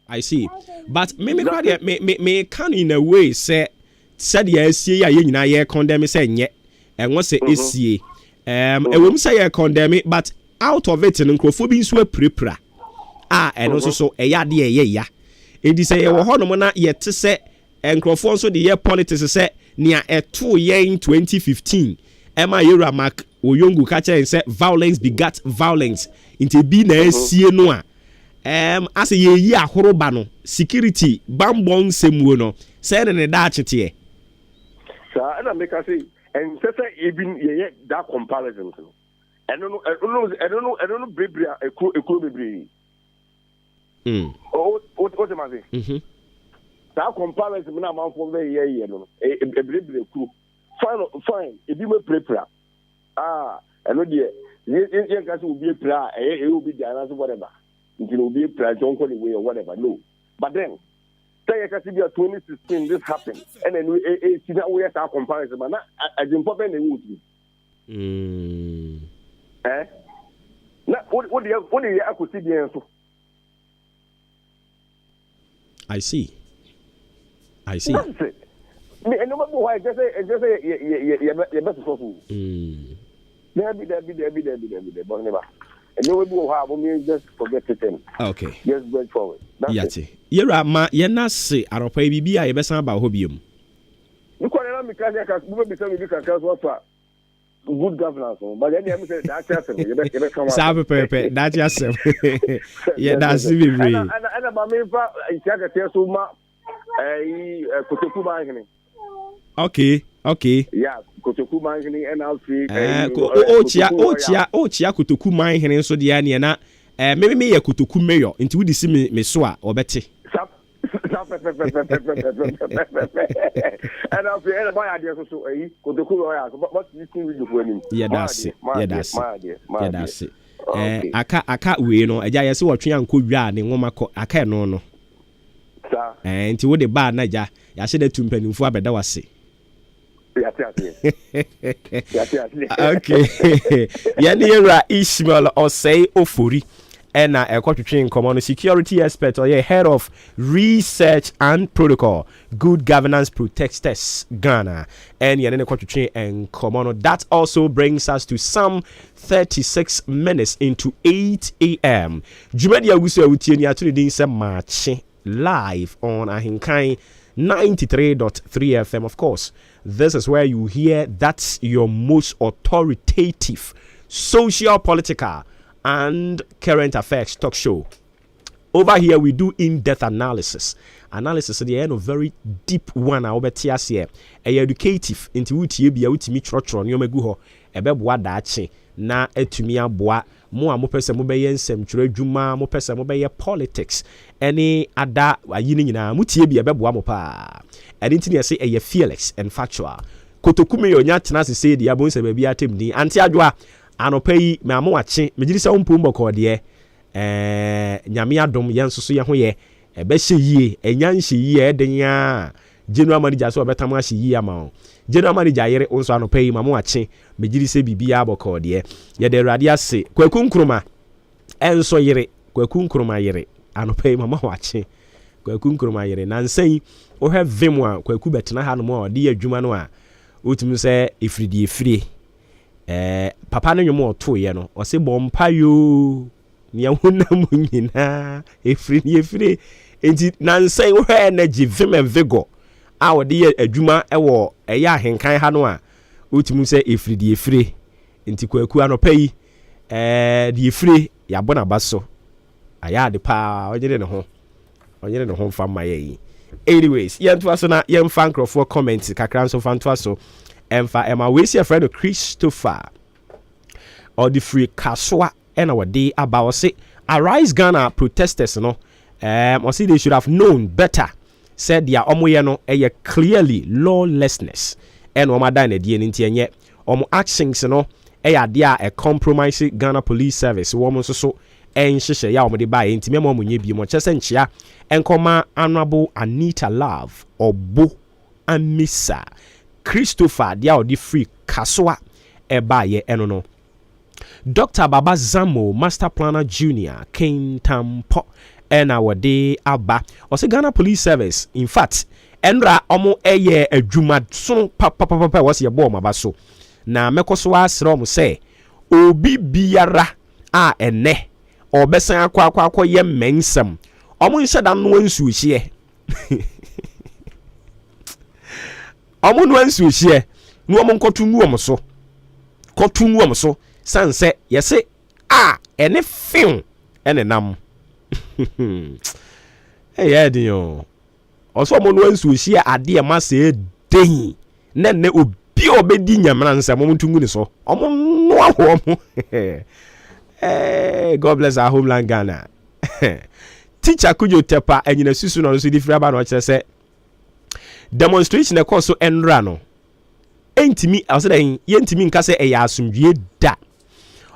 I see. But me can in a way say said yes, yeah, you know, yeah, condemn say yet, and what's the SCA. I won't say I condemn it, but out of it, and Nkrophobia so prepra. And also so a ya dear, yeah. It is a Honomona yet to say, and Nkrophon so the year politics say near a 2 year in 2015. Emma Yera Mark Oyongo catcher and said violence begat violence into being a CNOA. As a year horobano, security, bambong semuno, said in a Dutch here. Sir, and I make us say. And so even that comparison. I don't know, baby, a cool baby. Oh, what am I saying? That comparison, I'm out for very year, a baby cool. Fine, if you may prepare. I know, dear, young guys will be a prayer, it will be the answer, whatever. It will be a prayer, don't call away or whatever. No. But then, say 2016 this happened and then we see that we have our comparison but not as important as would be what do you could see the answer. I see that's it. Me and no matter why just say you best for food there be but never. And no one will have just forget it. Okay. Just going forward. Yati. Yera ma yena se aropa bibia ye besan ba hobium. You call them because I can be some can for good governance. But then you say that's just you come. Sabe pepe that's just. Yeah, that's very. And about me fa Isiaka tell so ma Kotoku Mangini. Okay. Yeah, Kotoku Mangini NLC. Ochia Kotoku Mangini so dia ne na maybe me ye Kotoku mayor nti we disi me so a obete. And I'll say and my idea so Kotoku lawyer but you can read for him. Yeah, that's it. Aka we no eja ye se wotwe anko wi ne nwoma ko aka no sir nti wo de ba na ja ya hye da tumpanimfu abeda wase. Yeah. Okay. Yanira Ishmael Osei Ofori. ɛna ɛkɔtwetwe nkɔmmɔ no security expert ɔyɛ head of research and protocol good governance protectors Ghana and yɛne ne kɔtwetwe nkɔmmɔ no. That also brings us to some 36 minutes into 8 a.m. Jumadi agusu awutie ni atuni din sɛ Maakye live on Ahenkan 93.3 FM. Of course, this is where you hear that's your most authoritative social, political, and current affairs talk show. Over here, we do in-depth analysis. Analysis is the end of very deep one. I will be here. Educative into utie bia utimi trotro nyoma gu ho ebe boa daache na etumi aboa mo a mo pese mo beye nsem twere adwuma mo pese mo beye politics any ada ayini nyina mo tie bia ebe boa mo pa. Enti ne say eye fearless and factual. Kotokume yo nya tena se say dia bo nsem bia atemni anti adwoa anopai me amo wache me giri se ompo mboko de nyame adom yensoso ye ho ye ebe hye yie enya nhye yie edenya general manager so betam ahye yie ama general manager yere onso anopai me amo wache me giri se bibia aboko de ye de awurade ase kwaku nkroma enso yere kwaku nkroma yere anopai me amo wache kwaku nkroma yere nansan o have vim a kwaku betena ha no mo de adwuma no a otumi se efridi efrie papa no nwomo to ye no o se bompa yo nia honam nyina efri enti nansan wo energy vim and vigor a wo de adwuma ewo eya Ahenkan ha no a otumi se efridi efrie enti kwaku anopa yi de efrie ya bona baso aya de pa onyere ne ho fa maye. Anyways, yentu aso na yemfa nkrofo comment kakra nso fa nto aso emfa ema we see a friend of Christopher or the free kaswa and our day about say Arise Ghana protesters no or see they should have known better said their omoye no clearly lawlessness and o madan e die nti enye omo actions no dia a compromise Ghana police service wo so enhyehyɛ ya omde ba enti memo munye bi mo kyese nchia enkoma honorable Anita Love obo amisa Christopher dia odi free kaswa eba ye eno no. Dr. Baba Zamo Master Planner Junior King Tampo and our day aba or say Ghana Police Service in fact enra omo eye adwuma so papa was ye bo mabaso na mekoso asra omo say obi biara a ene obesan akwa ye mensem omo nhyɛ da no nsu hye omo no nsu hye no omo nkotu ngu omo so sanse yese ene film ene nam edin oso omo no nsu hye ade e ma se den ne obi obedi nyamra nsem omo tungu ni so omo no aho omo God bless our homeland Ghana. Teacher Kujo Tepa enyina susu no so di fraba no kire se demonstration e course so enra no entimi awse yentimi nka se eya asomdwie da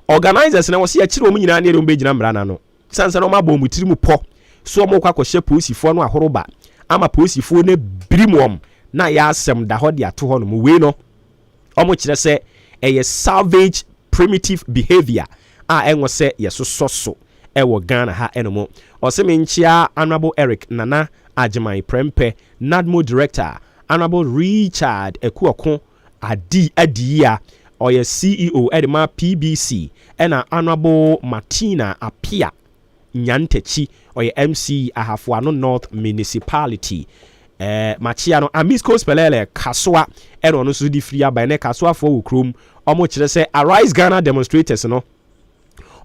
organizers na wose ya kire omu nyina na ero begina mra na no sansa no mabɔ mu tiri mu pɔ so omo kwa kɔhye posifo no ahoroba ama posifo na birimom na ya asem da hɔ de ato hɔ no mu we no omo kire se eye savage primitive behavior enwo se yesososo ewo Ghana ha enomo osemenchia honorable Eric Nana Ajimai Prempe Nadmo director honorable Richard Ekuoko Adiya oye CEO edema PBC ena honorable Martina Apia Nyantechi oye MC Ahafuano North Municipality machia no Amisco Spelele Kaswa eno no so di free aba ne Kaswa for ukrom omo kire se Arise Ghana demonstrators no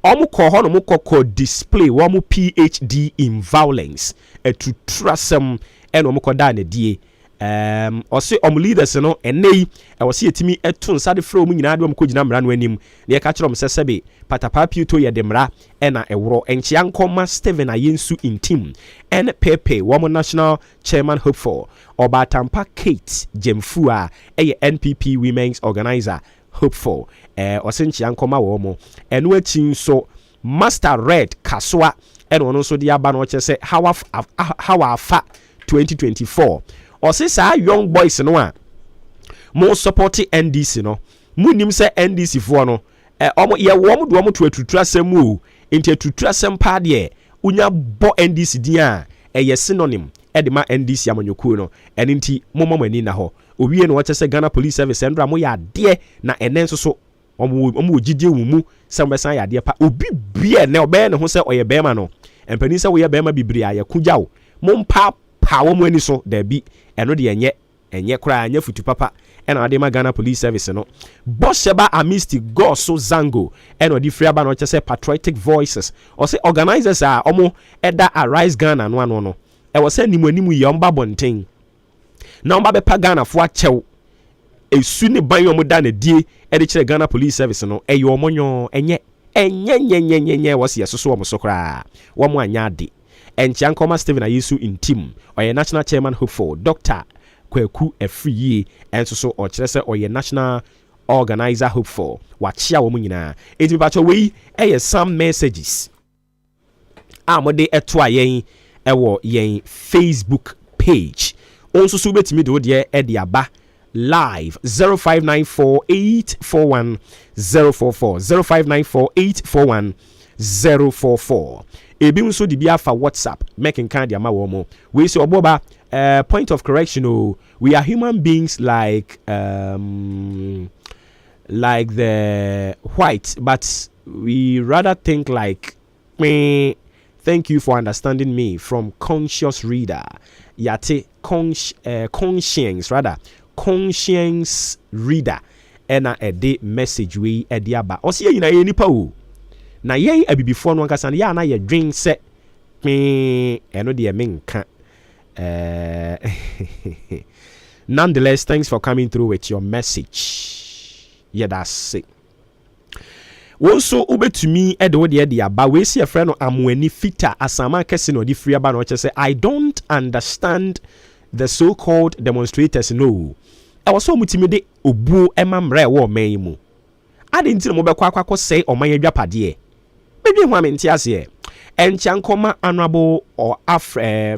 omu ko no mukoko display womu PhD in violence to trasem and omu ko da na die ose omu leaders no enei e wose yetimi eto nsade fra omu nyina de omu ko gina mra no anim na ye ka kire omu sesebe patapapi to ye demra na ewro enchia nkoma Steven Ayensu in team and Pepe womu national chairman hopeful Obatampa Kate Jemfua NPP women's organizer hopeful osenchia nkoma wo mo eno achi so Master Red Kaswa eno no so dia aba no che se how afa 2024 ose sa young boys no a mo support NDC no munim se NDC fo no omo ye wo mo do omo to atutura semu Into tutura sempa de unya bo NDC dia eye synonym edema NDC amanyoku no ene nti momma mani na ho owie no wache se Ghana Police Service endra mo ya de na ene nso so omo gidie wumu se mbesan ya de pa obi bia ne obe ne ho se oye bema no empani se wo ye bema bibiri aye kugyawo mompa pa wo mo ani so da bi eno de enye kura anya futu papa ena ade ma Ghana Police Service no Bosheba Amisti Goso Zango ena di free aba no che patriotic voices o say organizers are omo eda Arise Ghana no ano no e wo say animu ye omba bonten na omba be pa Ghana fo achew esu ne ban yomo da na die e de kire Ghana Police Service no e yo omonyo enye wo se yeso so omo so kra wo mo anya ade enchiankoma Steven Ayesu in team oye national chairman hopeful Dr. Kweku Efriye enso so o kire se oye national organizer hopeful wachia wo nyina enti bacho we some messages amode eto ayen ewo yen Facebook page onso so betimi de ode e de aba live 0594841044 0594841044 ebi nso di bia fa WhatsApp making kind ama wo mo we say oboba point of correction we are human beings like the white but we rather think like me. Thank you for understanding me from conscious reader yate conscience reader ena ede message we ede aba o se yina ye nipa o na yen abibifo no nkasa ya na ye dwen se eno de menka nonetheless thanks for coming through with your message. Yeah, that's it. Wonso ubetumi edo de aba we see a friend amwani fita asama kese no di free aba no say I don't understand the so-called demonstrators no. I was so mutimi de obu emamre wo man mu. Ade nti mo bekwa akwa say oman adwapade. Bebi hu amenti ase enchankoma honorable or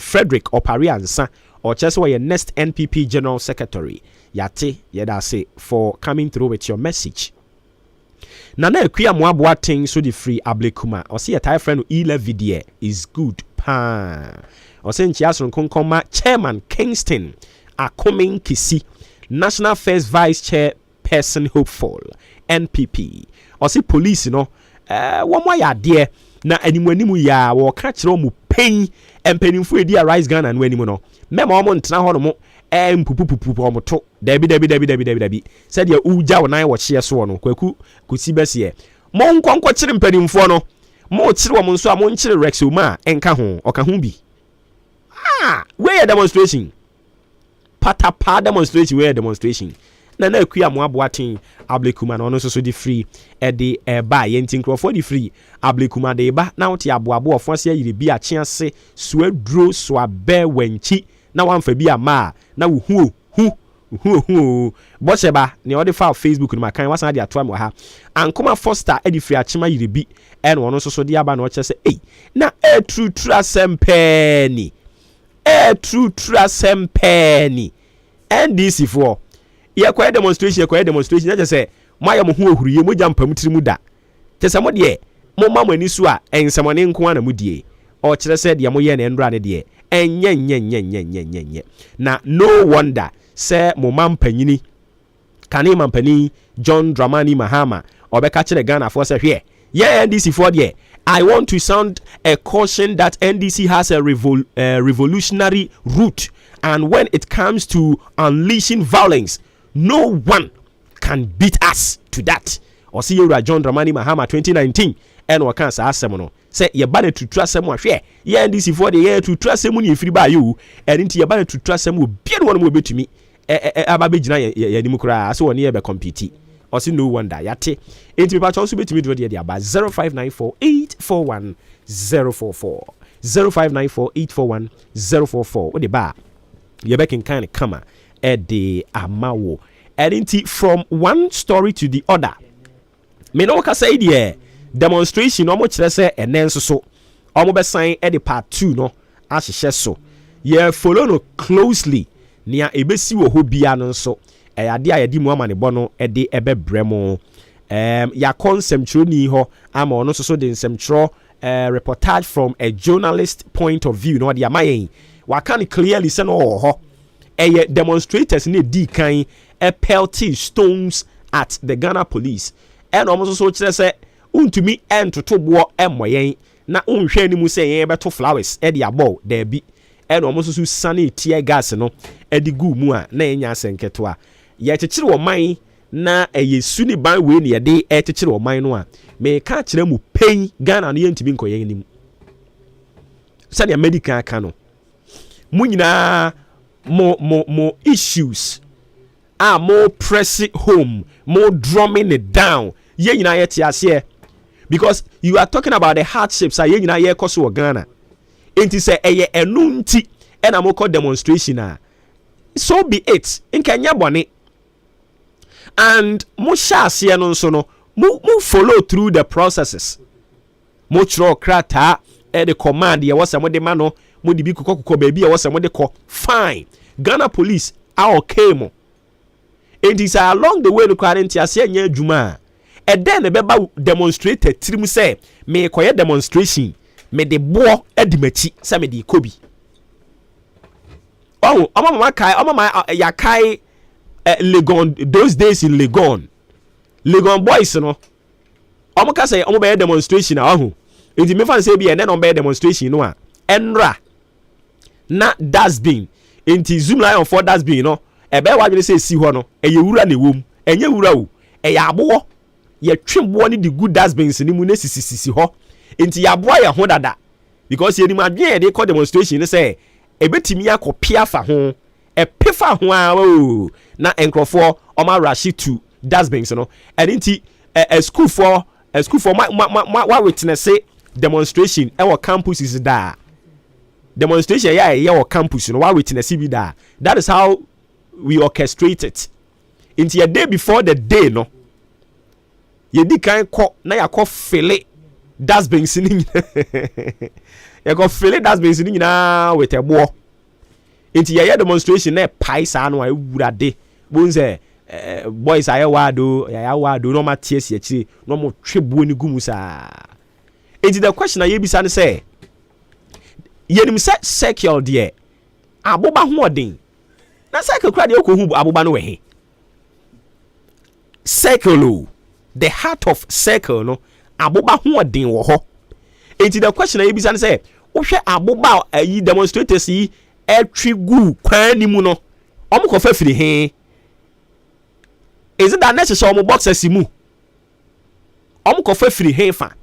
Frederick Opariansa or just your next NPP General Secretary. Yate yeda say for coming through with your message. Nana Equia Moabua ting so the free Ablekuma or see a Thai friend 11 die is good pa or send Chiason Konkoma Chairman Kingston Akoming Kisi National First Vice Chair Person Hopeful NPP or see police one more ya dear na animu ya wo catch mu pain and pennyful idea Rise Gun and when no memo on Trahono pupu omoto debi said ya uja wona watch ye so no kwaku kusi bese mo nkonko kire mpanimfo no mo kire wo nso a mo nkire Rex Oma enka ho oka ho bi we demonstration patapa demonstration we demonstration na akua mo aboaten Ablekuma no so di free e de ba ye ntinkrofo di free Ablekuma de ba na wote aboabo ofo se yire bi a chiase so aduro so abe wanchi na wamfa bi ama na hu Bosheba ne odi fa Facebook no makan wasan de atoa mo ha Ankoma Foster edi free achima yire bi e no no so de aba na o che se na true sempeni NDC for ye kwa demonstration na je se moya mo hu ohuriye mo jampam tiri da je se mo de mo ma mo ani so a ensemone nko na mo die o kire se de mo ye na ndra ne de enye na no wonder say mo mampanyini kane mampani John Dramani Mahama obeka kire Ghana for say hwe NDC for there I want to sound a caution that NDC has a revolutionary route, and when it comes to unleashing violence, no one can beat us to that. Or see you John Dramani Mahama 2019 and what can say asemono say ye bane to trust them hwe ye NDC for the year to trust them ni free by you and into ye bane to trust them be one mo betumi ababe gina ye nimu kra so woni ye be compete or see no wonder yate enti be also betumi do the about 0594841044 0594841044 what the ba ye be can kind of come e de amawo enti from one story to the other me no ka say the demonstration omo kire say enenso so omo be sign e the part 2 no ahihye so ye follow no closely nia ebesi wo ho bia no so ade ayedi mu amane bo no de ebebremo ya konsem chro ni ho ama ono so de nsem chro reportage from a journalist point of view. No, the amaye. Wa can clearly say no demonstrators need di kan pelting stones at the Ghana police. And almost so say untumi entoto bo emoyen na unhwe ni mu say yen beto flowers e de abo there be. And almost so sunny tear gas no e di gu mu a na enya senketo a ye chechire wo man na yesu ni ban we ne de e chechire wo man no a me ka kire mu pen Ghana no yentumi nkoyen ni mu. Sani medical aka no mu nyina more issues are more pressing home, more drumming it down. Ye nyina ye tiase because you are talking about the hardships a ye nyina ye koso Ghana. Enti say eye enunti and amoko demonstration a so be it in Kenya bone and mo shase no so no mo follow through the processes. Mo chro krata e the command ye was amode ma no mo di bi kokoko baby e was amode ko fine. Ghana police are okay mo. And it's along the way to quarantine ase nya adwuma e den e beba demonstrator trim say me koye demonstration me de bo edimachi say me de kobi. Oh mama yakai Legon those days in Legon boys no omo ka say omo be demonstration ahu enti me fan say bi ene no be demonstration no a enra na dustbin enti zoom line for dustbin no ebe wa dwene say si ho no eye wura na ewom enye wura o eye abowo ye twembo ni the good dustbins ni mu na sisi ho enti ya aboa ye ho dada because ye ni ma dwen ye de call demonstration say ebetimi akopia fa ho e pefa ho a o na enkrofo o ma rush to dustbins no and enti a school for ma witness say demonstration e wo campus is da demonstration yeah campus no wa witness bi da. That is how we orchestrate it. Into a day before the day no ye di kan ko na ya ko fele dustbins ni ya ko fele dustbins ni na with a bo into ye demonstration na pai sa no a wurade bon say boys aye wado no matie si akire no mo twebo ni gumu sa. Into the question ye bisa ne say yenim circle de aboba ho odin na circle kra de okohu aboba no we circle the heart of circle no aboba ho odin wo ho. Enti the question I bisa say wo hwe aboba ayi demonstrators yi etwigu kwan ni mu no omo ko fa firi he is it that necessary omo boxers mu omo ko fa firi he fa.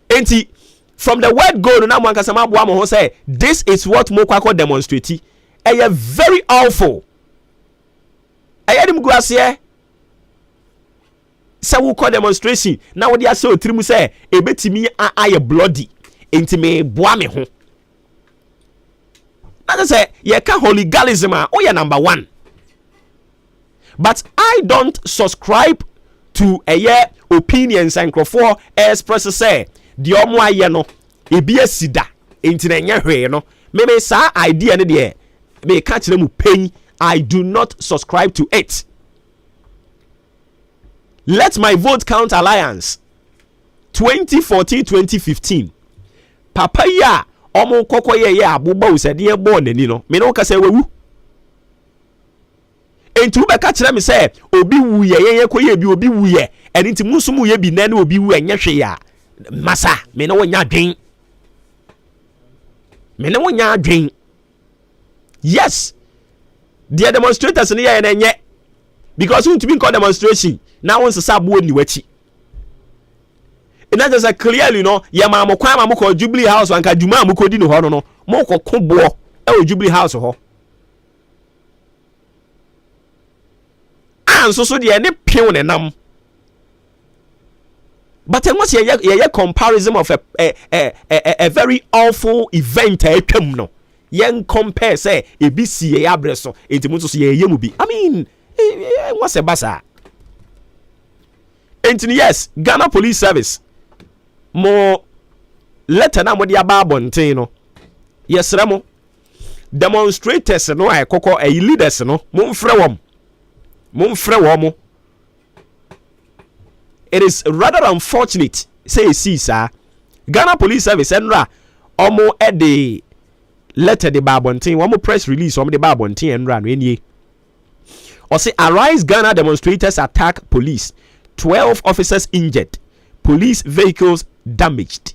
Enti from the word go na mo ankasa maboa mo ho say this is what mokwako demonstrate eye very awful ayedi mgu ase say we call demonstration na wo dia say otrimu say ebetimi aye bloody enti me boa me ho na say ye ka hooliganism a o ye number 1 but I don't subscribe to opinions and crofo express say the omo aye no ebi asida enti na nya hwe no me sa idea ne de me ka kire mu pen I do not subscribe to it. Let my vote count alliance 2014-2015 papa ya omo kokko ye aboba usade bo nani no me no ka say wewu enti ube ka kire me say obi wu ye koye bi obi wu ye enti musumu ye bi na obi wu enye hwe ya masa me no wonya adwen yes the demonstrators ni ya enye because we to be called demonstration now once sabo ni wachi ina just clearly no ya ma mo kwa ma mo ko Jubilee House anka djuma mo ko di no ho no mo ko kobo e o Jubilee House ho so de ne pew ne nam. But it was a comparison of a very awful event. No, young compare say a BC abreso. It must say yemubi. I mean, what's a basa? And yes, Ghana Police Service more letter na mo dia ba bonten no. Yes, Ramo demonstrators no I koko a leaders no. Mumfre wom. It is rather unfortunate say see sir Ghana Police Service enra omo e de letter de babontin omo press release omo de babontin enra no enie or say arise Ghana demonstrators attack police 12 officers injured police vehicles damaged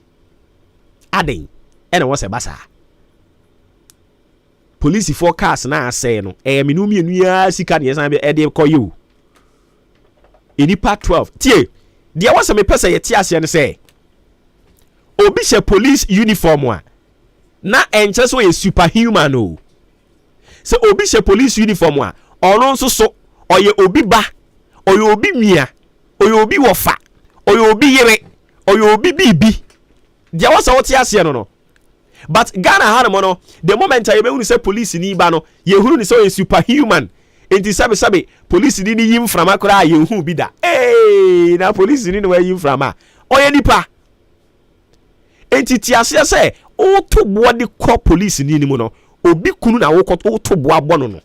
adding and was a basa police forecast na say no minu mienu ya sika ne san be e de koyo enipa 12 tie dia was me pesa ye tie ase ne say obi she police uniform a na enche so ye superhuman o se obi she police uniform a ono nso so oye obi ba oye obi mia oye obi wofa oye obi yere oye obi bibi dia was what tie ase no but Ghana had no the moment I be say police ni ba no ye huru ni say superhuman enti sabe police ni yim from akora ye hu bi da na police ni no yim from a oye nipa enti ti ase say o to bo de call police ni mu no obi kunu na wo to bo abo no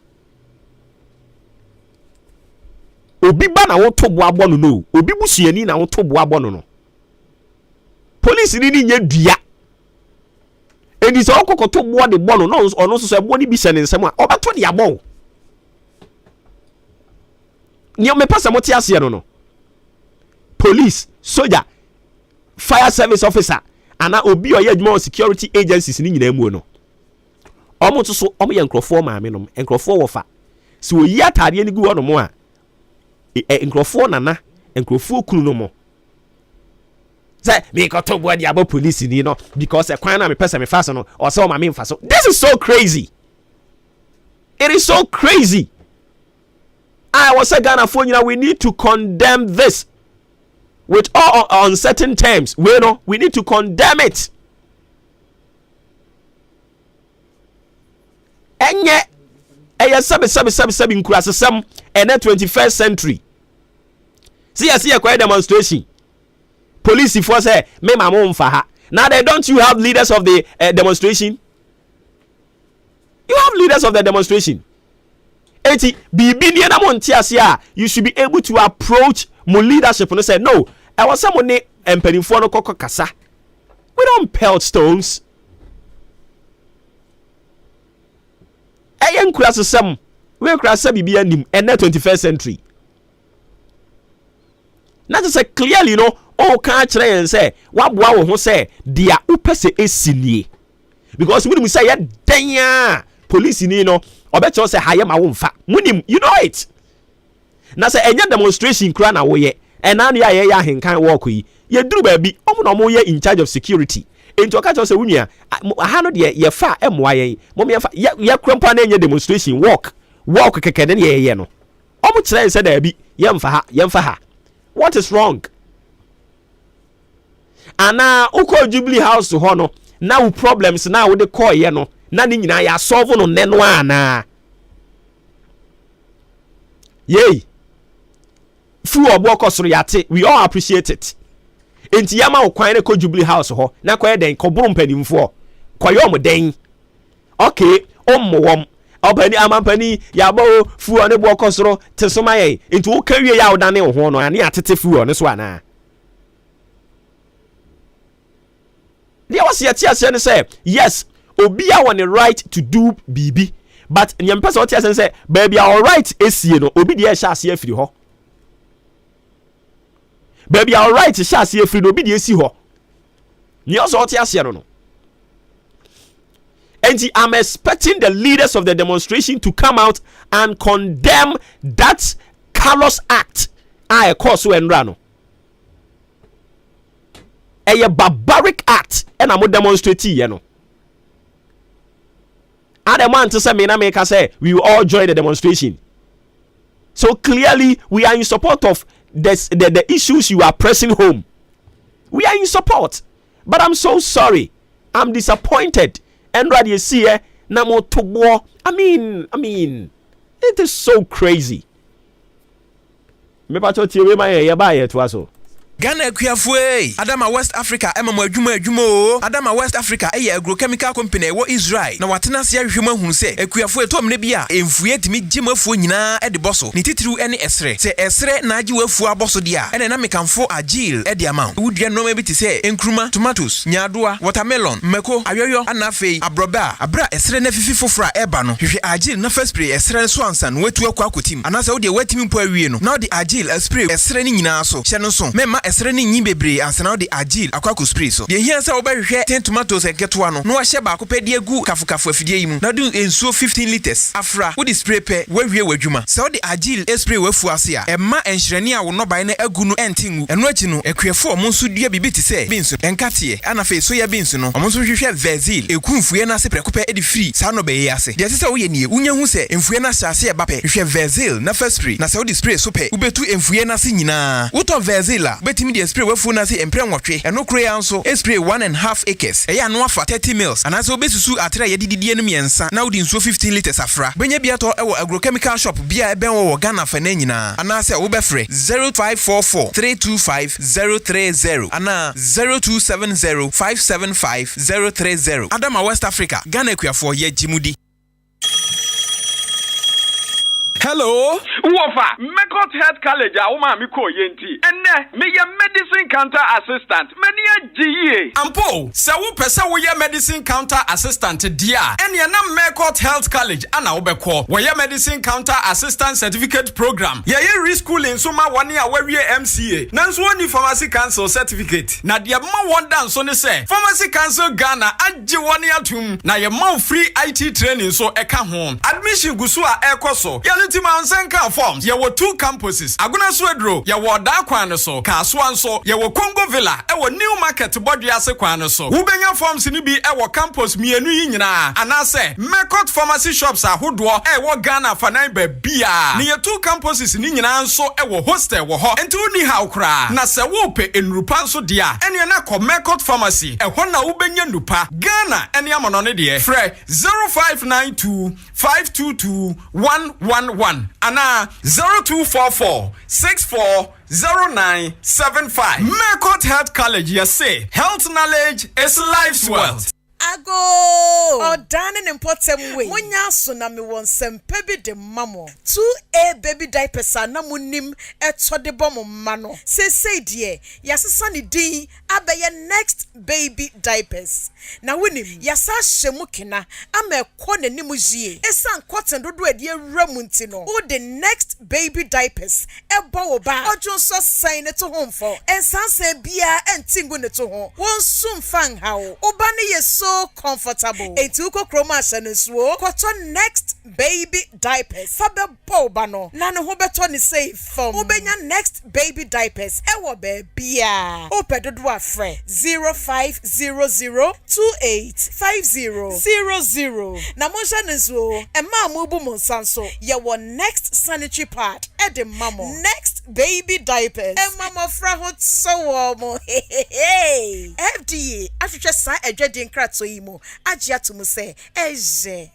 obi ba na wo to bo abo no obi busuani na wo to bo abo no police ni nya dua enti so okokoto bo de bo no ono so so bo ni bi se ne nsem a obato de abo ni o me pasa mo ti ase no police soldier fire service officer ana obi oye adwuma security agencies ni nyina mu no omo to so omo ye nkrofo maame no nkrofo wofa si oyi atade ni gu wono mo a nkrofo nana nkrofo kunu no mo say me ko to bo dia police ni no because kwan na me pesa me fast no or say o ma me mfa so. This is so crazy. It is so crazy. I was say Ghana for we need to condemn this with all on certain terms. We need to condemn it. Enye sabi nkurasesem ene 21st century. See kwa demonstration. Police force say me mama mfa ha. Now don't you have leaders of the demonstration? You have leaders of the demonstration. Eti bibi ni na mo ntiase a you should be able to approach mo leadership and say no. I was someone ne empanimfo no kokko kasa. We don't pelt stones. Ayen kura sesem. We kura se bibi anim ene 21st century. Not to say clearly no o kan kire yen say waboa wo ho say dia upese esinie. Because we say ya dan police ni no obecho say haye ma wo mfa. Munim you know it. Na say enya demonstration kura na wo ye. Ena na ya Ahenkan work yi. Ye duru ba bi omo na mo ye in charge of security. Enti o ka cho say wunua ha no de ye fa emwa ye. Mo me fa ye krempa na enya demonstration work kekede na ye no. Omo kire say da bi ye mfa ha. What is wrong? Ana uko Jubilee House ho no na wo problems na wo de call ye no na ni nyina ya solve no ne no ana. Yey. Fu obo kosoro yate, we all appreciate it. Enti yama wo kwan ne ko Jubilee House ho na kwa den ko buru mpanimfo. Koyo mo den. Okay, wom. Obani amampani yabo fu one bo kosoro tesoma ye. Enti wo kawie ya wo dane wo ho no ane atete fu one so ana. There was yet and say, yes, Obia on the right to do BB, but in your person and say, baby, all right, is you know, Obidia shall see a free ho. Baby, all right, shall see a free Obidia see ho. Neos Otiasiano. And I'm expecting the leaders of the demonstration to come out and condemn that callous act. I cause when Rano. A barbaric act and I'm demonstrating, you know. And the man to say, me say, we will all join the demonstration. So clearly, we are in support of the issues you are pressing home. We are in support. But I'm so sorry. I'm disappointed. And rather you see, Namo Tobo. I mean, it is so crazy. Me pato tiwe ma ye ba ye to aso. Ghana Akuafue, Adama West Africa, Emma Jumo, Adama West Africa, a agrochemical company, what Israel. Now, what Tenasia human who say, Akuafue Tom Nebia, influate me Jimo Funina at the bosso, Nititru any esre, say esre Naju Fua bosso dia, and an American for agile at the amount. Would you know maybe to say, Enkruma, tomatoes, Nyadua, watermelon, Meko, Ayoyo, Anafe, Abroba, Abra, esre nefi fufra ebano, agile no first spray, esre swansan, wet to a quakutim, and as all the wetting puerino. Now the agile spray, esre nina so, Shannon, Memma esre ni bebre, and now the agile, a quaku spray so. The here say over here 10 tomatoes and get one. No sheba copedia gu kafukafu fidimu. Now do in so 15 liters. Afra, with the spray pe, where we juma. So the agile spray we fuasia. Emma and Shrenia will not buy ne egunu and tingu. And watching a queer for Monsu dear bibiti say, Binsu, and Katie, and a face soya binsuno. Amonsu share Vezil, a kun fuena se precope edi free, Sano Bease. The sister we ni, Unya who say, in Fuena Shasia Bape, you share Vezil, na first spray, na Saudi spray sope, ubetu in Fuena sinina. Uto Vezila, betimi the spray we funasi and premwatche, and no crayon so, spray 1.5 acres. A yan for 30 mils, and as obesu atra yedi enemy and san, now in so 15 liters afra. Benye biato ewo agrochemical shop, bia benwo Ghana fenenina, and I say ubefre 0544 325 030, and 0270 575 030. Adama West Africa, Ghana for ye Jimudi. Hello, Wofa, Maakyeon Health College, Uma Miko Yenti, and me your medicine counter assistant, many GE. Ampo, Sawu Pesa we your medicine counter assistant, dear, and your name Maakyeon Health College, Anna Obeko, where your medicine counter assistant certificate program. Yeah, you school in Suma 1 year where we MCA. Nanswani Pharmacy Council certificate. Na dia ma one dance on the say, Pharmacy Council Ghana, and Jiwania Tum, na your mouth free IT training so eka home. Admission Gusua Ekoso, Yalutima Senka forms, there were 2 campuses. Aguna Swedro, ya were Dakwan so, Kaswan so, ya were Congo Villa, our new market body as a quan so. Ubenya forms in be our campus, me and Yina. And I say, Maakyeon pharmacy shops are Hudwa, Ghana for 9 Bia. Near 2 campuses in Yina so, our hostel were hot, and 2 ni how cry. Nasa wope in Rupanso dia, and Yanako Maakyeon pharmacy, a Hona Ubenya Nupa, Ghana, and Yamononidia. Fre 0592 522 111. Ana 0244 640975. Maakyeon Health College, you say health knowledge is life's wealth. Ago Odanin important way. Munya tsunami won sempebi de mamo. 2A baby diapers na munim eto de bomo mano. Say dear, yasasani di abeye next baby diapers. Na winim yasa shemukina ame kone ni mujie. Esan cotton dodo edie remunti no. O the next baby diapers ebo oba. Ojo so sign it to home for. Ensan se bia entingu ne to home. Won sum fang how. Oba ne yeso comfortable. Etuko chroma sensuo. Cotton next baby diapers. Fabe bobano. Nano hobeto ni safe from. Ubenya next baby diapers. Ewo bebia. Ope dodo afre 0500 285000. Na monsha nesuo. Ema mubu monsanso. Ye wo next sanitary pad. Ede mamo. Next baby diapers. Ema mo fra hot so warm. Hey. FDA. After sa edwedi nkratso imo. Ajia to mu say. Eje.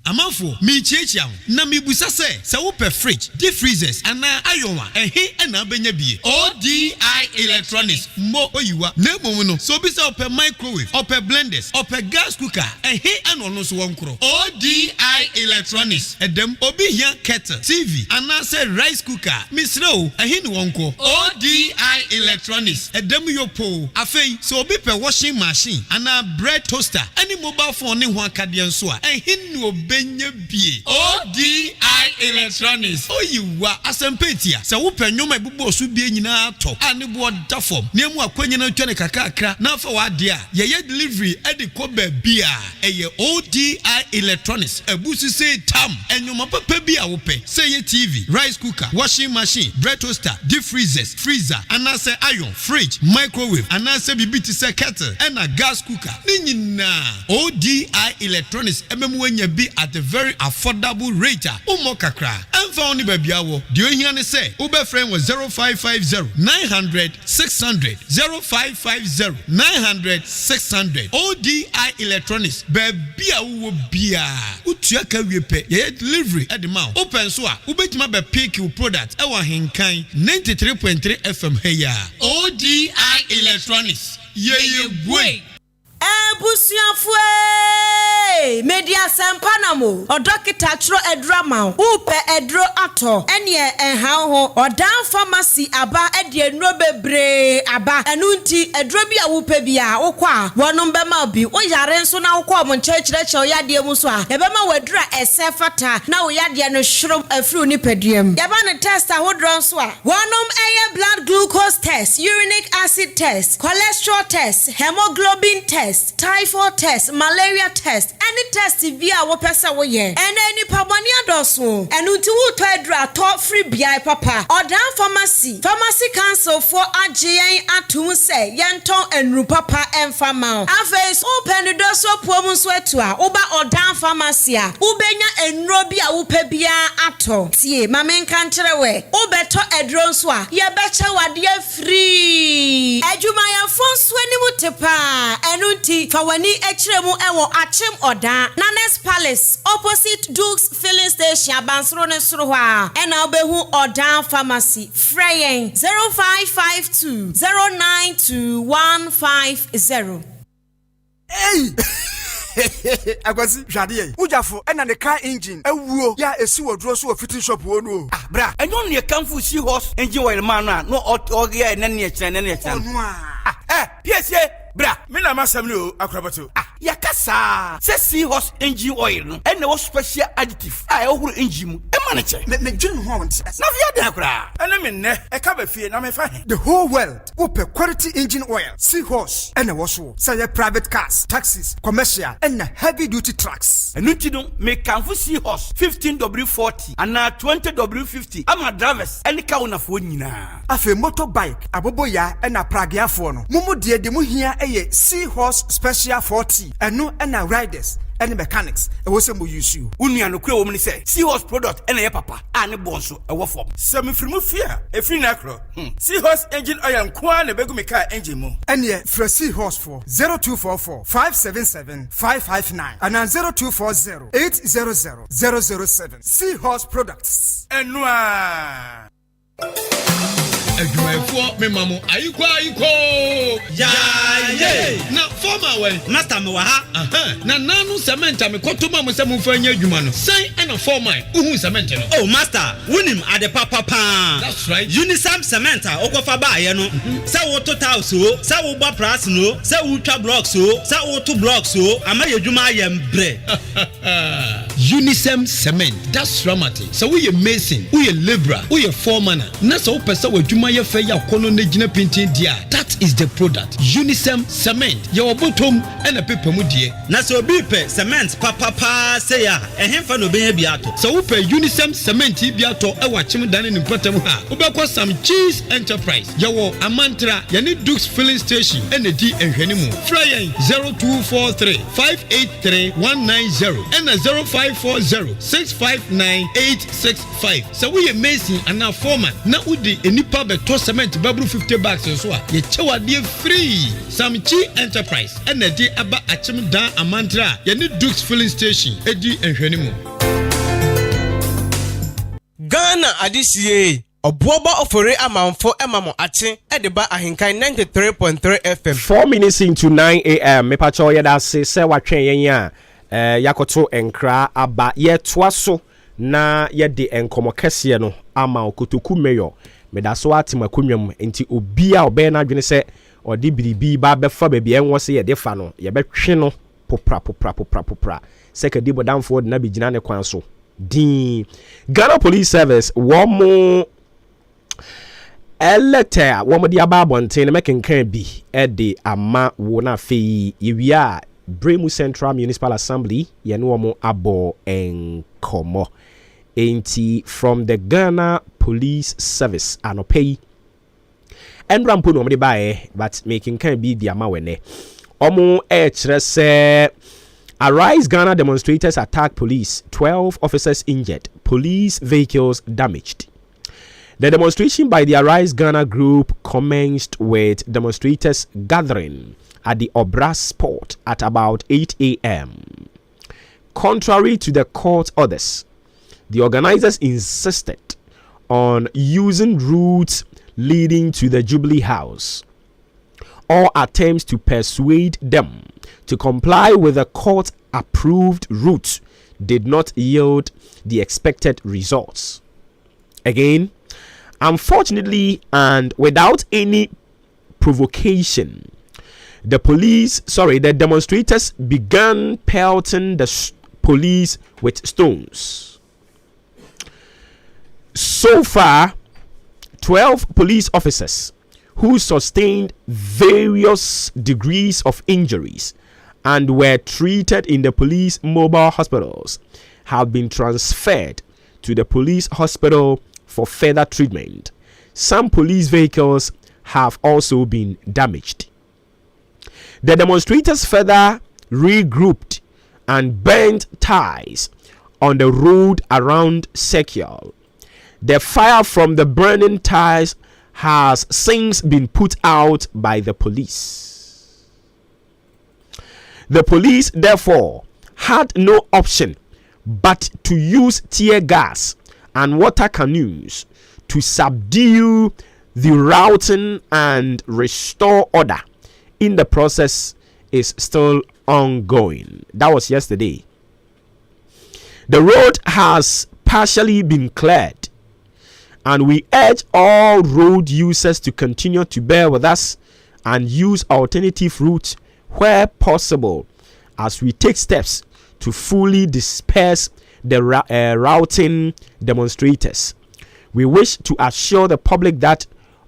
Amafo mi chiechia na mi busa se wo per fridge deep freezers ana ayonwa ehe na benya bie ODI electronics mo oyiwa na mom no so bi se per microwave per blenders per gas cooker ehe ana no so wonkro ODI electronics edem obi hia kettle TV ana se rice cooker misro ehe ni wonko ODI electronics edem yopo afei so obi per washing machine ana bread toaster any mobile phone ne ho akade nso a ehe ni benye bie ODI electronics oyiwa asempetia se wo panyoma ebubo so bie nyina to ane bo da form nemu akwanye na twene kakakra na fa wa de a ye delivery e de ko ba bia eye ODI electronics ebusu say tam enyoma papa bia wo pe say ye TV rice cooker washing machine bread toaster deep freezers freezer ana say iron fridge microwave ana say bibiti say kettle and a gas cooker ni nyina ODI electronics ememu anya bi at a very affordable rate. Umo kakra. Emfa oni baby awo. Dio hia ne say, ube friend was 0550 900 600 0550 900 600 ODI Electronics. Baby awo bia. Utua ka wiepe. Ye delivery at the mouth. Open so a ubetuma be pick your product. Ewa Ahenkan 93.3 FM heya. ODI Electronics. Ye boy. Ebusuafue media sempanamo odokita tro edrama upe edro ato ene enha ho odan pharmacy aba ede enro bebre aba enunti edro bia wupe bia wokwa wonom bema bi oyare nso na wokwa mo nchechreche oyade mu so a yebema wadura esefata na oyade no hwrom afru ni pediem yeba ne test ahodro nso a wonom eye blood glucose test, uric acid test, cholesterol test, hemoglobin test, typhoid test, malaria test, any test via wo pesa wo ye. And any pabani adoso. And unti wo to edra top free BI papa. Odan pharmacy council for AGN atum say yenton enru papa enfama. Afes open the door so pomu swetua. Oba odan pharmacy a. Ubenya enrobi a upe bia ato. Tie mamen kancherewe. Obeto edron swa. Ye beche wade free. Ejuma ya fons weni mutepa. Enunti fawani echremu ewo achem oda. Nanes Palace opposite Duke's filling station abansro ne sroha. Ena obehu oda pharmacy. Freyen 0552 092150. Hey! Agwazi jade ujafo ena ne car engine ewuo ya esi wodro so fitting shop wo no ah bra enyo ne kanfu si horse engine oil man no oge ene ne kire PSA bra me na masam ni o akrabato ya kasa se seahorse engine oil no ene wo special additive e ohuru engine mu e ma ne che me dwun ho wonte na via de akra ene me ne e ka ba fie na me fa he the whole world open quality engine oil seahorse ene wo so say private cars taxis commercial and heavy duty trucks enu ti no me kanfo seahorse 15W40 and 20W50 ama drivers ene ka wona fo nyina afi motorbike aboboya ena pragiafo no mumu de mu hia eye seahorse special 40 enu ena riders and mechanics e wo se mo use you unua no kure wo mni say seahorse product ena ye papa ane bonso e wo form semi frimu fia e free na kro seahorse engine oil nko na begu me car engine mu ene for seahorse for 0244 577 559 and 0240 800 007 seahorse products enua adwumayɛfoɔ mema mo ayikɔ yaaye na former wɛ master me wɔ ha na nanu cement a mekɔtɔma mo sɛ momfa nyɛ adwuma no sɛn ɛna former wohu cement no oh master wonim ade papa paa that's right unisam cement a wokɔfa baayɛ no sɛ woto tiles o sɛ wobɔ pras no sɛ wotwa blocks o sɛ woto blocks o ama yɛ adwuma ayɛ mbrɛ unisam cement that's ramate sɛ woyɛ mason woyɛ labourer woyɛ foreman na sɛ wopɛ sɛ w'adwuma yɛ fɛ yɛ akɔnɔ na gyina pintin dia that is the product unisam cement yɛwɔ bottom ɛna pepa mu deɛ na sɛ obi pɛ cement papapaa sɛ ya ɛhemfa na obɛnya bi ato sɛ wopɛ unisam cement bi atɔ ɛwɔ akyem dane ne mpatam ha wobɛkɔ some cheese enterprise yɛwɔ amantra yɛne Duke's filling station ɛna di nhwɛne mu fra yɛn 0243 583 190 ɛna 0540 659 865 sɛ woyɛ mason anaa foreman na wode enipa beto cement babru 50 bags so a ye chewadeɛ free Samchi enterprise ɛna de aba akyem dan amantra ye ne Duke's filling station edi nhwene mu Ghana adisie Obuoba ofore amanfo emamo ache edeba Ahenkan 93.3 FM 4 minutes into 9 a.m. me pacho ye da se watwen yen a yakoto enkra aba ye toaso na ye de enkomo kese no ama okotoku mayor me da so atima konwam enti obi a obe na adwene se odi biribi ba befa baabi enwo se ye de fa no ye betwe no popra sekadi bodamfo na bigina ne kwan so din Ghana Police Service womo eleta womo di ababonten ne mekenkan bi e de ama wo na fe yewia Bremu Central Municipal Assembly ye no womo abo enkomo enti from the Ghana Police Service anopay and rampo no mde bae but making can be the ama wene omo e kire se Arise Ghana demonstrators attack police, 12 officers injured, police vehicles damaged. The demonstration by the Arise Ghana group commenced with demonstrators gathering at the Obras port at about 8 a.m. Contrary to the court orders, the organizers insisted on using routes leading to the Jubilee House. All attempts to persuade them to comply with the court-approved route did not yield the expected results. Again, unfortunately, and without any provocation, the demonstrators began pelting the police with stones. So far, 12 police officers who sustained various degrees of injuries and were treated in the police mobile hospitals have been transferred to the police hospital for further treatment. Some police vehicles have also been damaged. The demonstrators further regrouped and burnt ties on the road around Sekiol. The fire from the burning ties has since been put out by the police. The police, therefore, had no option but to use tear gas and water canoes to subdue the rioting and restore order. In the process is still ongoing. That was yesterday. The road has partially been cleared, and we urge all road users to continue to bear with us and use alternative routes where possible as we take steps to fully disperse the routing demonstrators. We wish to assure the public that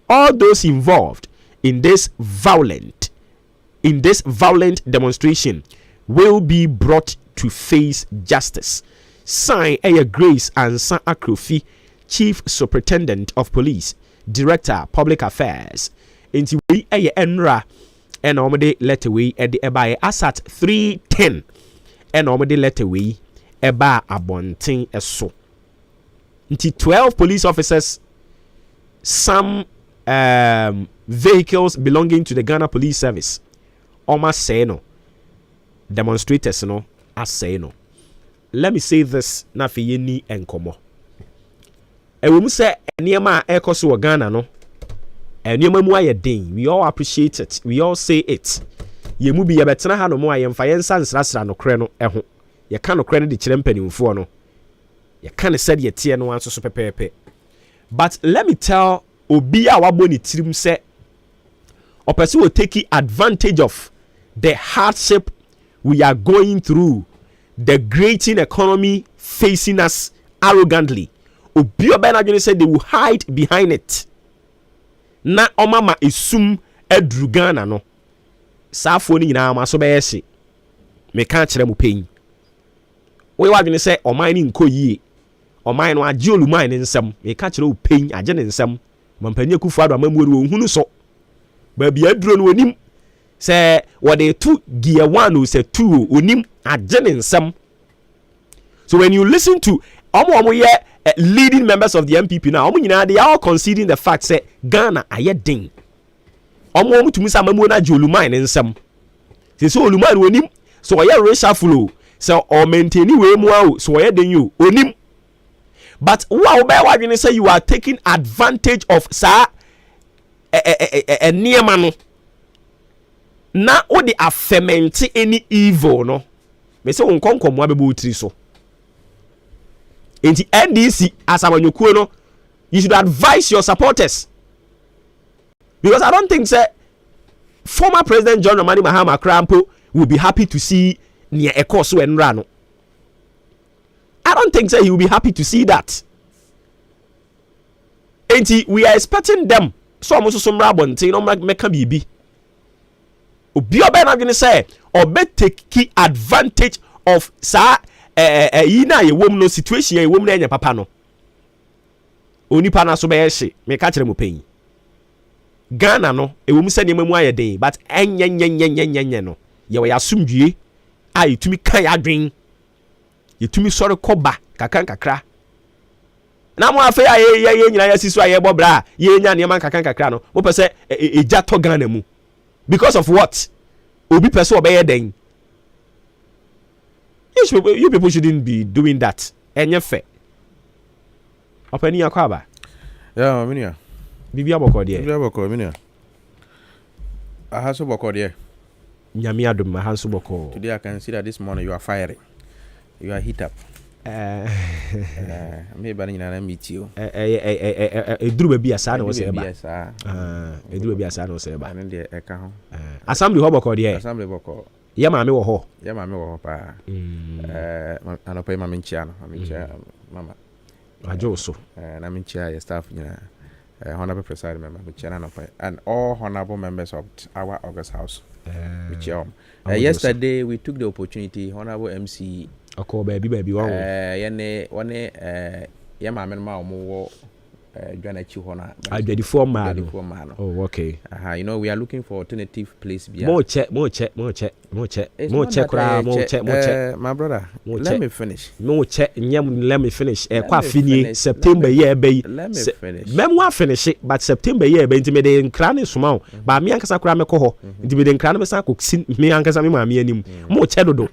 all those involved in this violent demonstration will be brought to face justice. Sign Grace and San Akrofi, Chief Superintendent of Police, Director Public Affairs. Inti we enra and omede letter we at the eba asat 310 and omede letter we eba abonting eso. Inti 12 police officers, some vehicles belonging to the Ghana Police Service. Oma say no. Demonstrators no as say no. Let me say this na fe yeni enkomo. Ewum say enema ekoso wo Ghana no. Enema mu aye den. We all appreciate it. We all say it. Ye mu bi ye betena ha no mo aye mfa ye nsa nsrasra no kre no eho. Ye ka no kre no de kire mpanimfo no. Ye ka ne said ye tie no anso so pepepe. But let me tell obi a wabo ni tirim say a person will take advantage of the hardship we are going through, the grating economy facing us arrogantly. Obi obenadwene said they will hide behind it. Na omama esum edru Ghana no. Safo ni nyina ma so be yesi. Me kan kire mu pen. We wadwene say oman ni nko yie. Oman no age oluman ni nsam. Me kan kire u pen age ni nsam. Mampani akufu ado amamuori wo hunu so. Baby aduro no onim say what they two gear 1 or say 2 onim agene nsam. So when you listen to omo leading members of the MPP now, they are all conceding the fact say Ghana aye ding. Omo to musa mamu na joluman nsam. Say so oluman onim so oye reshuffle so or maintain we mu so oye den you onim. But wow be wadwene say you are taking advantage of sir niema no na o de affirmate any evil no me say wonkonkom wa bebo utiri so enti NDC asamanyokuo no you should advise your supporters, because I don't think say former President John Dramani Mahama Krampo will be happy to see near Ekoso enra no. I don't think say he will be happy to see that. Enti we are expecting them so almost some rabonte no make bibi obi obe na gene say obe take key advantage of sa yi na ye wom no situation ye wom na enya papa no onipa na so be hye me ka kire mo pen Ghana no e wom se ne mamu aye den but enyenyenyenyenyenye no ye we asumdue a yɛtumi ka yɛadwen yɛtumi sɔre kɔba kakra na mo afei a yɛ nyina yɛsi so a yɛbɔ bra a yɛnya nneɛma kakra no wopɛ sɛ ɛgya tɔ Ghana mu because of what obi pɛ sɛ ɔbɛyɛ den. You people shouldn't be doing that. Enye fe. Openi akwa aba. Yeah, minia. Bibia boko de. Bibia boko minia. Ahaso boko de. Nyame adom ahaso boko. Today I can see that this morning you are firing. You are heat up. Me ba nyina na meet you. Eduru ba bia sa na wo se ba. Eduru ba bia sa na wo se ba. Na de eka ho. Assembly ho boko de. Assembly boko. Ya maame wo ho. Ya maame wo ho pa. Anopa maame nchia no. Maame nchia mama. Ajo so. Na me nchia ya staff nyina. Honorable President member nchia na anopa and all honorable members of our August House. Yesterday we took the opportunity, Honorable MC baby one ya maame no ma omo Dwanachi hona. The former. Oh, okay. You know, we are looking for alternative place. More check. My brother, let me finish. Let me finish. September year be. Let me finish. Memoir finish it, but September year be intimidating crane small. But me ankasa kura me koho. Intimidating crane be sa ko me ankasa me maame anim. Mo che dodo.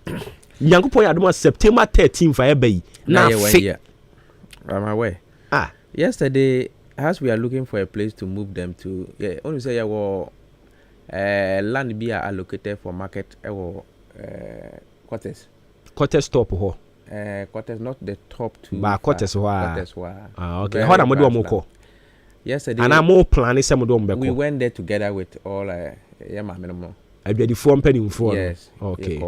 Nyankopon ya do September 13 for be. Na fe. I'm aware. Yesterday, as we are looking for a place to move them to, only say land be allocated for market quarters. Quarters top ho. Quarters not the top two. But quarters wa. Okay. How na mo do mo yesterday. And I'm more planning some do mo. We went there together with all minimum. The form penny for. Yes. Okay.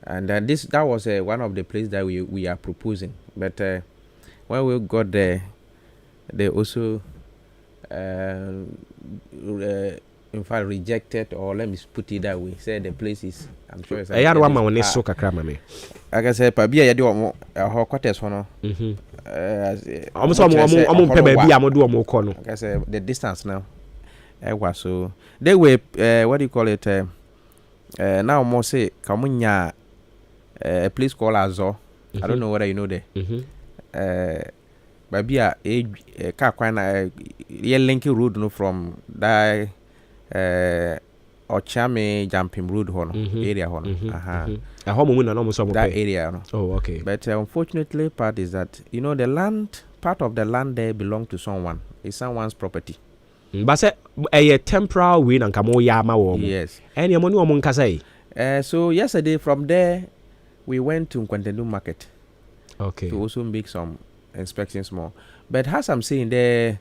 And that was one of the places that we are proposing, but when we got there. They also, in fact, rejected, or let me put it that way, said the place is, I'm sure it's I had one man so kakra me. Like I said, Pabia, you do a quarters one. Almost baby, I'm do more corner. Like I said, the distance now. So they were, what do you call it? Now, more say, Kamunya, a place called Azo. I don't know whether you know there. Baby a car kwana ye linky road no from that Ochame jumping road hono area hono a home na no so that area no. Oh, okay. But unfortunately part is that the land, part of the land there belong to someone. It's someone's property. But say a temporal way and kamo yama wo. Yes. Any money wo monka say. So yesterday from there we went to Nkwantendu market. Okay. To also make some inspections more, but as I'm saying, the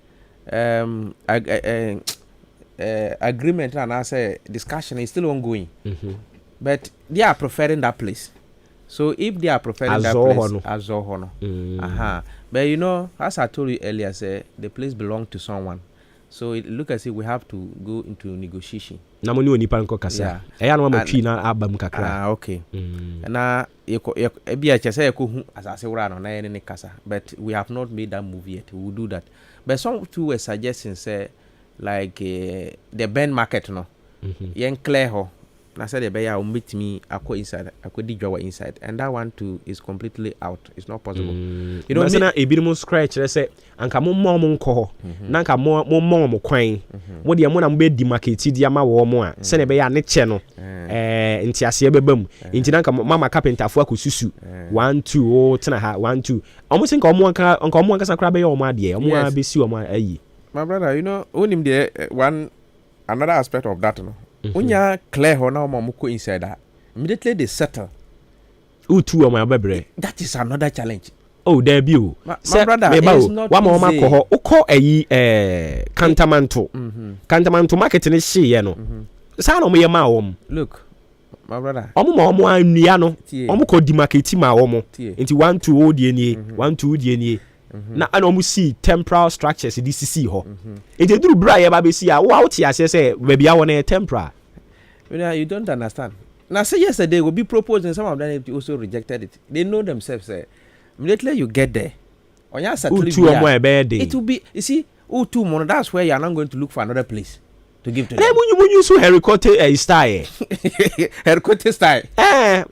agreement and I say discussion is still ongoing. But they are preferring that place. So if they are preferring that place, Azohono. But as I told you earlier, say the place belongs to someone. So it look as if we have to go into negotiation. Na mo ni onipa nko kasa. Eya no ma twi na abam kakra. Okay. Na ebia chese ekohu asase wura no na ye ne kasa. But we have not made that move yet. We will do that. But some two were suggesting say like the Ben market no. Yen clear ho. Na said the bear will meet me akwa inside. Akwa di dwa inside. And that one too is completely out. It's not possible. You know na ebirimu scratch say anka mo nko ho. Na anka mo kwan. Mo de mo na mo be di market di ama wo mo a. Se ne be ya ne che no. Nti ase bebam. Nti na anka mama carpenter fo akosusu. 1 2 o tena ha 1 2. Omo se nka omo anka sakra be ya omo ade. Omo a be si omo ayi. My brother, onim the another aspect of that no. Unya clear ho na omo inside that. Immediately they settle. Utu omo abebre. That is another challenge. Oh, there be you. My brother, it's not easy. Uko Kantamanto. Kantamanto market ni shi ye no. Sa na omo ye ma omo. Look, my brother. Omo anua no. Omo ko di market ma omo. Nti 1 2 o die nie, 1 2 die nie. Na ana omo see temporal structures di CC ho. Enti duru bra ye ba be see a wo out here say baby a won temporal. You don't understand. Now say yesterday will be proposing, some of them also rejected it. They know themselves immediately you get there. On your it will be, you see, that's where you are not going to look for another place. to give to them. them. When you so hericote style. Hericote style.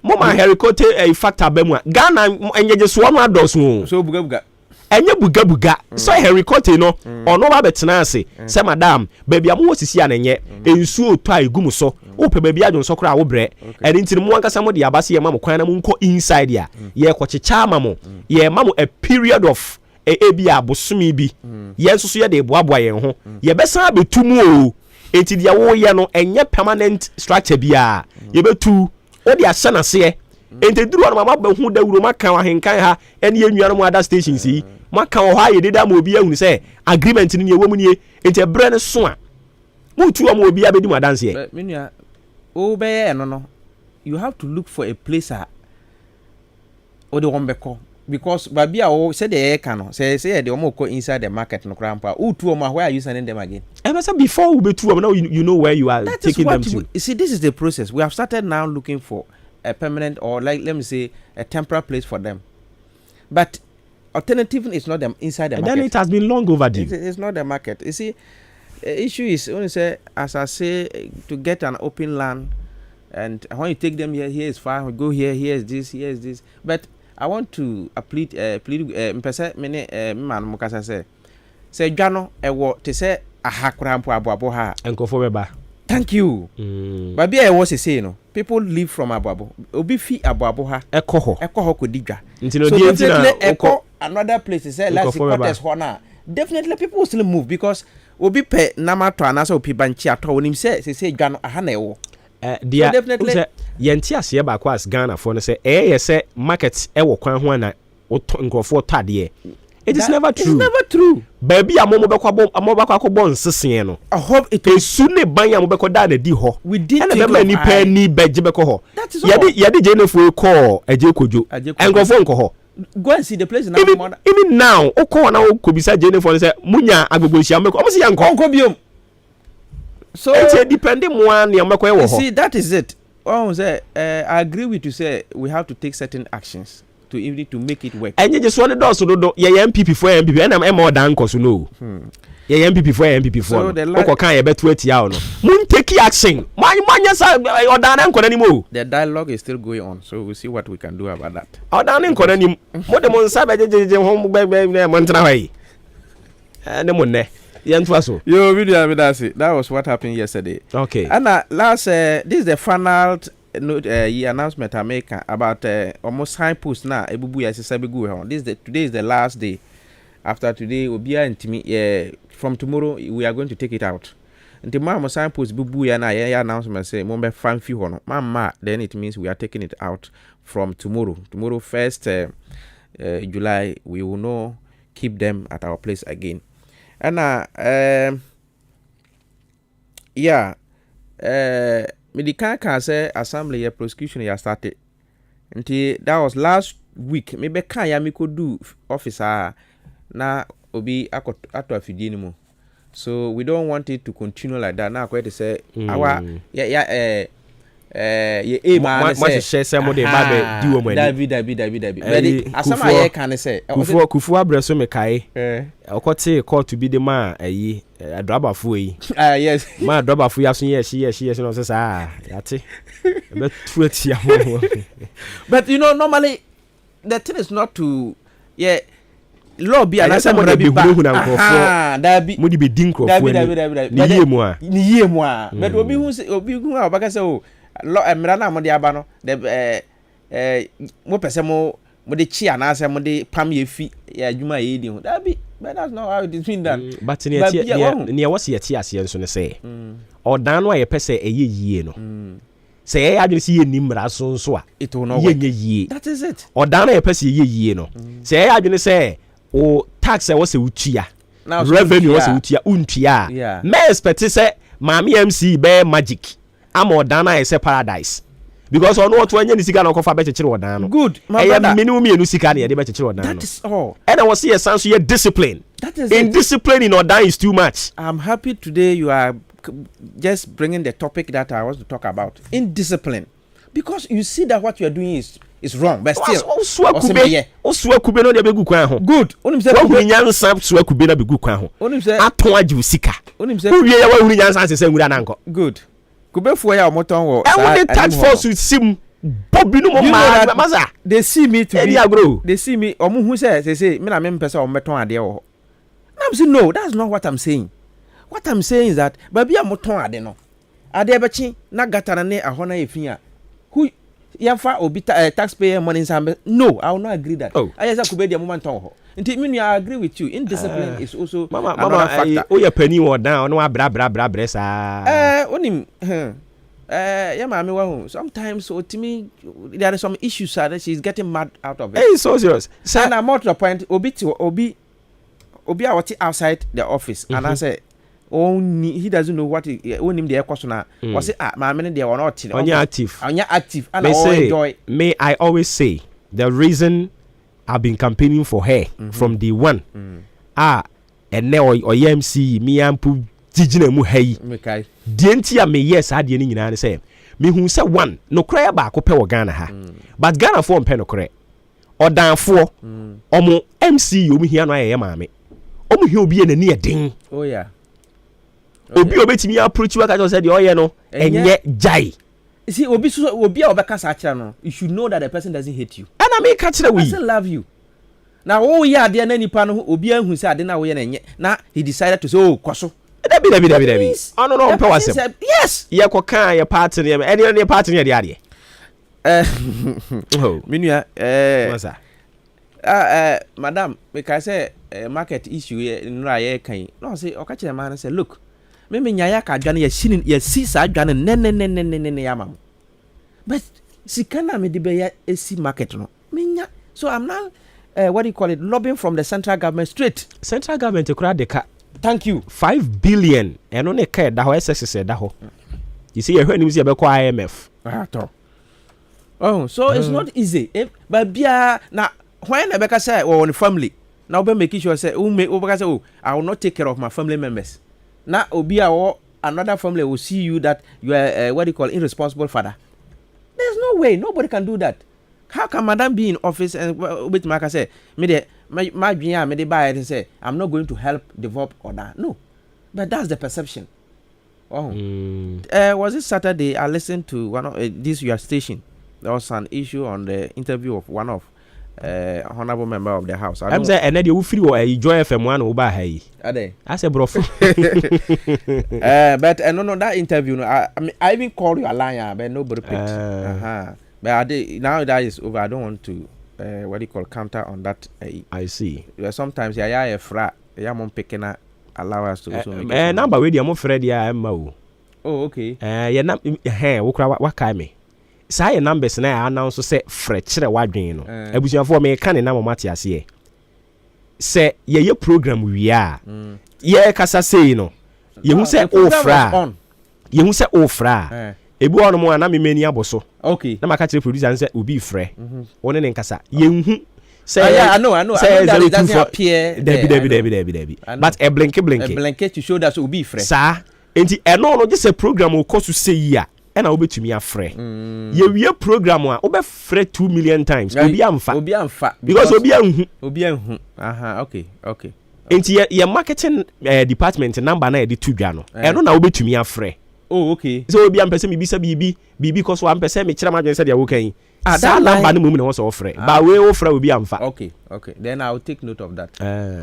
Mama hericote factor bemwa. Ghana enye just one ados no. So buga. Enye buga. So hericote no. Ono ba betena ase. Say madam, baby am wo sisi anenye. Ensuo to aigumu so. Wo pe baby adwon so kra wo bre. Eri ntiri mu ankasa mo de abase ye mamu kwan na mu nko inside ya. Ye kwachicha mamu. Ye mamu a period of ebi abosumi bi. Ye nso so ye de boaboa ye ho. Ye besan betumu o. Eti dia wo ye no enye permanent structure bia. Ye betu o de ahye na se. Enti duru no mama ba hu da wuro Maakyeon Ahenkan ha ene ye nua no other stations yi. Maka wo ha ye de da ma obi ahunu se agreement ni ye wo mu nie. Enti ebre ne so a. Mu tu am obi abedi mu adanse ye. Menua o be no you have to look for a place o de won beko because baby o say the can no say the omo ko inside the market no krampa o tu omo where are you sending them again? Before we be two now you know where you are that taking them to. You see, this is the process. We have started now looking for a permanent or like let me say a temporary place for them. But alternative is not them inside the and market. Then it has been long overdue. It's not the market. You see, the issue is only say as I say to get an open land, and when you take them here is fine. We go here is this. But I want to plead many man mukasa say Jano ewo te say aha krampo aboabo ha enkofo beba. Thank you. But be I was say no. People live from aboabo. Obi fi aboabo ha ekoho ko digwa. So definitely another place say let's quarters ho na. Definitely people will still move because obi pe nama to anasa opi banchi ato onim say Jano aha na ewo. Dia definitely yenti ase ba kwa as Ghana for no say say market ewo kwan ho na nkofo tade. It is never true. It's never true. Baby amomo bekwa bon sesen no. I hope it esu ne ban amomo bekwa da na di ho. We did and be ni pa ni beje bekwa ho. That is all. Yedi jenefo call eje kojo. Nkofo nko ho. Go and see the place now. Even now, oko na okobisa jenefo say munya agbogbo hia meko. Omo se ya nko biom. So it depending one ya meko e wo ho. See, that is it. Oh say I agree with you say we have to take certain actions to even to make it work. And you just want to do so do ye MPP for MPP and am more than cause no. Ye MPP for MPP for. Oko kan ye betu atia no. Mun take action. Man say odan anko anymore. The dialogue is still going on, so we'll see what we can do about that. Odan anko anim. Mo de mon sa bejeje ho be mo ntra hwai. Ne mo ne. So. Yo, video that was what happened yesterday. Okay. And last this is the final announcement I make about almost signpost now. Ebubu ya sisa begu ho. Today is the last day. After today, obia intimi from tomorrow we are going to take it out. Until mama signpost bubu ya na ya announcement say mo be fan fi ho no. Mama then it means we are taking it out from tomorrow. Tomorrow 1st July we will not keep them at our place again. And medical can say assembly ya prosecution ya started. Until that was last week. Maybe can ya me could do officer na obi ato afidie mo. So we don't want it to continue like that. Now quite to say our what share some of the baby do when David. But asama ye can say kufu abreso me kai okote call to be the man draba fu yi yes man draba fu ya so yes no say yate be tuati ya but you know normally the thing is not to law be an assembly be Dabi mo di be din crop ni yie mu a but obi hu a obaka say o law emra na mo de aba no mo pese mo de chi anase mo de pam ye fi ya adwuma ye di ho Dabi but that's not how it is been done. But near was ye tia ase nso ne say odan no a ye pese yie no say ya adwene si ye nimra so nso a it will not ye that is it odan no ye pese yie no say ya adwene say o tax was a utia revenue was a utia untia me expect say mami MC be magic am odan na say paradise because on what when you sika na kofa be chechire odan no good my brother minimum enu sika na ye be chechire odan no that is all and I was see a sense you discipline that is in discipline in odan is too much. I'm happy today you are just bringing the topic that I want to talk about in discipline because you see that what you are doing is it's wrong but still osua kube no de begu kwan ho good onim say kube nyansa sua kube na begu kwan ho onim say aton agi usika onim say uwie ya wa hunu nyansa se ngura na nko good kube fo ya omoton wo e won touch force sim bobi no mo ma maza they see me to be they see me omo hu say me na me mpesa ometon ade wo I'm saying no that's not what I'm saying. What I'm saying is that baby amoton ade no ade bechi na gatara ne ahona efin a who yamfa obi taxpayer money sambe no I will not agree that I just could be the moment on ho nti me I agree with you indiscipline is also mama factor o ya pani wo down no abra sa onim yeah mama wa sometimes otimi there are some issues that she's getting mad out of it. Hey so serious and I'm more to the point obi I was outside the office and I say he doesn't know what him the question was say my men they were not active and I enjoy. May I always say the reason I've been campaigning for her from day one and now or MC me ampu jijina mu hayi die nti a me yes ade ni nyina ne say me hu say one no kra ba ko pe wo Ghana ha but Ghana for mpe no kra odanfo omo MC omu hia no aye maame omu hia obi na ni edin oh yeah obi obetimi approach waka just say the oye no enye jai see obi a obeka sa kira no you should know that the person doesn't hate you and I make kira we doesn't love you now oh yeah ade na nipa no obi ahu say ade na wo ye na enye na he decided to say oh kwaso dabi ono no mpe wasem yes ye kokan ye party ne any party ne de ade minua madam because say market issue nra ye kan no say o ka kire man say look me nyaya ka adwane ye shinin ye si sa adwane ne ya mam but sikana me de be ya esi market no menya so I'm now what do you call it lobbying from the central government straight central government kura de ka thank you 5 billion eno ne ka da ho SSS da ho you see ye hwe nim see be call IMF so it's not easy but bia na when Rebecca say on family now be making sure say Rebecca say I will not take care of my family members na obi or another family will see you that you are what do you call irresponsible father. There's no way nobody can do that. How can madam be in office and with Mark say me de my me de buy and say I'm not going to help develop or that no but that's the perception. Was it Saturday I listened to one of this your station there was an issue on the interview of one of honorable member of the house. I'm say and dey free or Joy FM one oba hai. Ade. I say bro. But no that interview no I even called your line but nobody picked. But now that is over I don't want to what do you call counter on that. I see. Sometimes ya fra ya mom picking allow us to also make number we dey am Fred ya emma o. Oh okay. Ya na wo kra wa kai me. Say numbers na announce say frɛ kyerɛ wadwen no abusuafo me ka ne na mate ase say ye program wi a ye kasa say no ye hu say o fra ebi wono mo na me mani aboso okay na maka kyerɛ producer say obi frɛ woni ne nkasa ye hu say I know that it doesn't appear Debbie but a blinky to show that obi frɛ sa enti eno no just a program o kosu say ya and I will bet me a friend. You program one over 2 million times. Obi amfa because obi anhu. Okay. Enti your marketing department number na e di tudwa no. E no na wo betumi afre. Oh okay. So obi am pese me bisa bibi because one pese me kira madwen se dia wo kan. That number no mum na wo so ofre. Ba we ofre obi amfa. Okay. Then I will take note of that.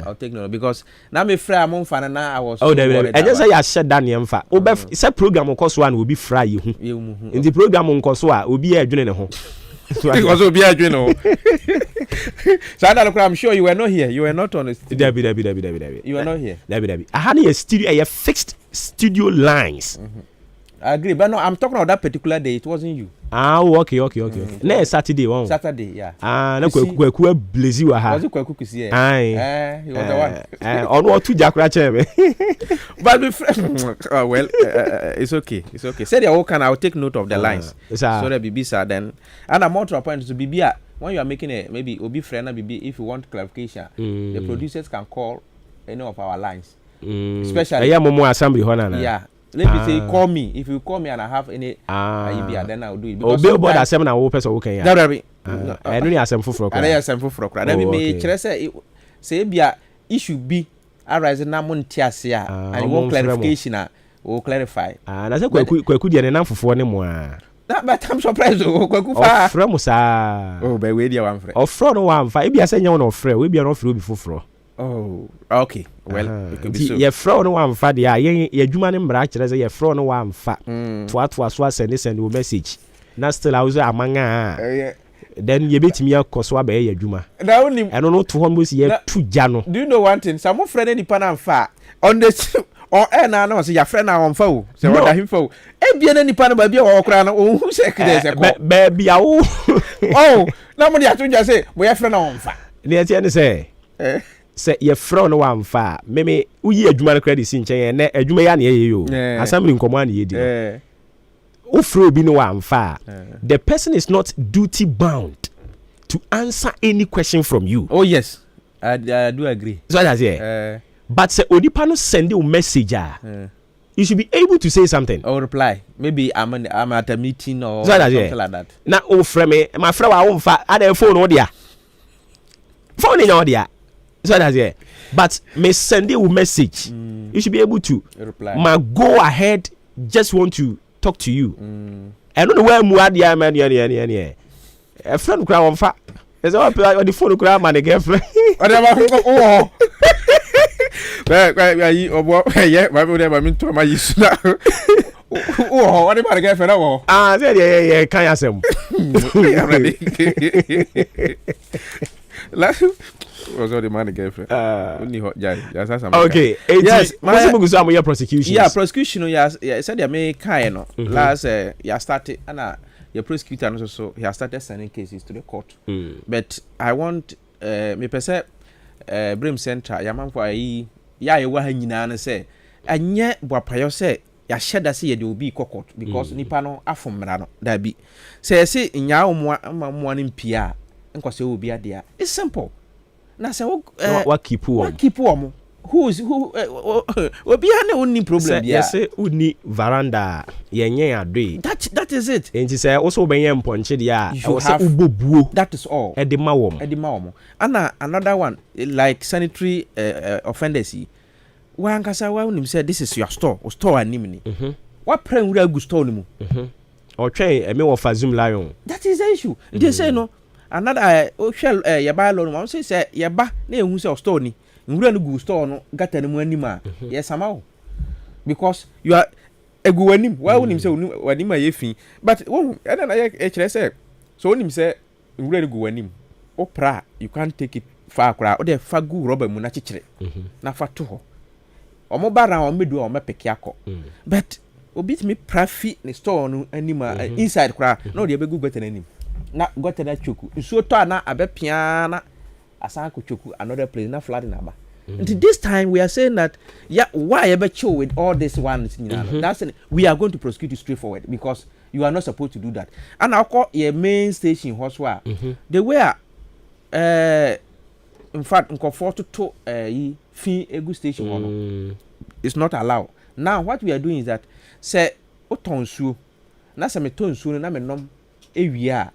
I'll take note because now me free am fan na I was. Oh David. I just say ya share that name fa. Obi say program ko so one obi fry you hu. Nti program nko so a obi e adwene ne ho. Because obi adwene ho. So I'm sure you were not here. You were not on the studio. Debbie. You were not here. Debbie. I had a studio a fixed studio lines. I agree, but no, I'm talking about that particular day. It wasn't you. Okay. Na Saturday one. Saturday, yeah. Na kwaku blazy wa ha. Was it kwaku kisi? He was the one. On what to jakra cheme. But well, it's okay. Say the whole can I'll take note of the lines. So that BB sir then. And I'm more to a point to BB when you are making a maybe Obi friend BB if you want clarification, the producers can call any of our lines. Especially Momo assembly hona. Yeah. let me say call me. If you call me and I have any idea, then I will do it. Because billboard asem na wo person wo kan ya. That be. No ni asem foforo kwa. I asem foforo kwa. That me kire say bia issue be arise na mo ntiase a and you want clarification will clarify. Na say kwaku dia ne nan foforo ne mo a. But I'm surprised kwaku fa. Ofre mo sa. Oh, by we dia wan frɛ. Ofre no wan fa. E bia say nya wo no ofre, we bia no ofre obi foforo. Oh, okay. Well, it could be so. Ye fro no wan fa dia ye adwuma ne mbra kire say ye fro no wan fa. To so send wo message. Na still auzo amanga. Then you bet me a coswa be ye adwuma. Na only I don't know to almost ye tu jano. Do you know one thing? Some friend any pan and fa on the or na no say your friend na on fa o. Say what him fa o. E bia na nipa na ba bia wo kra na o hu say kede say ko. Be bia wo. Oh, na mo dia to just say we your friend na on fa. Ne tie say. Say your friend no wan fa. Me uyi adwuma no credit sin chen na adwuma ya na ye yo. Assembly nkomo na ye di. Ofro bi no wan fa. The person is not duty bound to answer any question from you. Oh yes. I do agree. So that's it. But say onipa no send you message you should be able to say something or reply. Maybe I'm at a meeting or so something like that. Na o frame me my friend wa won fa ada phone o dia. Phone in your dia. So that's it. But me send you message. You should be able to reply. Ma go ahead, just want to talk to you. I don't know where mu adia man any. A friend cry on fa. There's all the phone cry man girlfriend. Oh. Yeah, my brother mean to my use now. Oh, what about girlfriend? Ah, yeah, can asem. Was all the man girlfriend. Only hot jai. Okay. Yes, my prosecution. Yeah, prosecution. Yes, said they make kind no. Last yeah started and your prosecutor also he has started sending cases to the court. But I want me person Brim Center yaman for ayi ya ye wa nyina na say anye boapayo say ya sheda say ye de obi court because nipa no afomra no da bi say nya mo ne mpia nkose obi ade it's simple na say what keep wo who obi ha na onni problem bia say uni veranda yenye adwe that is it enti say also benye mponche dia o say ubobuo that is all edema wom and another one like sanitary offenders wan kasa wa unim say this is your store or store anim ni what pray we go store ni mu o twen me wo fa zoom lion that is the issue they say no another shell ya ba lo no say ya ba na ehun say store ni nwura no go store no gata ne mu anima yes somehow because you are egu wanim why wonim say wanim aye fin but won na ye kire say so wonim say nwura no go wanim opra you can't take it far kra o de fa gu rubber mu na chikire na fa to ho omo bara o medu o mepeke akọ but obit me prafi ne store no anima inside kra na o de be gu gata na anim na gata na choku nso to na abepia na asan ko choku another place na flooding aba until this time we are saying that yeah why ever chill with all this ones that's we are going to prosecute you straightforward because you are not supposed to do that and I call your main station hospital they were in fact nko to fi egu station one it's not allowed now what we are doing is that say otonsuo na say me tonsuo na me nom ewia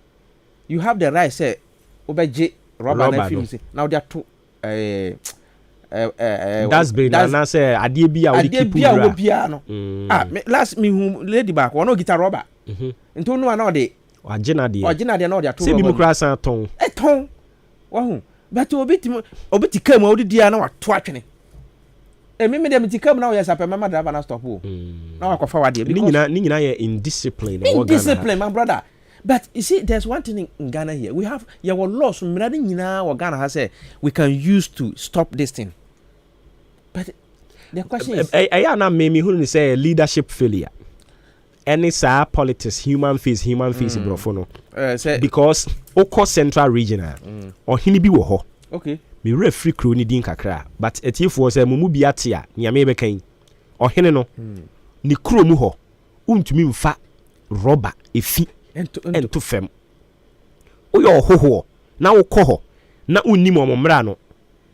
you have the right say obeje rubber na film say now they are to that's been na say ade bia we keep bia no last me who lady back one no guitar rubber nto no na de agina de na de to say bi mu kra san ton ton wa hu but obiti kam odi dia na wato atwene me dem tikam na we sapa mama driver na stop o na wakofa wade ni nyina ye indiscipline my brother. But you see, there's one thing in Ghana here. We have your laws. Ghana has said we can use to stop this thing. But the question is, I na me who say leadership failure. Any sa politics, human face, brofono. Because Oko Central Regional or hini bi wo ho. Okay. Me referee crew ni din kakra, but etiefo say mumu bi atia, nya me be kan. O hene no. Ni crew mu ho. Untumi mfa rubber efi ento fem oyo hoho na wo koho na unnim omomra no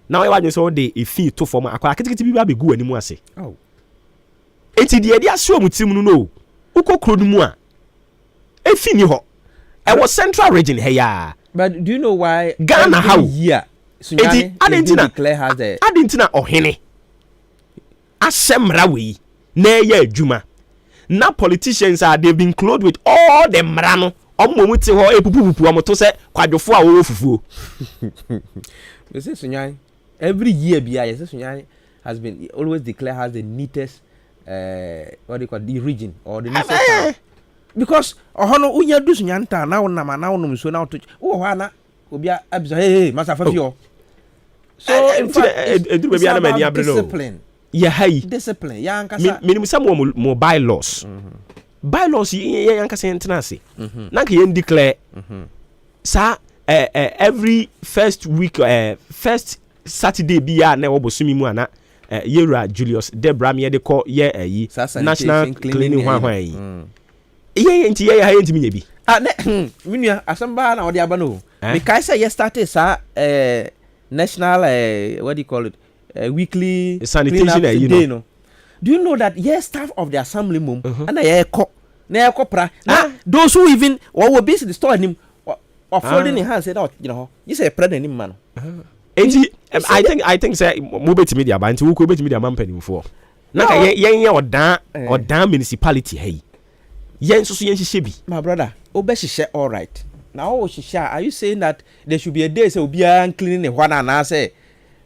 na we wadwe so de efi to fom akwa kitikiti bi ba begu animu ase eti de de aso mu tim no ukokro no mu a efi ni ho e was central region he ya. But do you know why Ghana how year eti adentina ohene asemra we na ya adwuma na politicians are they've been clothed with all the mrano omo ti ho epupupu omo to se kwadwofo a wo fufuo. We say Sunyan every year bia yes Sunyan has been always declared as the neatest what do you call the region or the neatest town. Because ohono unya du Sunyan ta na wona ma na wonom so na to wo ho ana obi abisa hey masa fafio. So in fact discipline. Yeah, hey. Discipline. Ya ankasa. Minimum some more bylaws. Bylaws ya ankasa yentenase. Na ka yen declare sa every first week first Saturday bia na wo bosumi mu ana Yera Julius Debra me de call ye national cleaning hwan yi. Ye enti ye ha enti me bi. Minua asamba na odi aba no. Me kai say ye started sa national what do you call it? Weekly sanitation day, no. Do you know that yes staff of the assembly mum and na pra na those who even what will be the store him or folding in hands said out you know you say president him man. I think say mo betimi dia ba nti wo ko betimi dia man panimfo na ka yen odan municipality hey yen so yen hihye bi my brother obe hihye all right now hihye are you saying that there should be a day say obi an cleaning the one and say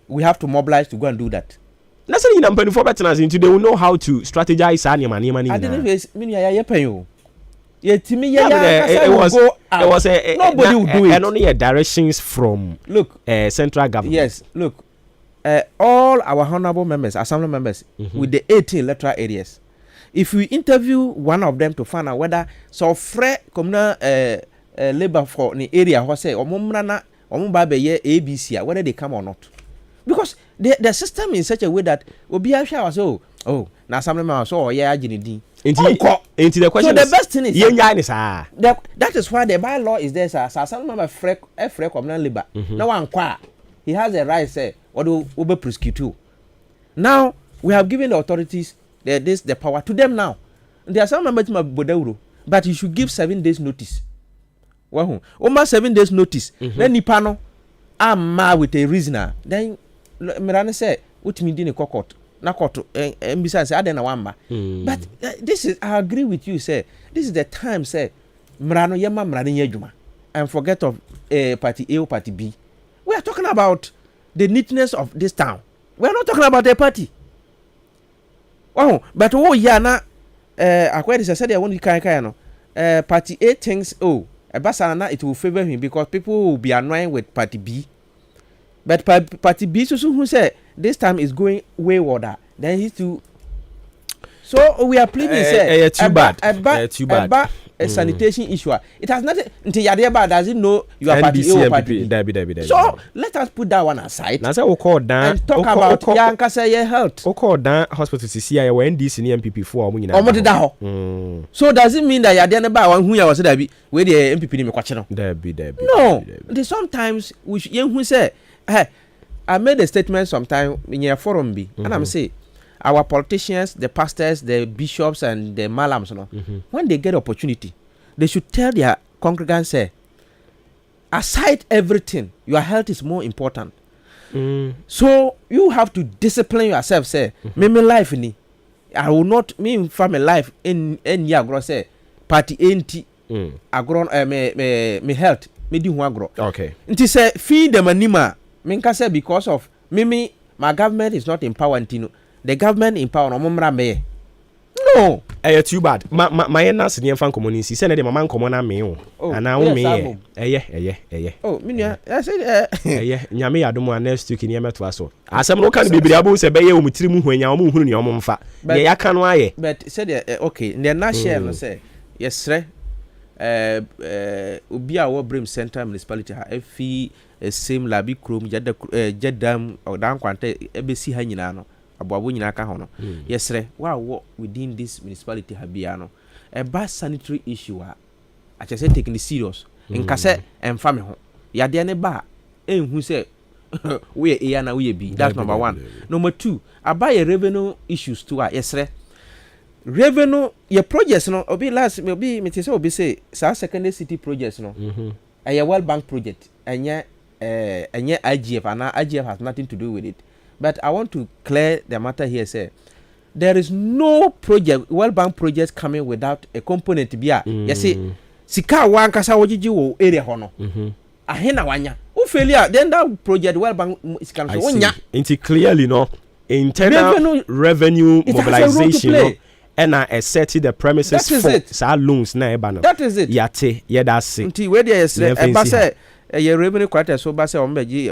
we have to mobilize to go and do that. That's why you know for veterans into they will know how to strategize and money. I didn't mean ya pay you. It was a nobody will do it. And only directions from central government. Yes, look. All our honorable members, assembly members, with the 18 electoral areas. If we interview one of them to find out whether so free communal labor for the area who say omumrana omumba ye ABC whether they come or not. Because the system is in such a way that obi ahwa was oh na assembly member so yeah agini into the question so the best thing is that is why the bylaw is there sir assembly member free communal labor no one kwa he has a right say or do over prosecute. Now we have given the authorities the power to them now the assembly member to bodauro but you should give 7 days notice. Well almost 7 days notice then nipa no amma with a reasoner then Mirani say utimi di ne court na court mbisa say aden na wamba but this is I agree with you say this is the time say Mirano yema Mirani yedwuma and forget of party A or party B. We are talking about the neatness of this town. We are not talking about a party. Oh but yeah na akwedi say they won kan no party A thinks Ebasana it will favor him because people will be annoyed with party B. But party B so who say this time is going wayward. Then he to so we are pleading say too bad. A sanitation issue. It has nothing until Yadeba doesn't know you are party A or party B. So let us put that one aside. Now say we call down and talk about Yankasa health. We call down hospital to see ya when NDC and MPP for So does it mean that Yadeba one who was that be where the MPP me question? No. Sometimes we who say hey, I made a statement sometime in your forum B and I'm say our politicians, the pastors, the bishops and the malams, when they get opportunity, they should tell their congregants say, aside everything, your health is more important. So you have to discipline yourself. Say, me life ni, I will not me from a life in agro say party anti agro me health me di hu agro. Okay. Nti say feed them anima. Me can say because of me my government is not empowering. The government in power no me. No. Too bad. My na se fan community say na de mama nkomo na me o. Ana wo me eye. Oh, minia. I said nyame yadom next week ni emeto aso. Asem no kan bibiri abo se be ye o mutiri mu hwanya o mu hunu ne o mfa. Ye yaka no aye. But said okay, the national no say yesre obi a wo Brim Central Municipality ha efi same labi krom jedam o dan kwante ebesi ha nyina no. Abuabu nyina ka ho no yesre wa within this municipality habia no a bad sanitary issue a chese taking it serious nka se emfa me ho yade ne ba enhu se we e na we be that's number 1. Number 2 about your revenue issues too yesre revenue your projects no obi last obi me say obi say sa secondary city projects no a World Bank project enye IGF and IGF has nothing to do with it. But I want to clear the matter here. Say there is no project, World Bank project coming without a component. Bia, you see, sika wan kasa wajiji wo area hono. Ahena wanya. Who failure? Then that project World Bank is coming. Wanya. Into clearly no internal revenue mobilization. No, and I set the premises for sa loans na eba no. That is it. Yate, yeah that's it. Until where there is say your revenue quarter so ba say o mbeji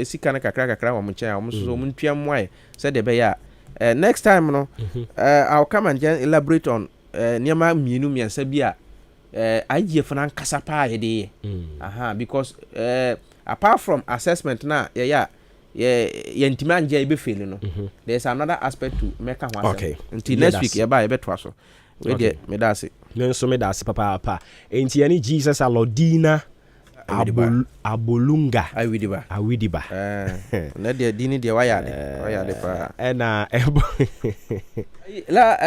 sika na kakra o mche o so mo ntwa mwai say the be ya next time no I'll come and elaborate on niema mienu miensa bi a IGF na nkasa pa ye de because apart from assessment na yeah ntima anje be feel no there's another aspect to make one okay until next week ye be to so we dey me da say so me da say papa enti any Jesus alodina abolunga awidiba na de dini de waya de pa na la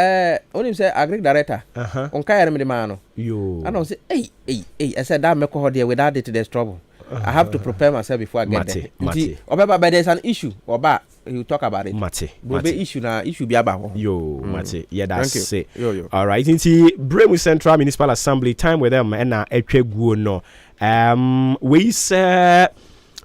onim say agric director on kaya me de man no yo I don't say I said that make ho there without it there's trouble. I have to prepare myself before I get there. But there's an issue. Oba, you talk about it. Mate. Issue be about. Yo, Mate. Yeah, that's it. Yo. All right. Into Bremu Central Municipal Assembly time with them and no. We say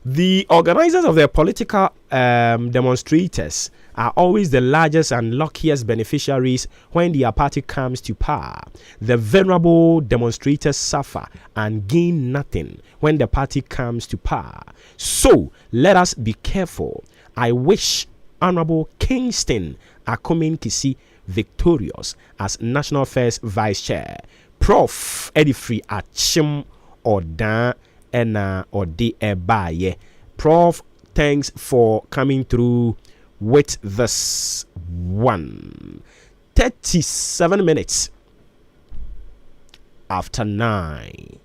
the organizers of the political demonstrators are always the largest and luckiest beneficiaries when their party comes to power. The venerable demonstrators suffer and gain nothing when the party comes to power. So let us be careful. I wish Honorable Kingston Akumin Kisi victorious as National Affairs Vice Chair. Prof. Edifree Achim Odan Ena Ode Ebaye. Prof. Thanks for coming through with this one. 37 minutes after 9.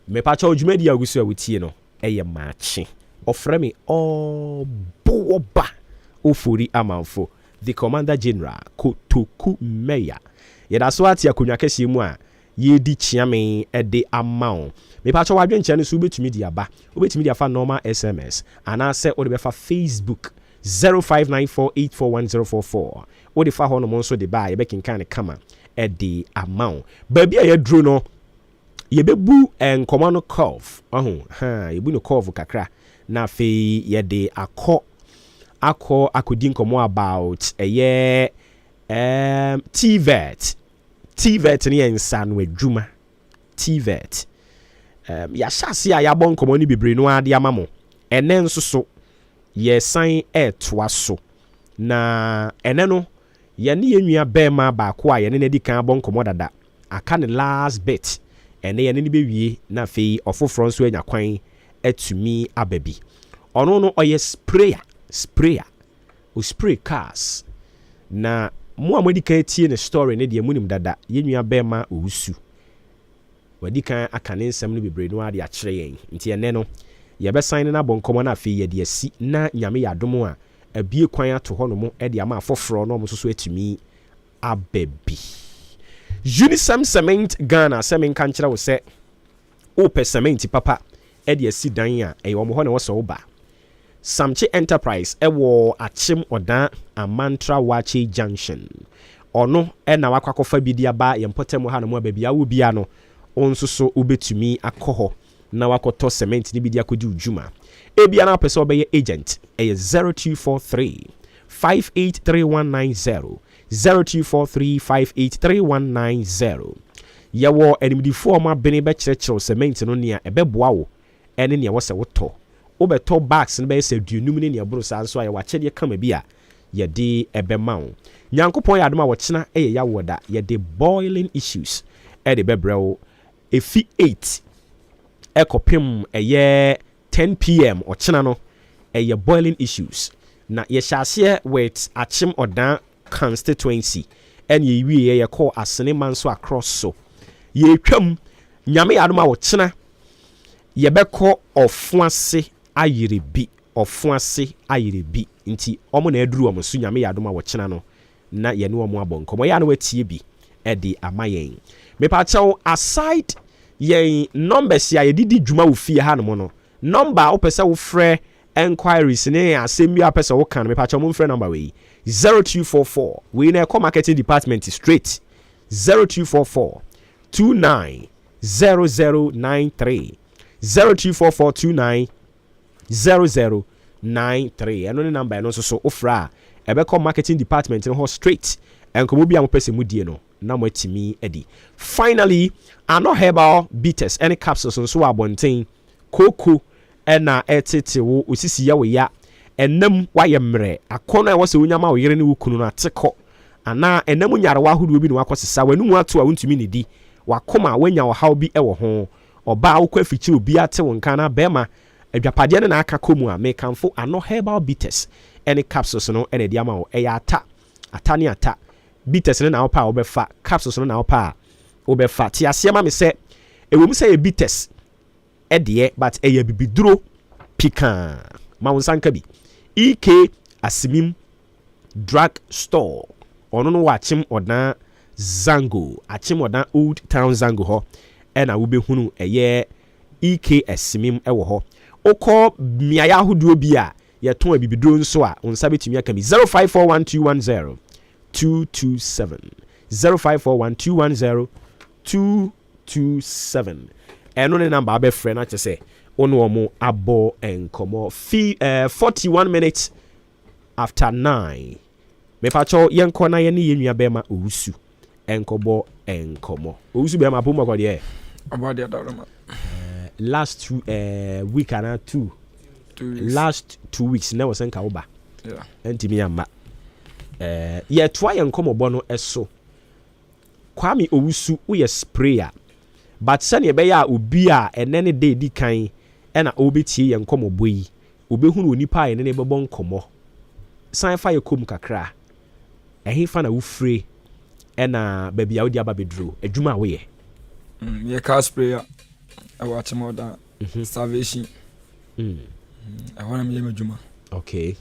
Me pacha ojumedi agusu awutie no eye machi. Ofre me boba ofuri amanfo. The Commander General Kotoku Meya. Yeda so ati akonwa kese mu a yedi chiame ede amount. Me pacha wadwe nche no so betumi di aba. Obetumi di afa normal SMS ana se o de befa Facebook 0594841044. What the fa hono monso de ba ye be kinkan kama e the amount. Baby a ye dro no ye bebu enkoma no curve. Ye bu no curve kakra. Na fe ye de akodi nkomo about ye TVET ni ensan we dwuma TVET. Ya shase a ya bon nkomo ni bebre no ade amamo. Enen so yesan toaso na ene no ye ne yenua bema ba ko a ye ne di kan bon komo dada aka ne last bit ene ye ne be wie na fe ofoforo nso anya kwan atumi ababi ono no oye sprayer o spray cars na mo amadi kan tie ne story ne de munim dada yenua bema owusu wadi kan aka ne nsem no bebre no ade a kire yen nti ene no ye be sign na bonkomo na fe ye de asi na nyame ya domo a abie kwan ato ho no mo e de ama afoforo no mo so atumi ababi Unisem Cement Ghana semen kan kire wo se ope cement papa e de asi dan a e wo mo ho ne wo so ba Samche Enterprise e wo Achim Odan Amantra Wache Junction ono e na wakwakofa bidia ba ye mpotem ha no mo ababi awo bia no onso so obetumi akoho na wakoto cement ni bi dia kodi ujuma ebia na pese obeye agent 0243 583190 0243583190 yawo enimdifo ma bene be kirekire cement no nia ebeboa wo ene nia wo se woto obeto bags ne be se duonum ne nia buru sa nso aye wachede kama bi a ye de ebema wo nyankopon ya adoma wo kina yawo da ye de boiling issues e de bebrɛwo efi 8 ekopim eye 10 p.m. ochina no eye boiling issues na ye hyase with Achim Odan constituency and ye wie ye call asene manso across so ye twam nyame adoma ochina ye beko ofuase ayire bi nti omo na aduru omo so nyame adoma ochina no na yɛne wɔn abɔ nkɔmɔ yɛ a na watie bi ɛde ama yɛn mepakyɛw aside yɛn numbers a yɛdidi dwuma wɔ fie ha no mo no number a wopɛ sɛ wofrɛ enquiries ne asɛm bi a wopɛ sɛ woka no mepakyɛw mo mfrɛ number wei 0244 wei na ɛkɔ marketing department straight 0244 29 0093 0244 29 0093 ɛno ne number ɛno nso so wofrɛ a ɛbɛkɔ marketing department no hɔ straight ɛnkɔmmɔ bi a mopɛ sɛ mudie no na moatumi adi finally ano herbal bitters ɛne capsules nso wɔ abɔnten koko ɛna ɛtete wo osisi ya wo ya ɛnam wayɛ mmerɛ akɔnɔ a ɛwɔ sɛ wonyama wo yere ne wo kunu no atekɔ anaa ɛnam nyarewa ahodoɔ bi na wakɔsesa w'anum ato a wontumi ne di wakoma wanya ɔhaw bi ɛwɔ ho ɔbaa wokɔ afikyiri obi ate wo nka na bɛrima adwapadeɛ no na aka kɔ mu a mekamfo ano herbal bitters ɛne capsules no ɛna ɛde ama wo ɛyɛ ata ne ata bitters no na wopɛ a wobɛfa capsules no na wopɛ a wobɛfa te aseɛ ma me sɛ ɛwɔ mu sɛ yɛ bitters ɛdeɛ but ɛyɛ bibiduro pika ma wo nsa nka bi EK Asimim Drug Store ɔno no wɔ akyem ɔdan Zango akyem ɔdan Old Town Zango hɔ ɛna wobɛhunu ɛyɛ EK Asimim ɛwɔ hɔ okɔ miaya ahodoɔ bi a yɛtɔn bibiduro nso a wo nsa bɛtumi aka bi 0541210227 0541210227 ɛno ne number abɛfrɛ no akyɛ sɛ ono ɔmo abɔ nkɔmmɔ 41 minutes after 9 mepakyɛw yɛnkɔ na yɛne yɛ nua bɛma owusu nkɔbɔ nkɔmmɔ owusu bɛma po mɔkɔ deɛ abɔdeɛ dawrama last week and 2 last 2 weeks na wɔsɛ nka woba ntimi amma yɛtoa yɛ nkɔmmɔbɔ no ɛso Kwame Owusu woyɛ sprayer but sɛnea ɛbɛyɛ a obi a ɛnɛ ne de di kan ɛna ɔbɛtie yɛ nkɔmmɔbɔ yi ɔbɛhunu onipa a ɛnɛ ne bɛbɔ nkɔmmɔ san fa yɛ kom kakra ɛhe fa na wofire ɛna baabi a wode aba bɛduro adwuma a woyɛ yɛ car sprayer ɛwɔ akyemɔda salvation ɛhɔ na meyɛ m'adwuma okay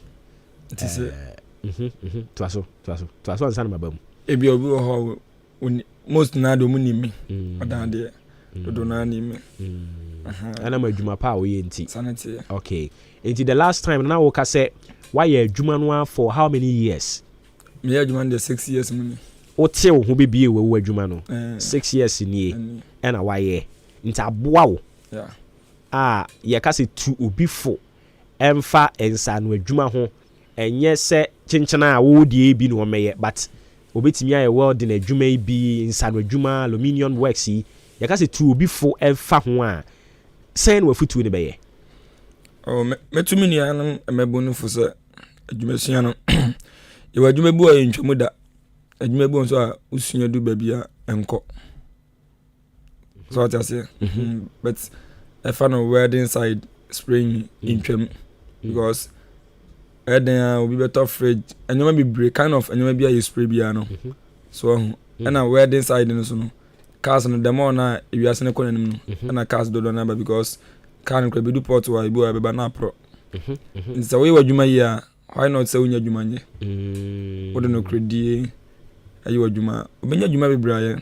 nti sɛ toa so ansa na maba mu ebi obi wɔ hɔ most na do mu ni me ɔdan deɛ dodo na ni me ana ma adwuma pa a woyɛ nti sanity okay nti the last time na wo ka sɛ wayɛ adwuma no for how many years me yɛ adwuma no 6 years mu ni wote wo ho bebie wo adwuma no 6 years nie ɛna wayɛ nti aboa wo yɛka sɛ tu obi fo ɛmfa ɛnsa no adwuma ho ɛnyɛ sɛ kyenkyena a wodie bi no wɔmɛyɛ but obetimi ayɛ weld na adwuma yi bi nsa no adwuma aluminium works yi yɛka sɛ tu obi fo ɛmfa ho a sɛn na wafutuo ne bɛyɛ mɛtumi nua no mɛbɔ no fo sɛ adwuma sua no yɛwɔ adwuma bi a yɛ ntwamu da adwuma bi nso a wosua du baabi a ɛnkɔ so what I say but ɛfa no welding side spraying ntwam because ɛden obi better fridge ɛnyɛma bi break kind of ɛnyɛma bi a you spray bia no so ɛna welding side no so no cars no the more na ewiase ne kɔ nanim no ɛna cars do na ba because car no kra be do port wa ibo a beba na pro nti we wadwuma yi a why not say unya dwuma nye wode no kredie ayi wadwuma obenya dwuma bebra ye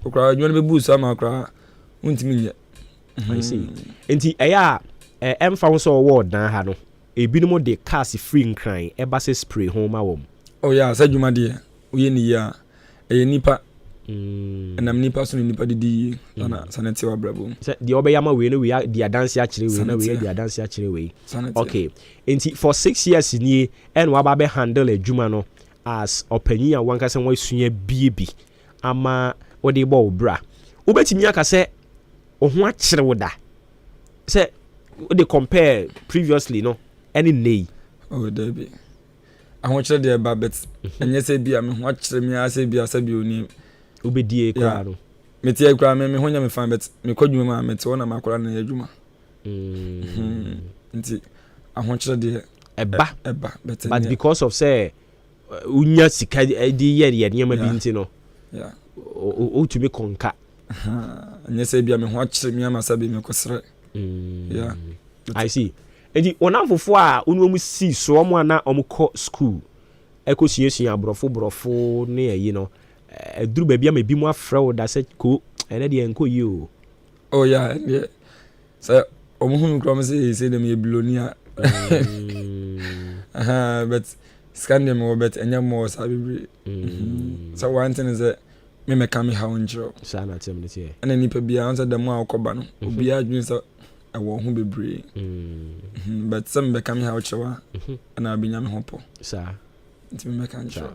okra dwuma be boost ama okra untimi nye I see enti ɛya ɛmfa ho so wo dan ha no ebinom de cars free nkran eba se spray home awom oh yeah sa dwuma de oye ni ya ɛyɛ nipa enam nipa so nipa didi na sanete wa brabo de obeyama we no we di adanse akire we na we di adanse akire we okay enti for 6 years ni en wa ba be handle adwuma no as opanyi a wanka se wasua biebi ama odi bo obra obetimi aka se ohun akire woda se they compare previously no any nay oh debi ahun kire de ba bet enye se bia me ho akire me ase bia se bia oni obedie kwa no metie kwa me ho nya me fan bet me kwadwuma ma mete wona makora na adwuma nti ahun kire de eba bet but because of say unya sika di ye nyama bi nti no yeah o to me konka enye se bia me ho akire me ama sabe me kosere yeah I see edi onamfofo a onu mu si so omo ana omo kɔ school ekosua brofo ne ayi no eduru ba bia ma bi mu afrɛ wo da sɛ ko ene de enko yi o. Oh yeah, yeah. So omuhunu krom say dem ye billionaire. But scandal mo bet enya mo sabi. So one thing is that me come how intro. Sa na tem ne tie. And nipa bia answer dem a akoba no. Obi adwin so ewo ho bebre. But some be come how chewa. And I be nyame hopo. Sa. Ntimi me kan intro.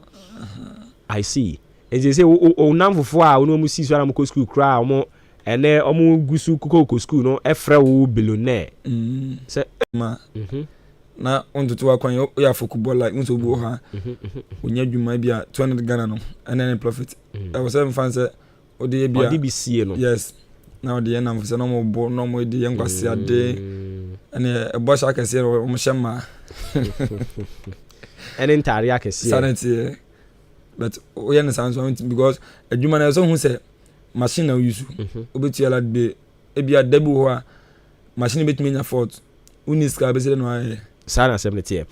I see. Eze say o namfofo a ono mu si so na mo ko school kra omo ene omo gusu ko school no efre wo billionaire. Say ma. Na ontutu akwan yo ya football like nso bu ha. Onya dwuma bia 200 Ghana no and then profit. I was saying fan say o de bia. O de bi sie no. Yes. Now the end of say no mo bo no mo de yen kwase ade. Ene e bo sha kase o mo shema. Ene ntare akase. Sanity. But we understand something because a human is who say machine now use obetu ala de e bia debu ho a machine bet me nya fault uniska be say no aye sana 70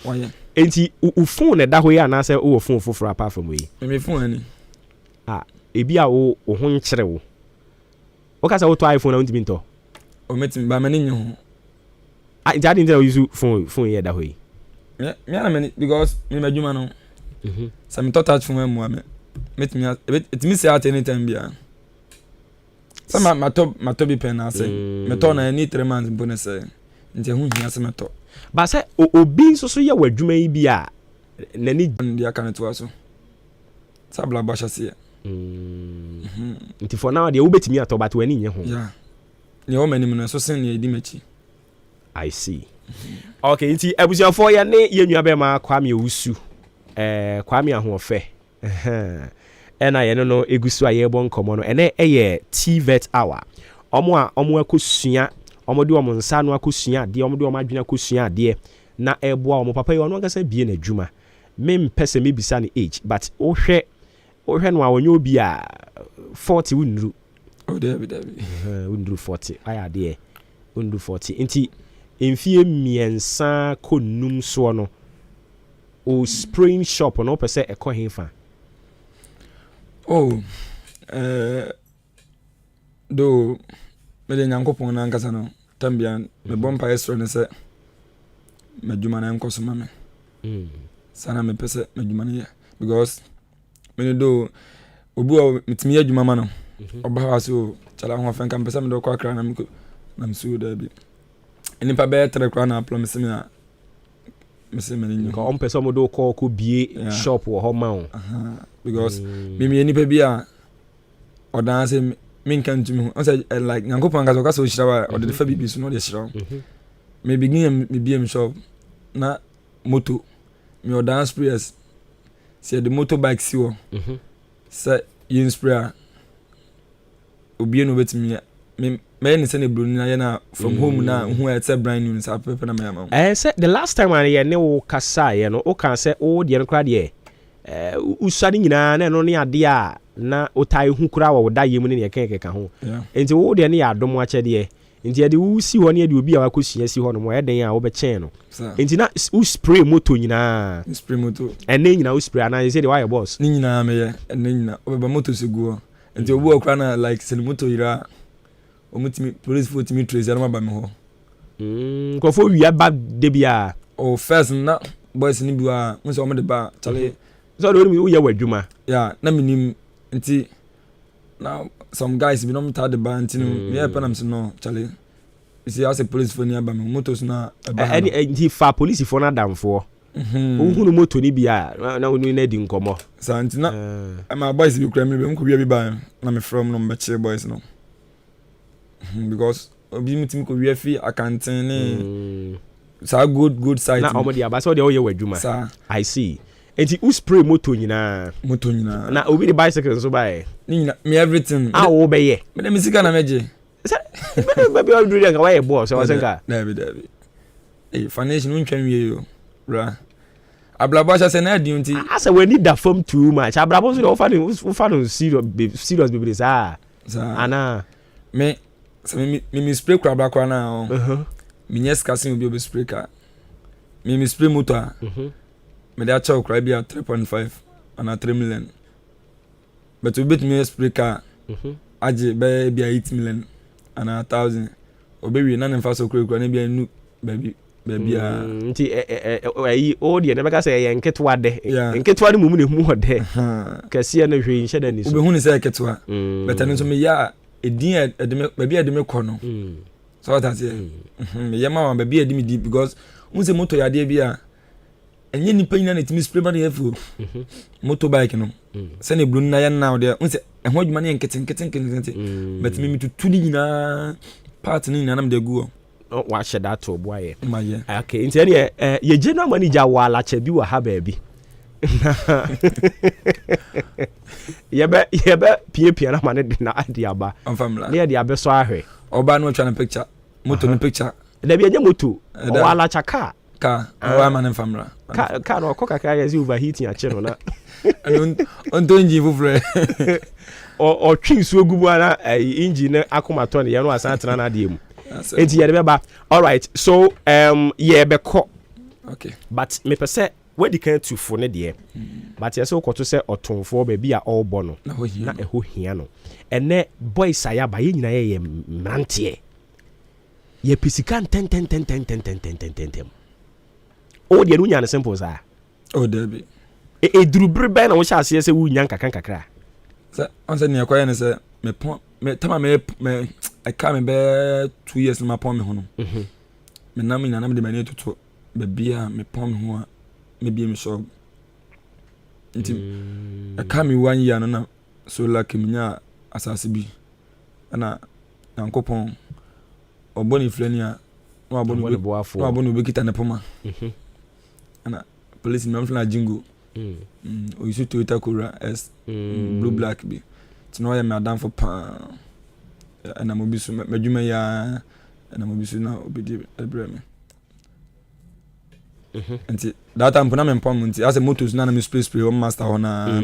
enti u phone na da ho ya na say o phone foforo apart from we me phone ani e bia o ho nkyere wo o ka say o to iPhone na untimi nto o metim ba mani nyu jadi nte use phone ya da ho yi me na mani because me majuma no so me touch phone mo me met me it me say at any time bia so ma to be pen na say me to na any 3 months bonus say nje hu hia se me to ba say obi so ye wadwuma yi bia nani dia kan to aso sabla ba chase nti for now dia ubetimi ato but wani nye ho yeah ni o mani no so sen ni edi machi I see. Okay, nti abusuafo ya ne yenua be ma Kwame Owusu Kwame Ahofe ena ye no egusu aye bon komo no ene eye TVET hour omo akosua omo de omo nsa no akosua de omo de omo adwena akosua de na eboa omo papa ye ono ngasa bie na adwuma me mpese me bisa ne age but ohwe no awonye obi a 40 wunru David wunru 40 aya de wunru 40 nti emfie miensa konum so no o spring shop no pese ekọ hefa do me de nyankopon na nkasa no tambia me bompa estro ne se madwuma na nkoso mame sana me pese madwuma ne because me do obu o mitimi adwuma ma no oba ha so chala ho afa nka pese me do kwa kra na mko na msu da bi eni pa be tre kwa na promise me na mese me ni ko on pese mo do ko bie shop wo ho ma o because me eni pa bia odan se me kan tumi ho say like nyankopon ka so shirawa o de fa bibi so no de shirawa me begin me bie me shop na moto me odan sprayers say the motorbike si wo say yin sprayer obi no betimi me ni say ne bro na na from home na who it's a brand new sa pepe na me am say the last time I ne wo kasa ye no o kan say o de no kra de usade nyina na no ne ade a na otai hu kura wo da yemu ne keka ho enti wo de ne ya adom a chede enti ade wo si ho ne ade obi a wakosua si ho no mo eden a wo be chen no enti na u spray moto nyina spray moto ene nyina u spray na say the wire boss ni nyina me ye ene nyina obeba moto seguo enti obu okra na like sel moto ira omutimi police for timi trace ya ma ba me ho ko fo wi aba de bia o first na boys ni biwa nso o me de ba chale so do we ye wadwuma yeah na minim nti now some guys be no mta de ba nti no me e panam se no chale isi as a police for ni aba me motos na aba nti fa police for na damfo ohunu moto ni bia na onu na di nkomo sa nti na my boys be kura me be mko bia bi ba na me from no me che boys no because obi mutim ko wi afi accounting ni sa good site na omodi aba so de o ye wadwuma I see enti u spray moto nyina na obi the bicycle so buy nyina me everything wo be ye me dem sika na meje me be do dey why boss so wasenka David financial ntwan wie yo bra ablabo sha se na adi nti asa we need that form too much ablabo so dey fa no serious baby sa ana me so me spray kwa na me yes casting obi spray ka me spray motor me dey chow cry be at 3.5 and 3 million. But we bit me spray car. Aje be 8 million and 1,000. Obewi na nfa so kura na be nu baby a nti o de na beka say yenketwa de yenketwa de mumu ne hu hode kase na hwe nhyɛ da ni so obehu ne say ketwa but eno so me ya edin edeme baby edeme kɔ no so that say me yema wan baby edeme di because unse moto ya de bi a enye nipa nyina na timi spray ba de afu motorbike no se ne blue na ya na de unse ɛho adwuma ne nkete but me tutu ni nyina part ni nyina na me de gu wa hyɛ da to boaye okay nti ene ye general manager wa alache bi wa ha ba bi yebe pie na ma ne de na ade aba ne de abeso ahwe oba no twa na picture moto no picture da bi enye moto wa alacha car wa ma ne famra car no ko kakra ya zi overheating a che no na on to engine fufure o twi su ogubu na engine akomato ne ye no asan tena na ade mu enti ye be ba all right so ye be ko okay but me pese we di kan tu fo ne de but ye se okoto se otonfo ba bi a all bono na eho hia no ene boys aya ba ye nyina ye mrantie ye pisikan ten o de no nya ne simple sa o de bi durubere ben na wo sha ase se wu nya kakra sa on se ne akoya ne se me tama me I come be 2 years na pon me ho no me na me na me de mani toto be bia me pon me ho a me bia me so nti I come 1 year no na so like me nya asase bi na nkopon oboni flania no aboni be kita ne poma na police me mfla jingo o yisu Toyota Corolla S blue black bi tino ya me adam for pa na mo bisu madwuma ya na mo bisu na obedi ebreme nti data mpona me mpom nti ase motos na me spray o master ho na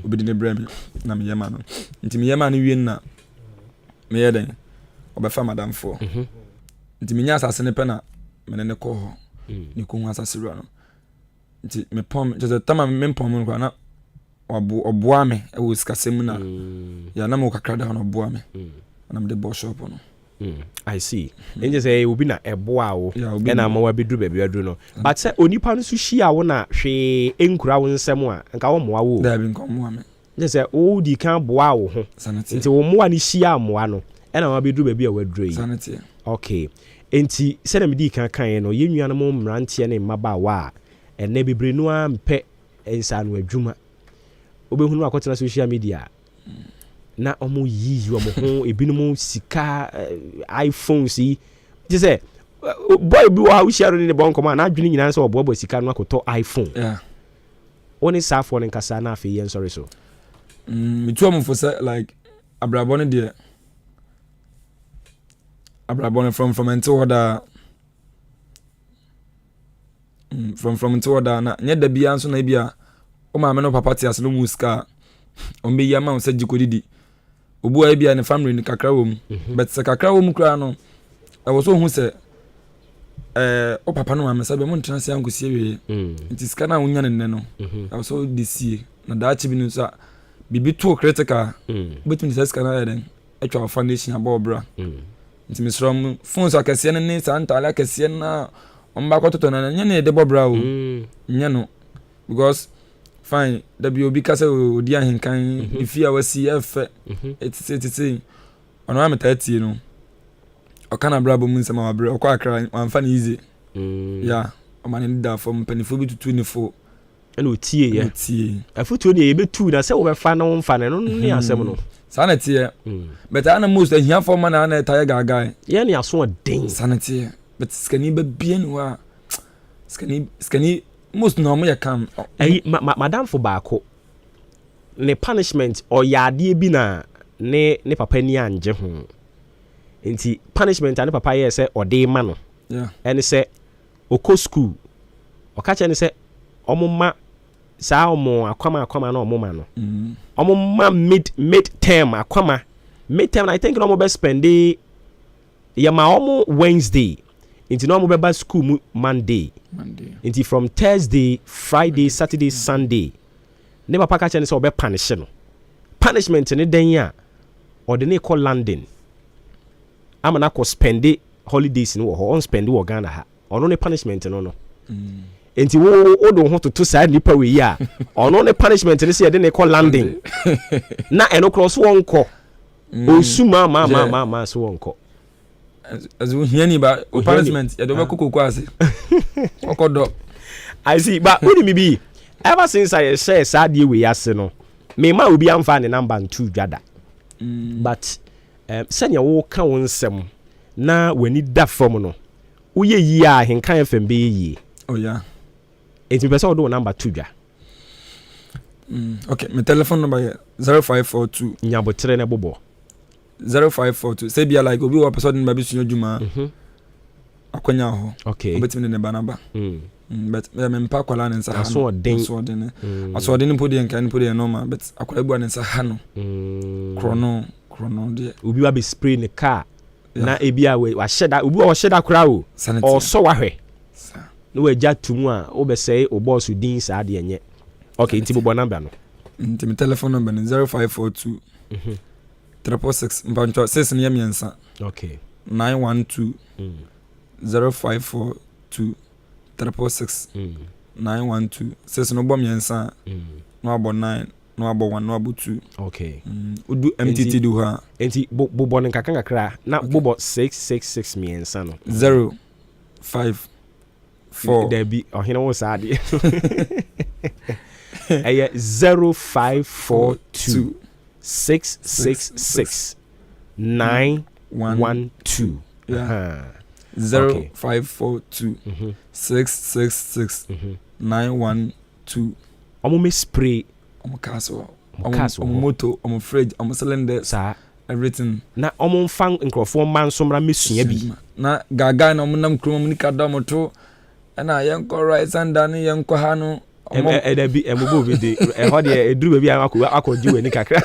obedi ne breme na me yema no nti me yema no wie na me yeden obefa madam for nti me nya asase ne pe na me ne ko ho ni ko hu asase ru no nti me pom just tama me pom no na oboa me e wo sikasem na ya na mo kakra da no oboa me na me de boss shop no I see enje say obi na eboa wo e na ma wa bedru ba biadru no but say onipa no so hia wo na hwe enkura wo nsem a nka wo moa wo da bi nko moa me enje say o di kan boa wo ho nti wo moa ni hia moa no e na ma bedru ba bia wadru yi sanity okay enti se na me di kan kan no ye nua no mo mrantie ne mmaba wa ene bebre no ampe ensa no adwuma obehunu akotena social media na omo yi omo ho ebinom sika iPhone si je say boy bi wa share ni bon koma na adwini nyina so obo sika no akoto iPhone oni safo ne kasa na afi yen sorry so me too am for say like abrabone de abrabone from until order from until order na nya da bia nso na bia o ma me no papa ti aselo muska o me yama o se jikodidi obu a bia ne family ni kakra wo mu but se kakra wo mu kra no e wo so hu se o papa no ma me sabe mo ntena se ankosie we nti ska na wonya ne no e wo so disie na da chi bi no so bibi to critical between the ska na den etwa foundation aba obra nti me srom phones akese ne santa ala akese na omba kototo na nya ne de bobra wo nya no because fine WB kase odi ahenkan ifi a wasi efe etiti ono am tati no okana brabo mun sama wa bre okwa akra amfa na easy ya o man da for mpanifo bi tutu ni fo ene otie ye afutu ne ye betu na se wo be fa na wo mfa no ne asem no sanity but ana most here for man na tire gaga ye ne aso den sanity but skani be bien wa skani most normal ya kam madam for baako ne punishment or yade bi na ne papa ni anje ho nti punishment ane papa ye se ode ma no ene se oko school okache ne se omuma sa omo akwama na omuma no omuma mid term akwama mid term I think no mo be spend ya ma omo Wednesday nti na ɔmo bɛba school mu Monday nti from Thursday Friday Saturday Sunday ne papa ka kyerɛ ne sɛ ɔbɛ punish no punishment ne den a ɔde ne kɔ London ama na kɔ spend holidays no wɔ hɔ on spend wɔ Ghana ha ɔno ne punishment no nti wo do ho to saa nipa we yi a ɔno ne punishment ne sɛ yɛde ne kɔ London na ɛno cross wɔnkɔ osuma ma so wɔnkɔ as we hear ba punishment yɛde bɛ kokoko ase ɔkɔdɔ I see but who me be ever since I say saa de we ase no me ma obi amfa ne number 2 dwada but sɛnea wo ka wo nsɛm na wani da fam no woyɛ yi a Ahenkan FM be yi oh yeah it me person do number 2 dwa okay my telephone number here 0542 nyabotre na bobo 0542 say be like obi wa person ba bi sunyo djuma akonya ho okay obetimi ne banaba but me mpa kwala ne nsa ha aso den po de nkan po de normal but akwala bu ne nsa ha no krono de obi wa be spray ne car na ebia we wa sheda obi wa sheda kra o so wa hwe no we ja tumu a o be say o boss din sa de enye okay nti bobo number no nti me telephone number ne 0542 346 mpancho 6 ne yemiensa okay 912 0542 346 912 6 no bom yensa no abo 9 no abo 1 no abo 2 okay udu MTT du ha enti bobo ne kakanga kra na bobo 666 miensa no 054 there be ohina wo saade eye 0542 666 912 0542 666 912 omo me spray omo castle omo moto omo fridge omo cylinder sa everything na omo mfan nkrofo man somra mesua bi na gaga na omo nam krom mu nikada moto na yenko right sanda ni yenko ha no da bi emugo bi de ho de eduru bi akọji we ni kakra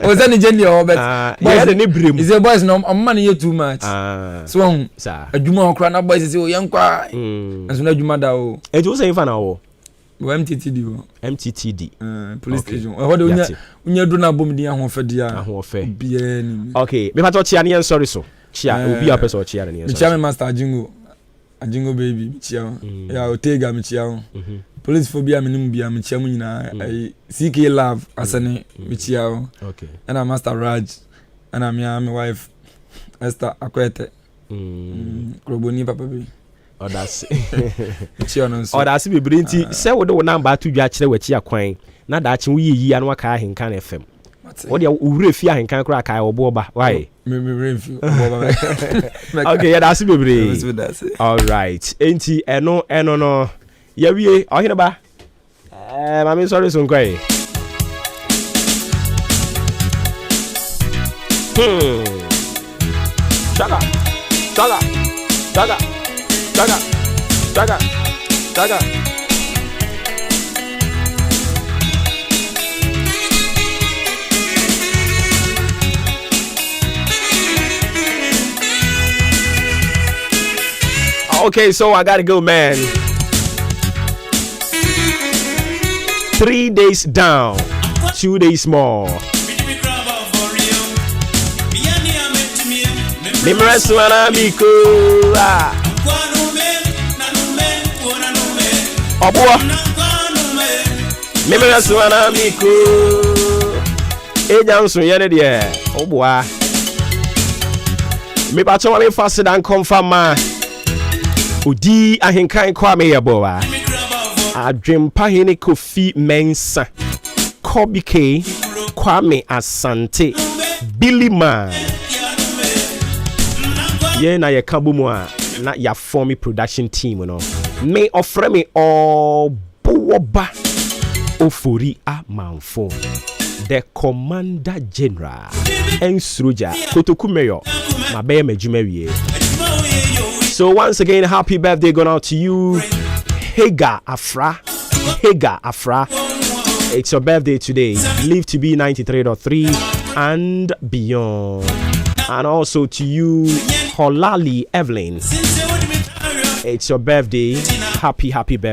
o ze ni jeni o bet boys ni brem is a boys no man you too much so sa adwuma okra na boys say o yenko aso na adwuma da o eji o say fa na wo MTTD police station ho de unya do na bom din ahofede a ahofe bia ni okay me pato chia ne sorry so chia obi a person chia ne chia me master Ajingo baby chia ya Otega me chia police phobia me nim bia me chia mu nyina CK love asane me chia okay and master Raj and my wife Esther Akwete Kroboni papa bi odase chia no so odase be brinti se wo de wo number to dwa kire wachi akwan na da ache wo yi anu aka Ahenkan FM wo de owure fi Ahenkan kra aka obo ba why me review obo ba okay yeah that's be bre all right enti eno no ya wie ohine ba mami sorry so nkwai Chaga. Okay, so I gotta go, man. 3 days down, 2 days more. Nimraswana Miko. Obwa. Nimraswana Miko. Ejansu yene de. Obwa. Me pato me fast and confirm ma. Odi Ahenkan kwa me yaboa. Adwempa hene Kofi Mensa. Kobike Kwame Asante. Billy Man. Yeah, na ye kabumu a na ya form production team no. Me offer me all boba ofori amanfo. The Commander General Ensroja Kotoku Mayor Mabe Mejumewie. So once again, happy birthday going out to you, Hagar Afra. It's your birthday today. Live to be 93.3 and beyond. And also to you, Holali Evelyn. it's your birthday. Happy birthday.